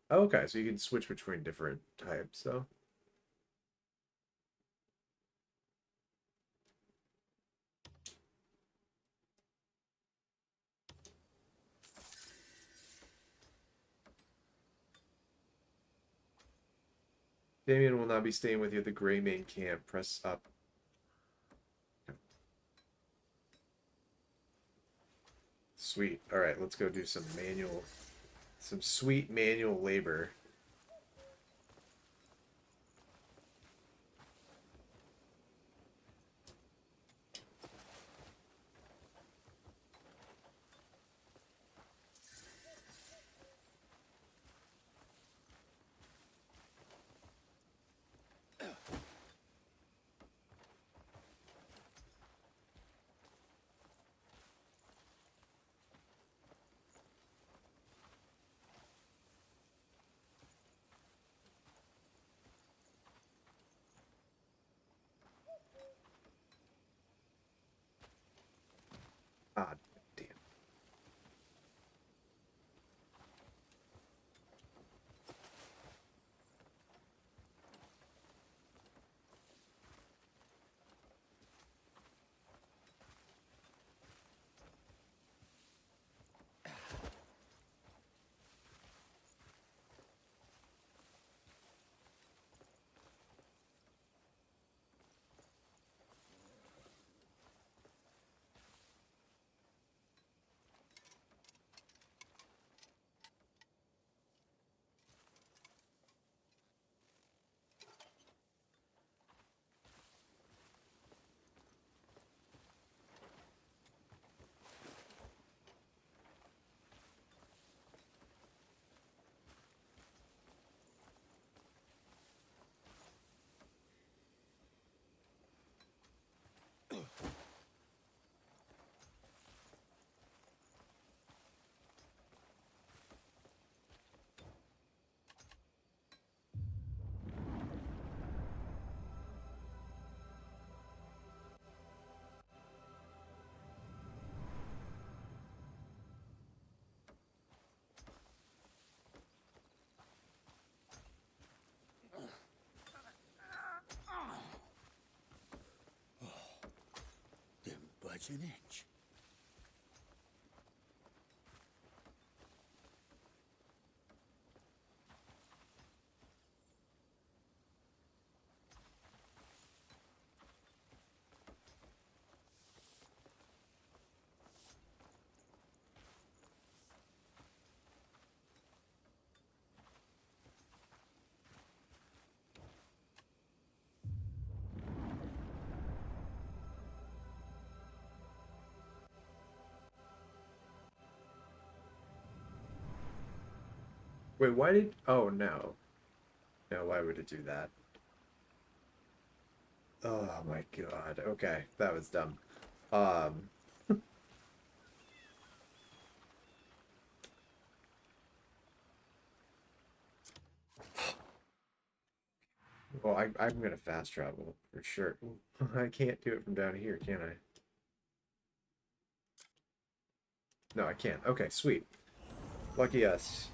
Okay, so you can switch between different types, though. Damien will not be staying with you at the Greymane camp. Press up. Sweet. Alright, let's go do some sweet manual labor. Ah, damn. Didn't budge an inch. Wait, why did... Oh, no. No, why would it do that? Oh my god. Okay, that was dumb. Well, I'm gonna fast travel for sure. I can't do it from down here, can I? No, I can't. Okay, sweet. Lucky us.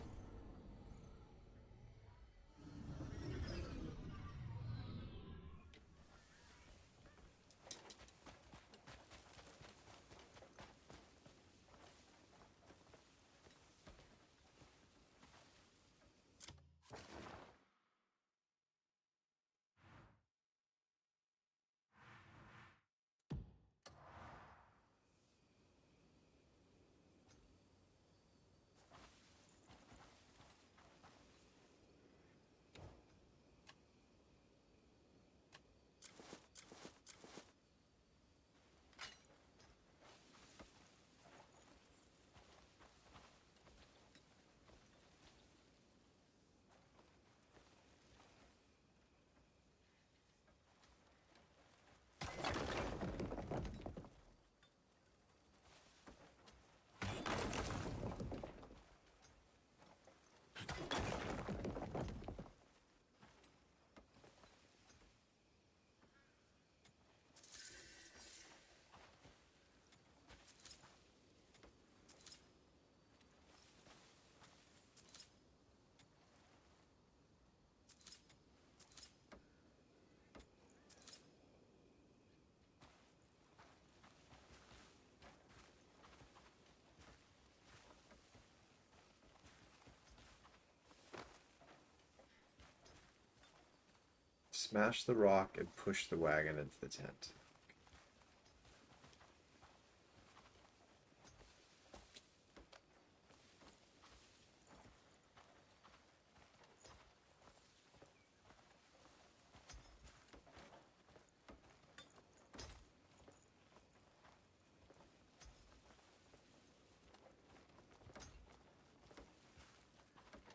Smash the rock and push the wagon into the tent.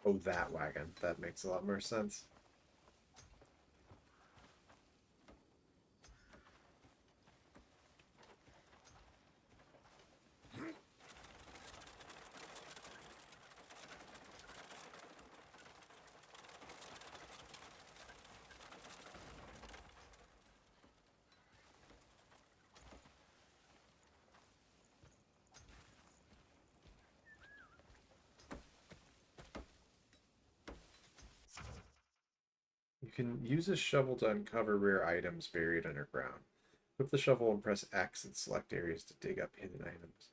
Oh, that wagon. That makes a lot more sense. You can use a shovel to uncover rare items buried underground. Flip the shovel and press X in select areas to dig up hidden items.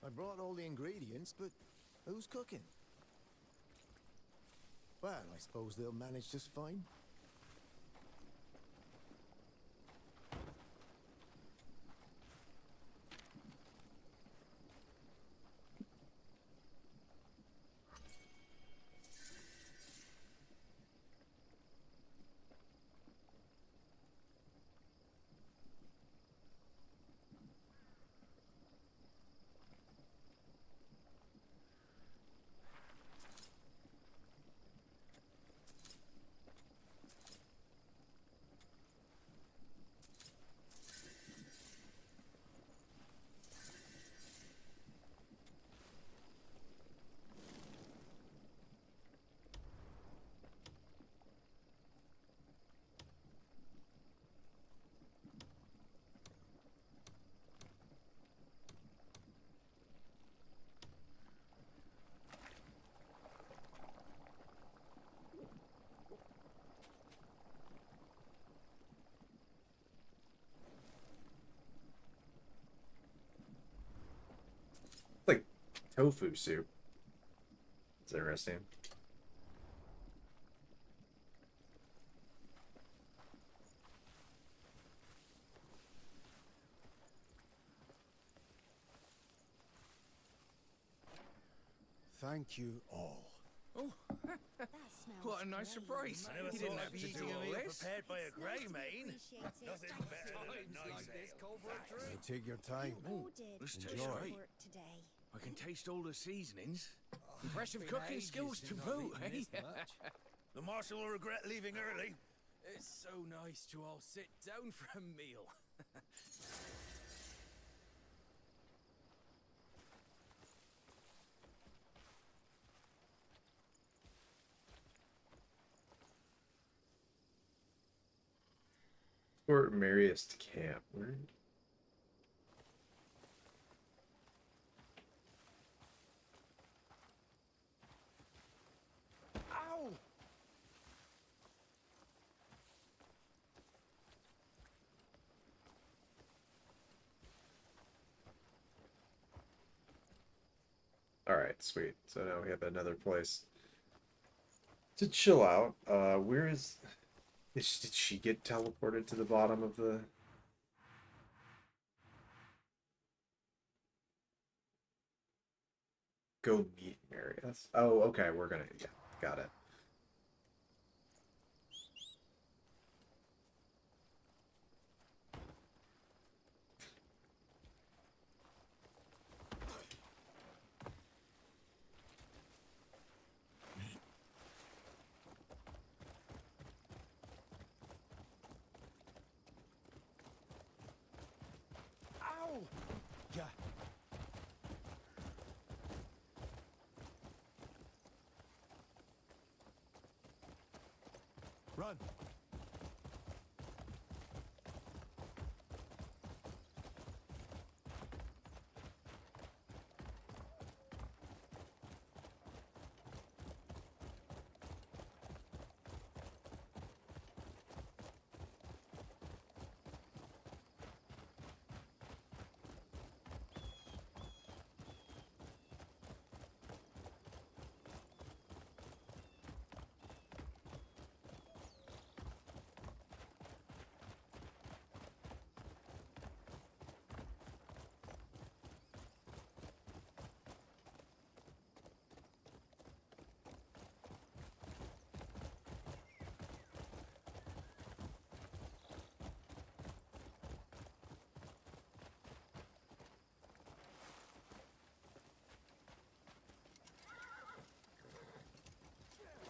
I brought all the ingredients, but who's cooking? Well, I suppose they'll manage just fine. Like tofu soup. It's interesting. Thank you all. Oh, what a nice surprise. I never You didn't thought have I'd to be do eating a all meal this. prepared by a grey mane. Nothing better than a nice ale. You take your time. This tastes Enjoy. great. I can taste all the seasonings. Impressive cooking skills to boot, eh? The marshal will regret leaving early. It's so nice to all sit down for a meal. Fort Marius Camp. Where? Ow! All right, sweet. So now we have another place to chill out. Where did she get teleported to the bottom of the? Go meet Marius. Oh, okay. We're gonna. Yeah, got it. Ow! Yeah. Run!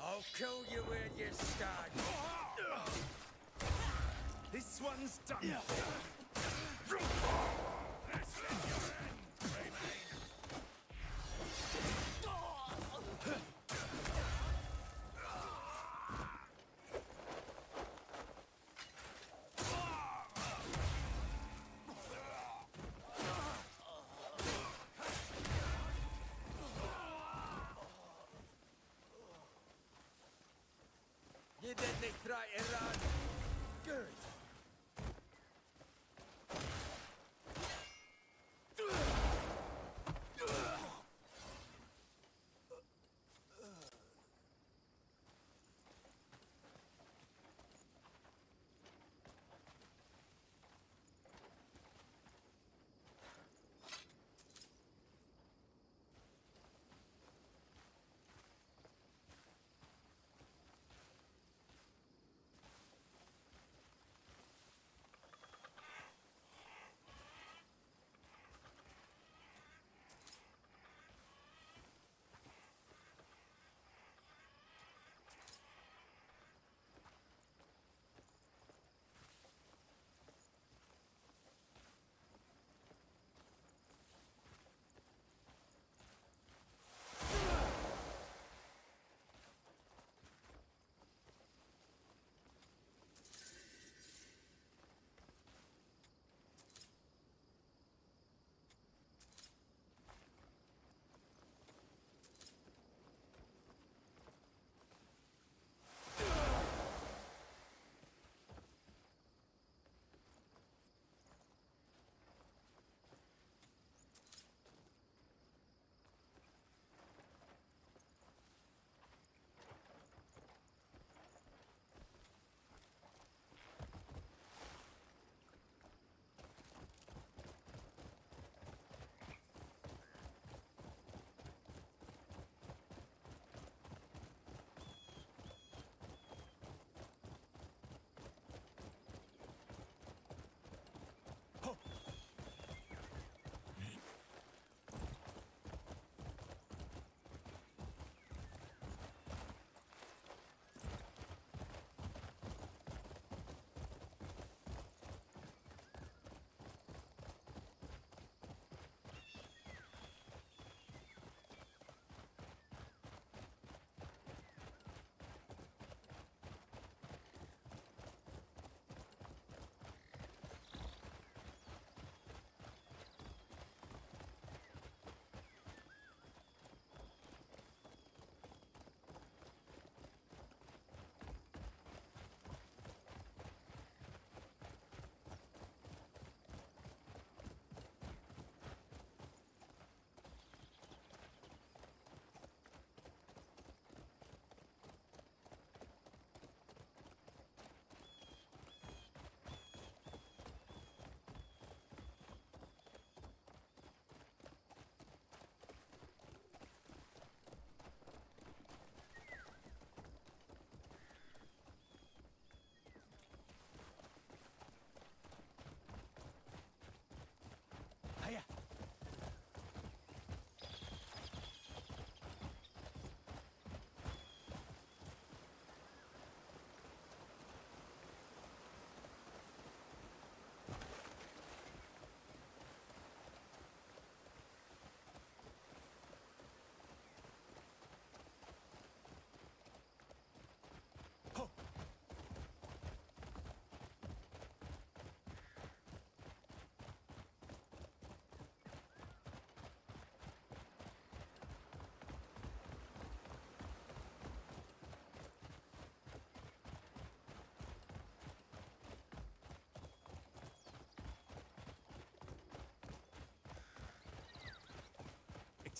I'll kill you where you stand. This one's done. You didn't try to run. Good.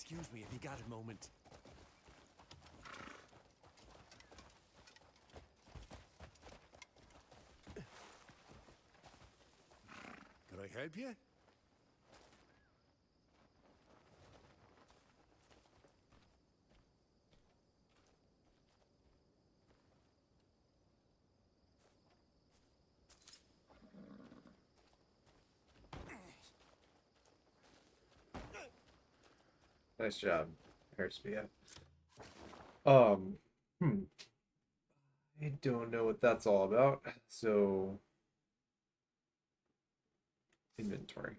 excuse me if you got a moment. Can I help you? Nice job, Harrisby. Hmm. I don't know what that's all about. So, inventory.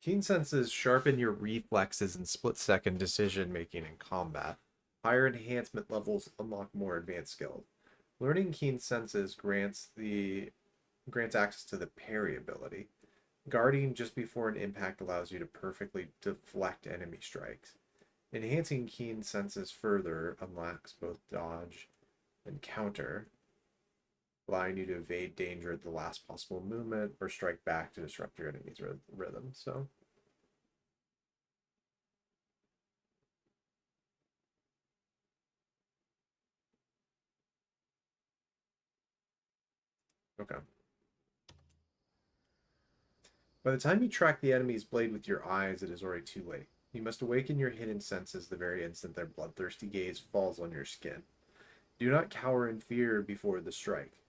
Keen senses sharpen your reflexes and split-second decision-making in combat. Higher enhancement levels unlock more advanced skills. Learning keen senses grants access to the parry ability. Guarding just before an impact allows you to perfectly deflect enemy strikes. Enhancing keen senses further unlocks both dodge and counter, allowing you to evade danger at the last possible movement or strike back to disrupt your enemy's rhythm. So, okay. By the time you track the enemy's blade with your eyes, it is already too late. You must awaken your hidden senses the very instant their bloodthirsty gaze falls on your skin. Do not cower in fear before the strike.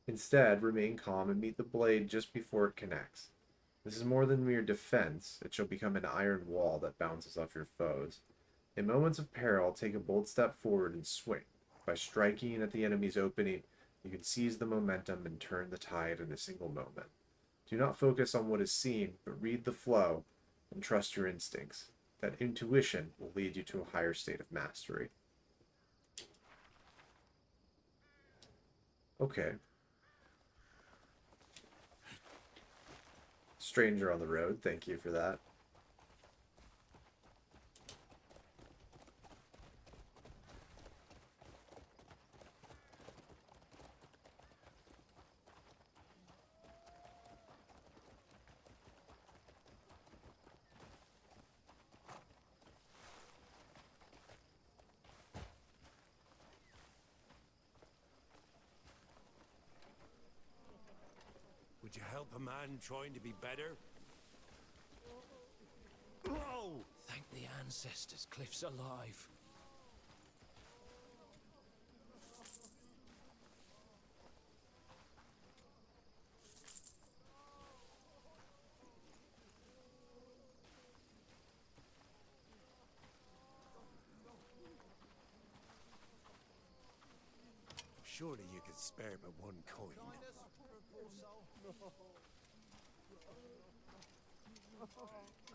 Instead, remain calm and meet the blade just before it connects. This is more than mere defense, it shall become an iron wall that bounces off your foes. In moments of peril, take a bold step forward and swing. By striking at the enemy's opening, you can seize the momentum and turn the tide in a single moment. Do not focus on what is seen, but read the flow and trust your instincts. That intuition will lead you to a higher state of mastery. Okay. Stranger on the road, thank you for that. Would you help a man trying to be better? Whoa! Thank the ancestors, Cliff's alive. Surely you could spare but one coin.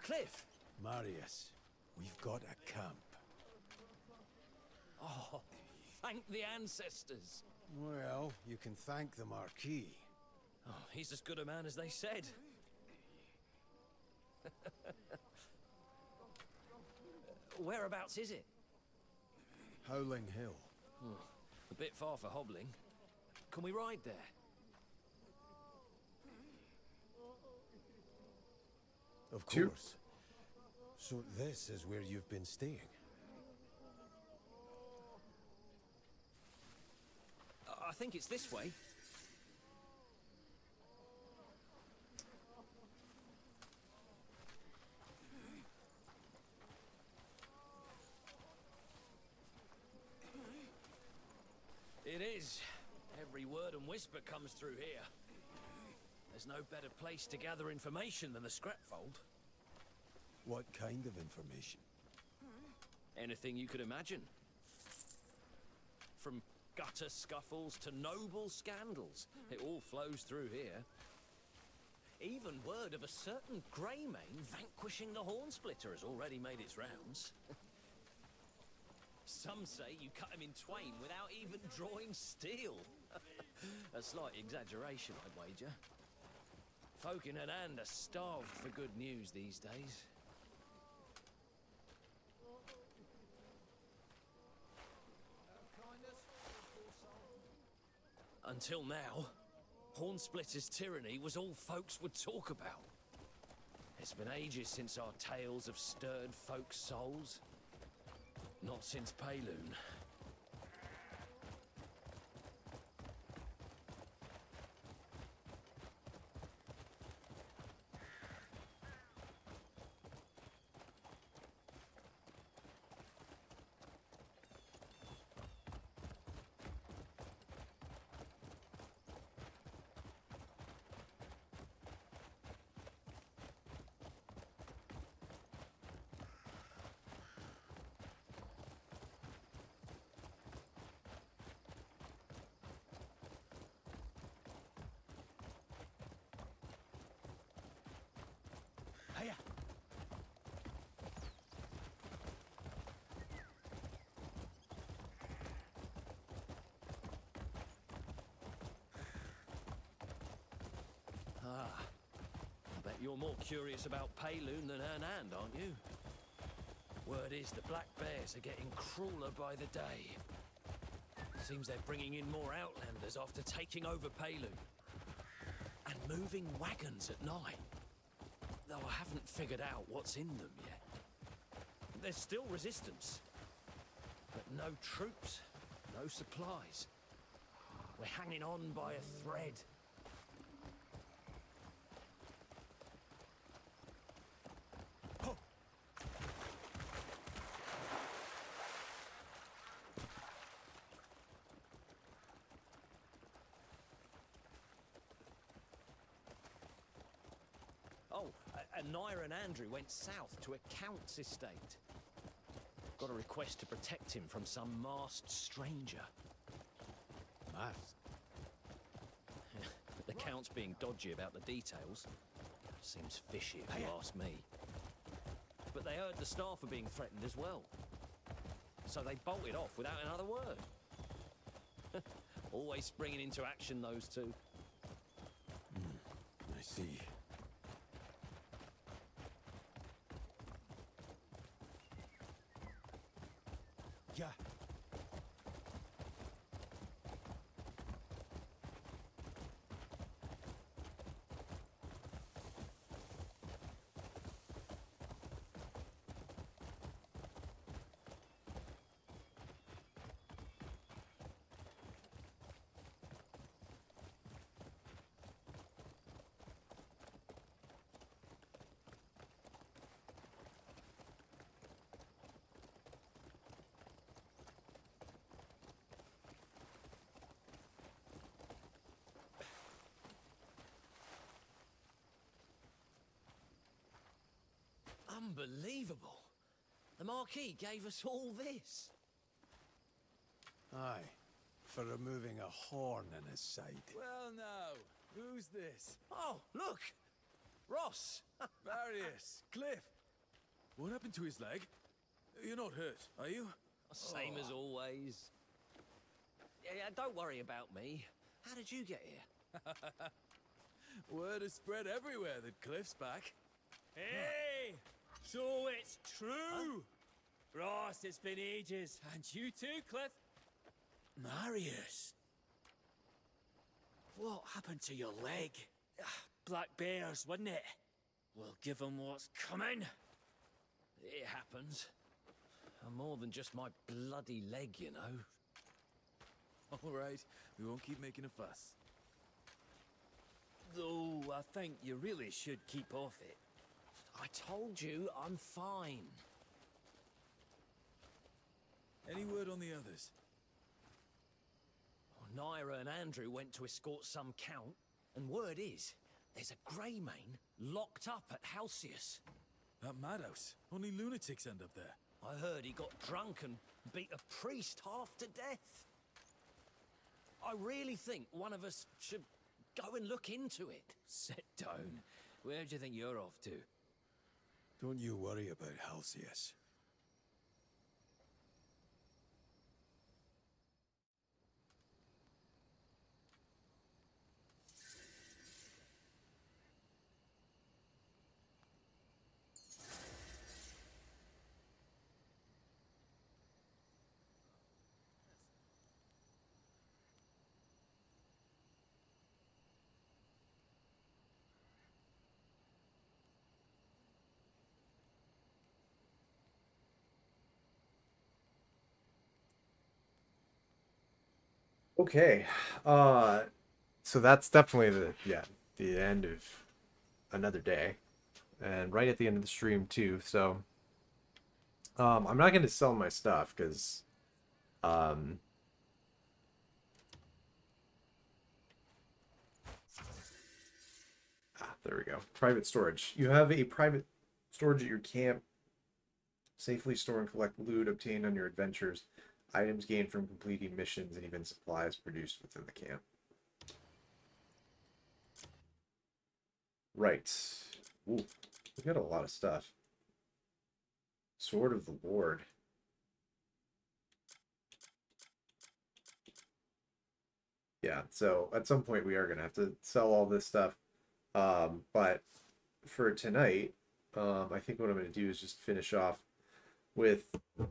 Cliff! Marius, we've got a camp. Oh, thank the ancestors. Well, you can thank the Marquis. Oh, he's as good a man as they said. Whereabouts is it? Howling Hill. Oh, a bit far for hobbling. Can we ride there? Of course. So this is where you've been staying? I think it's this way. It is. Every word and whisper comes through here. There's no better place to gather information than the scrapfold. What kind of information? Anything you could imagine. From gutter scuffles to noble scandals, it all flows through here. Even word of a certain Greymane vanquishing the Hornsplitter has already made its rounds. Some say you cut him in twain without even drawing steel. A slight exaggeration, I'd wager. Folk in Anand are starved for good news these days. Until now, Hornsplitter's tyranny was all folks would talk about. It's been ages since our tales have stirred folks' souls. Not since Payloon. Hiya! Ah, I bet you're more curious about Payloon than Anand, aren't you? Word is the Black Bears are getting crueler by the day. Seems they're bringing in more Outlanders after taking over Payloon. And moving wagons at night. Though I haven't figured out what's in them yet. There's still resistance. But no troops, no supplies. We're hanging on by a thread. Oh, and Naira and Andrew went south to a count's estate. Got a request to protect him from some masked stranger. Masked? The count's being dodgy about the details. Seems fishy if you ask me. But they heard the staff were being threatened as well. So they bolted off without another word. Always springing into action, those two. I see. Yeah. Unbelievable. The Marquis gave us all this. Aye, for removing a horn in his side. Well, now, who's this? Oh, look! Ross! Marius, Cliff. What happened to his leg? You're not hurt, are you? Same as always. Yeah, don't worry about me. How did you get here? Word has spread everywhere that Cliff's back. Hey! So it's true! Ross, it's been ages. And you too, Cliff. Marius. What happened to your leg? Black bears, wasn't it? We'll give them what's coming. It happens. I'm more than just my bloody leg, you know. All right, we won't keep making a fuss. Though I think you really should keep off it. I told you I'm fine. Any word on the others? Naira and Andrew went to escort some count, and word is, there's a Greymane locked up at Halcyon. That madhouse. Only lunatics end up there. I heard he got drunk and beat a priest half to death. I really think one of us should go and look into it. Sit down. Where do you think you're off to? Don't you worry about Halcyon. Okay. So that's definitely the end of another day, and right at the end of the stream too. So I'm not going to sell my stuff because um, there we go. Private storage. You have a private storage at your camp. Safely store and collect loot obtained on your adventures, items gained from completing missions, and even supplies produced within the camp. Right. Ooh, we got a lot of stuff. Sword of the Lord. Yeah, so at some point we are going to have to sell all this stuff. But for tonight, I think what I'm going to do is just finish off with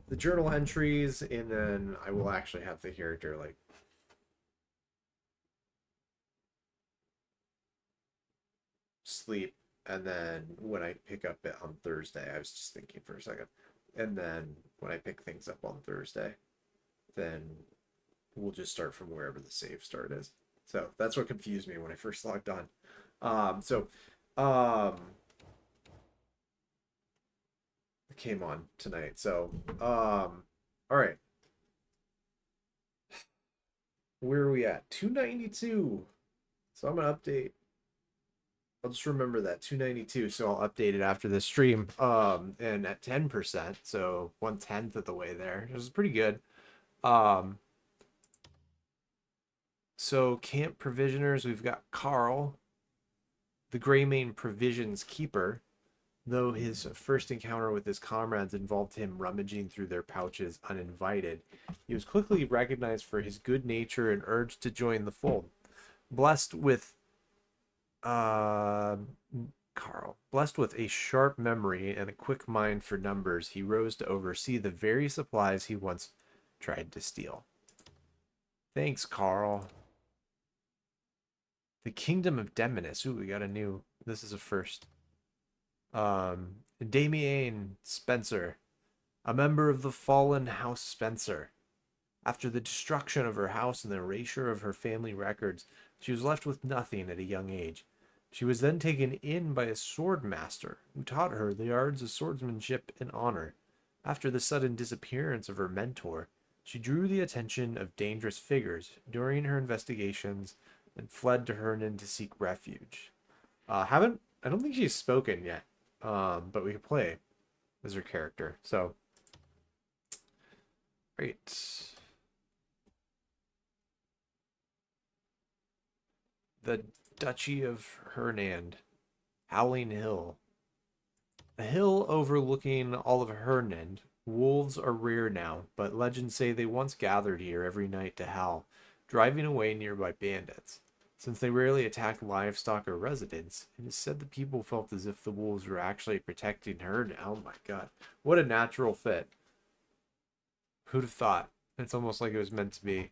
the journal entries, and then I will actually have the character like sleep, and then when I pick up it on Thursday, I was just thinking for a second, and then when I pick things up on Thursday, then we'll just start from wherever the save start is. So that's what confused me when I first logged on. Um, it came on tonight. So, all right. Where are we at? 292. So I'm gonna update. I'll just remember that 292. So I'll update it after this stream. And at 10%, so 1/10 of the way there. This is pretty good. So camp provisioners, we've got Carl, the Greymane provisions keeper. Though his first encounter with his comrades involved him rummaging through their pouches uninvited, he was quickly recognized for his good nature and urged to join the fold. Blessed with Carl, blessed with a sharp memory and a quick mind for numbers, he rose to oversee the very supplies he once tried to steal. Thanks, Carl. The Kingdom of Demonis. Ooh, we got a new. This is a first. Damien Spencer, a member of the fallen House Spencer. After the destruction of her house and the erasure of her family records, she was left with nothing at a young age. She was then taken in by a sword master who taught her the arts of swordsmanship and honor. After the sudden disappearance of her mentor, she drew the attention of dangerous figures during her investigations and fled to Hernan to seek refuge. I don't think she's spoken yet, but we can play as her character. So, great. The Duchy of Hernand, Howling Hill. A hill overlooking all of Hernand. Wolves are rare now, but legends say they once gathered here every night to howl, driving away nearby bandits. Since they rarely attack livestock or residents, it is said the people felt as if the wolves were actually protecting Hernand. Oh my god. What a natural fit. Who'd have thought? It's almost like it was meant to be.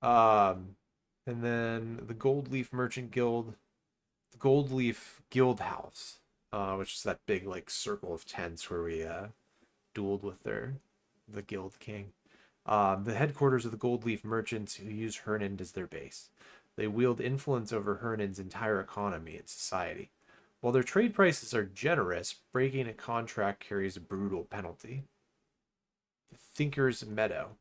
Um, and then the Gold Leaf Merchant Guild, the Gold Leaf Guild House, which is that big like circle of tents where we dueled with the Guild King. The headquarters of the Gold Leaf merchants who use Hernand as their base. They wield influence over Hernand's entire economy and society. While their trade prices are generous, breaking a contract carries a brutal penalty. The Thinker's Meadow.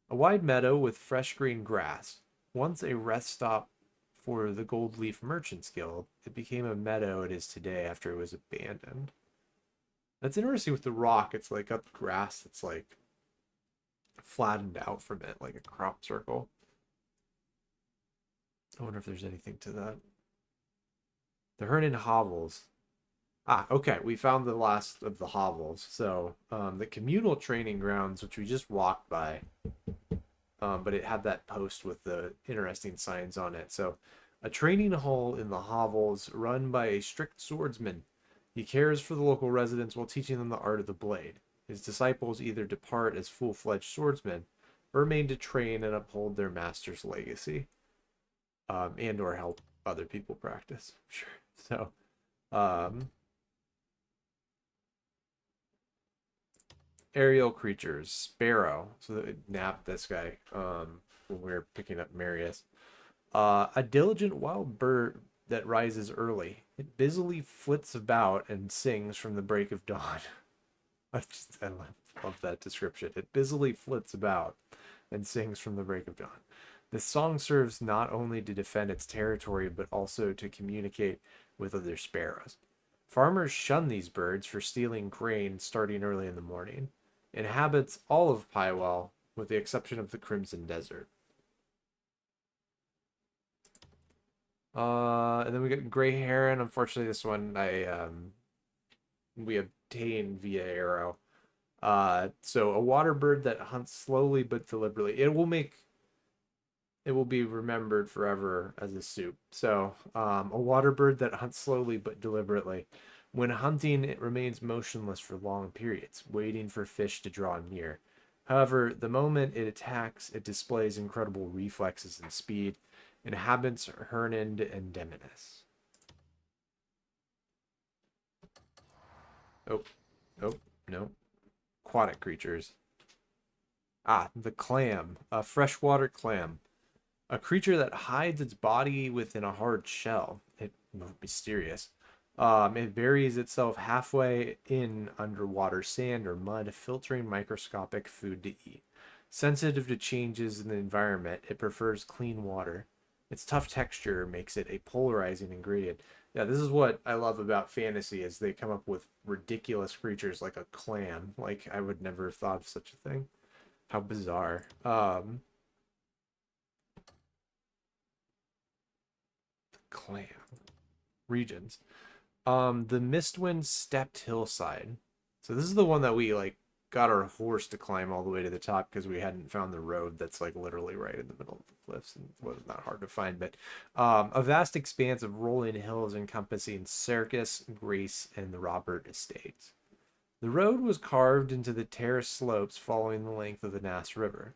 A wide meadow with fresh green grass. Once a rest stop for the Gold Leaf Merchants Guild, it became a meadow it is today after it was abandoned. That's interesting with the rock. It's like got grass that's like flattened out from it, like a crop circle. I wonder if there's anything to that. The Hernan hovels. Ah, okay. We found the last of the hovels. So, the communal training grounds, which we just walked by, but it had that post with the interesting signs on it. So, a training hall in the hovels run by a strict swordsman. He cares for the local residents while teaching them the art of the blade. His disciples either depart as full-fledged swordsmen or remain to train and uphold their master's legacy, and or help other people practice. Sure. So, aerial creatures, sparrow. So nap this guy. when we were picking up Marius. A diligent wild bird that rises early. It busily flits about and sings from the break of dawn. I love that description. It busily flits about and sings from the break of dawn. This song serves not only to defend its territory, but also to communicate with other sparrows. Farmers shun these birds for stealing grain starting early in the morning. Inhabits all of Pywil, with the exception of the Crimson Desert. And then we got Gray Heron. Unfortunately, this one we obtained via arrow. So a water bird that hunts slowly but deliberately. It will be remembered forever as a soup. So a water bird that hunts slowly but deliberately. When hunting, it remains motionless for long periods, waiting for fish to draw near. However, the moment it attacks, it displays incredible reflexes and speed. Inhabits Hernand and Demonis. Oh, no. Aquatic creatures. The clam. A freshwater clam. A creature that hides its body within a hard shell. Mysterious. It buries itself halfway in underwater sand or mud, filtering microscopic food to eat. Sensitive to changes in the environment, it prefers clean water. Its tough texture makes it a polarizing ingredient. Yeah, this is what I love about fantasy is they come up with ridiculous creatures like a clam. Like I would never have thought of such a thing. How bizarre. Clam. Regions. The Mistwind Stepped Hillside. So this is the one that we like got our horse to climb all the way to the top because we hadn't found the road that's like literally right in the middle of the cliffs, and it wasn't that hard to find. But a vast expanse of rolling hills encompassing Circus, Grace, and the Robert estates. The road was carved into the terraced slopes following the length of the Nass River.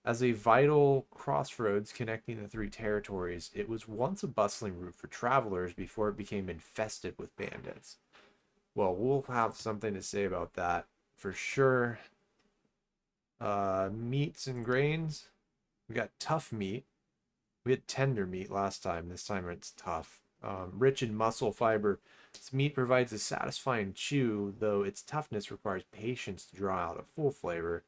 As a vital crossroads connecting the three territories, it was once a bustling route for travelers before it became infested with bandits. Well, we'll have something to say about that for sure. Meats and grains. We got tough meat. We had tender meat last time. This time it's tough. Rich in muscle fiber. This meat provides a satisfying chew, though its toughness requires patience to draw out a full flavor.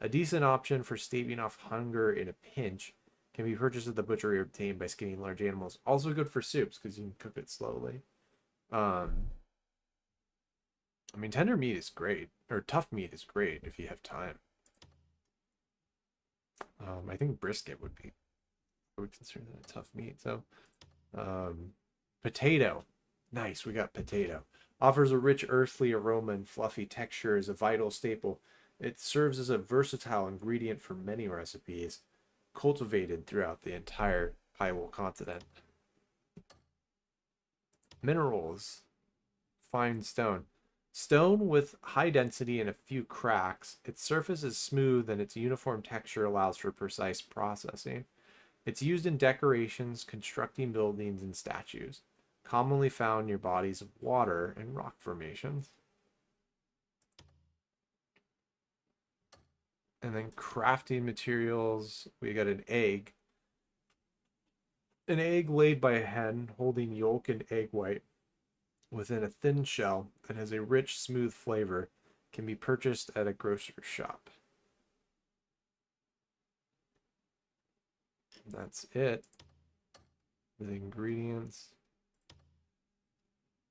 A decent option for staving off hunger in a pinch, can be purchased at the butchery or obtained by skinning large animals. Also good for soups because you can cook it slowly. I mean, tender meat is great, or tough meat is great if you have time. I think brisket would be, I would consider that a tough meat. So, potato. Nice, we got potato. Offers a rich earthly aroma and fluffy texture as a vital staple. It serves as a versatile ingredient for many recipes, cultivated throughout the entire Pywil continent. Minerals. Fine stone. Stone with high density and a few cracks. Its surface is smooth and its uniform texture allows for precise processing. It's used in decorations, constructing buildings, and statues. Commonly found near bodies of water and rock formations. And then crafting materials, we got an egg. An egg laid by a hen holding yolk and egg white within a thin shell and has a rich, smooth flavor, can be purchased at a grocer's shop. That's it. The ingredients.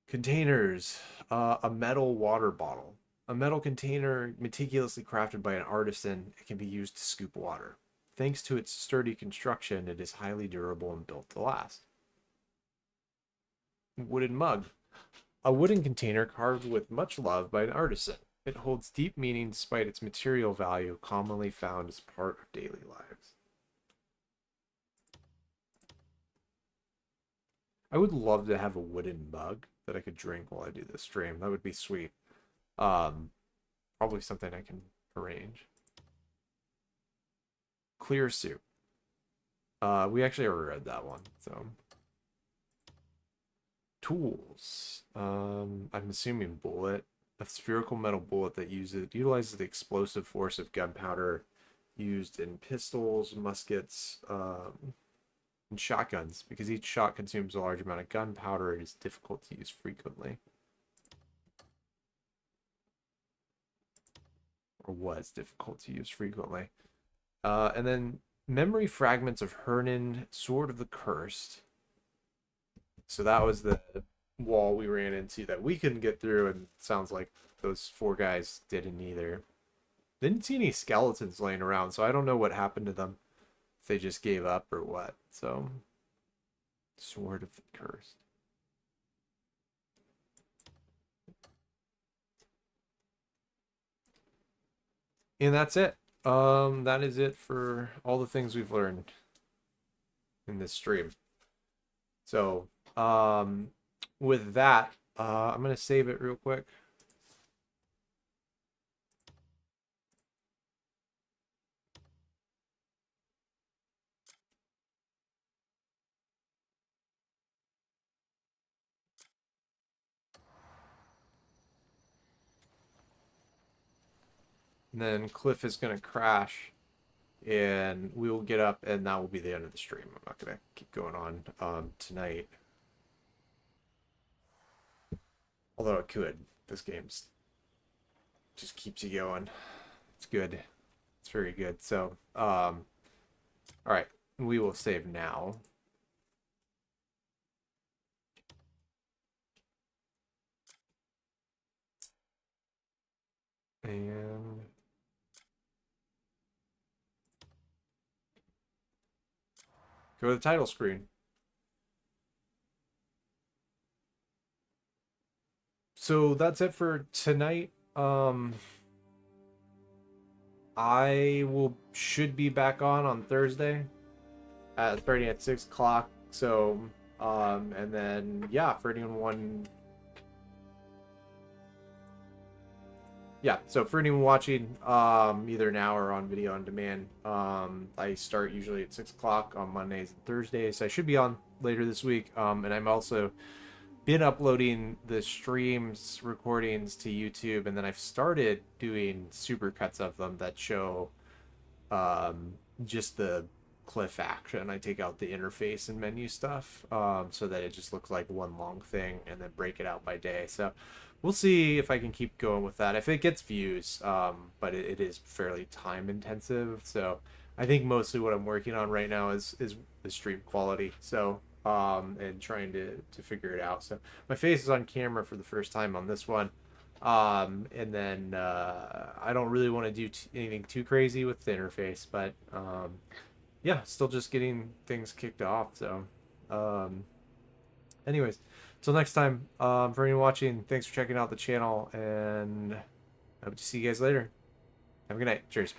Containers. A metal water bottle. A metal container meticulously crafted by an artisan, it can be used to scoop water. Thanks to its sturdy construction, it is highly durable and built to last. Wooden mug. A wooden container carved with much love by an artisan. It holds deep meaning despite its material value, commonly found as part of daily lives. I would love to have a wooden mug that I could drink while I do this stream. That would be sweet. Probably something I can arrange. Clear soup. We actually already read that one, so. Tools. I'm assuming bullet. A spherical metal bullet that utilizes the explosive force of gunpowder used in pistols, muskets, and shotguns, because each shot consumes a large amount of gunpowder. It is difficult to use frequently. Or was difficult to use frequently. And then memory fragments of Hernan, Sword of the Cursed. So that was the wall we ran into that we couldn't get through, and it sounds like those 4 guys didn't either. Didn't see any skeletons laying around, so I don't know what happened to them. If they just gave up or what. So, Sword of the Cursed. And that's it. That is it for all the things we've learned in this stream. So, with that, I'm gonna save it real quick. And then Cliff is gonna crash, and we will get up, and that will be the end of the stream. I'm not gonna keep going on tonight. Although it could. This game's just keeps you going. It's good. It's very good. So, all right, we will save now. And go to the title screen. So that's it for tonight. I should be back on Thursday starting at 6 o'clock. So and then yeah, for anyone so for anyone watching either now or on video on demand, I start usually at 6 o'clock on Mondays and Thursdays. I should be on later this week, and I'm also been uploading the streams recordings to YouTube, and then I've started doing supercuts of them that show just the Cliff action. I take out the interface and menu stuff so that it just looks like one long thing, and then break it out by day. So we'll see if I can keep going with that, if it gets views, but it is fairly time intensive. So I think mostly what I'm working on right now is the stream quality. So and trying to figure it out. So my face is on camera for the first time on this one. And then I don't really want to do anything too crazy with the interface, but yeah, still just getting things kicked off. So anyways, till next time, for anyone watching, thanks for checking out the channel, and I hope to see you guys later. Have a good night. Cheers.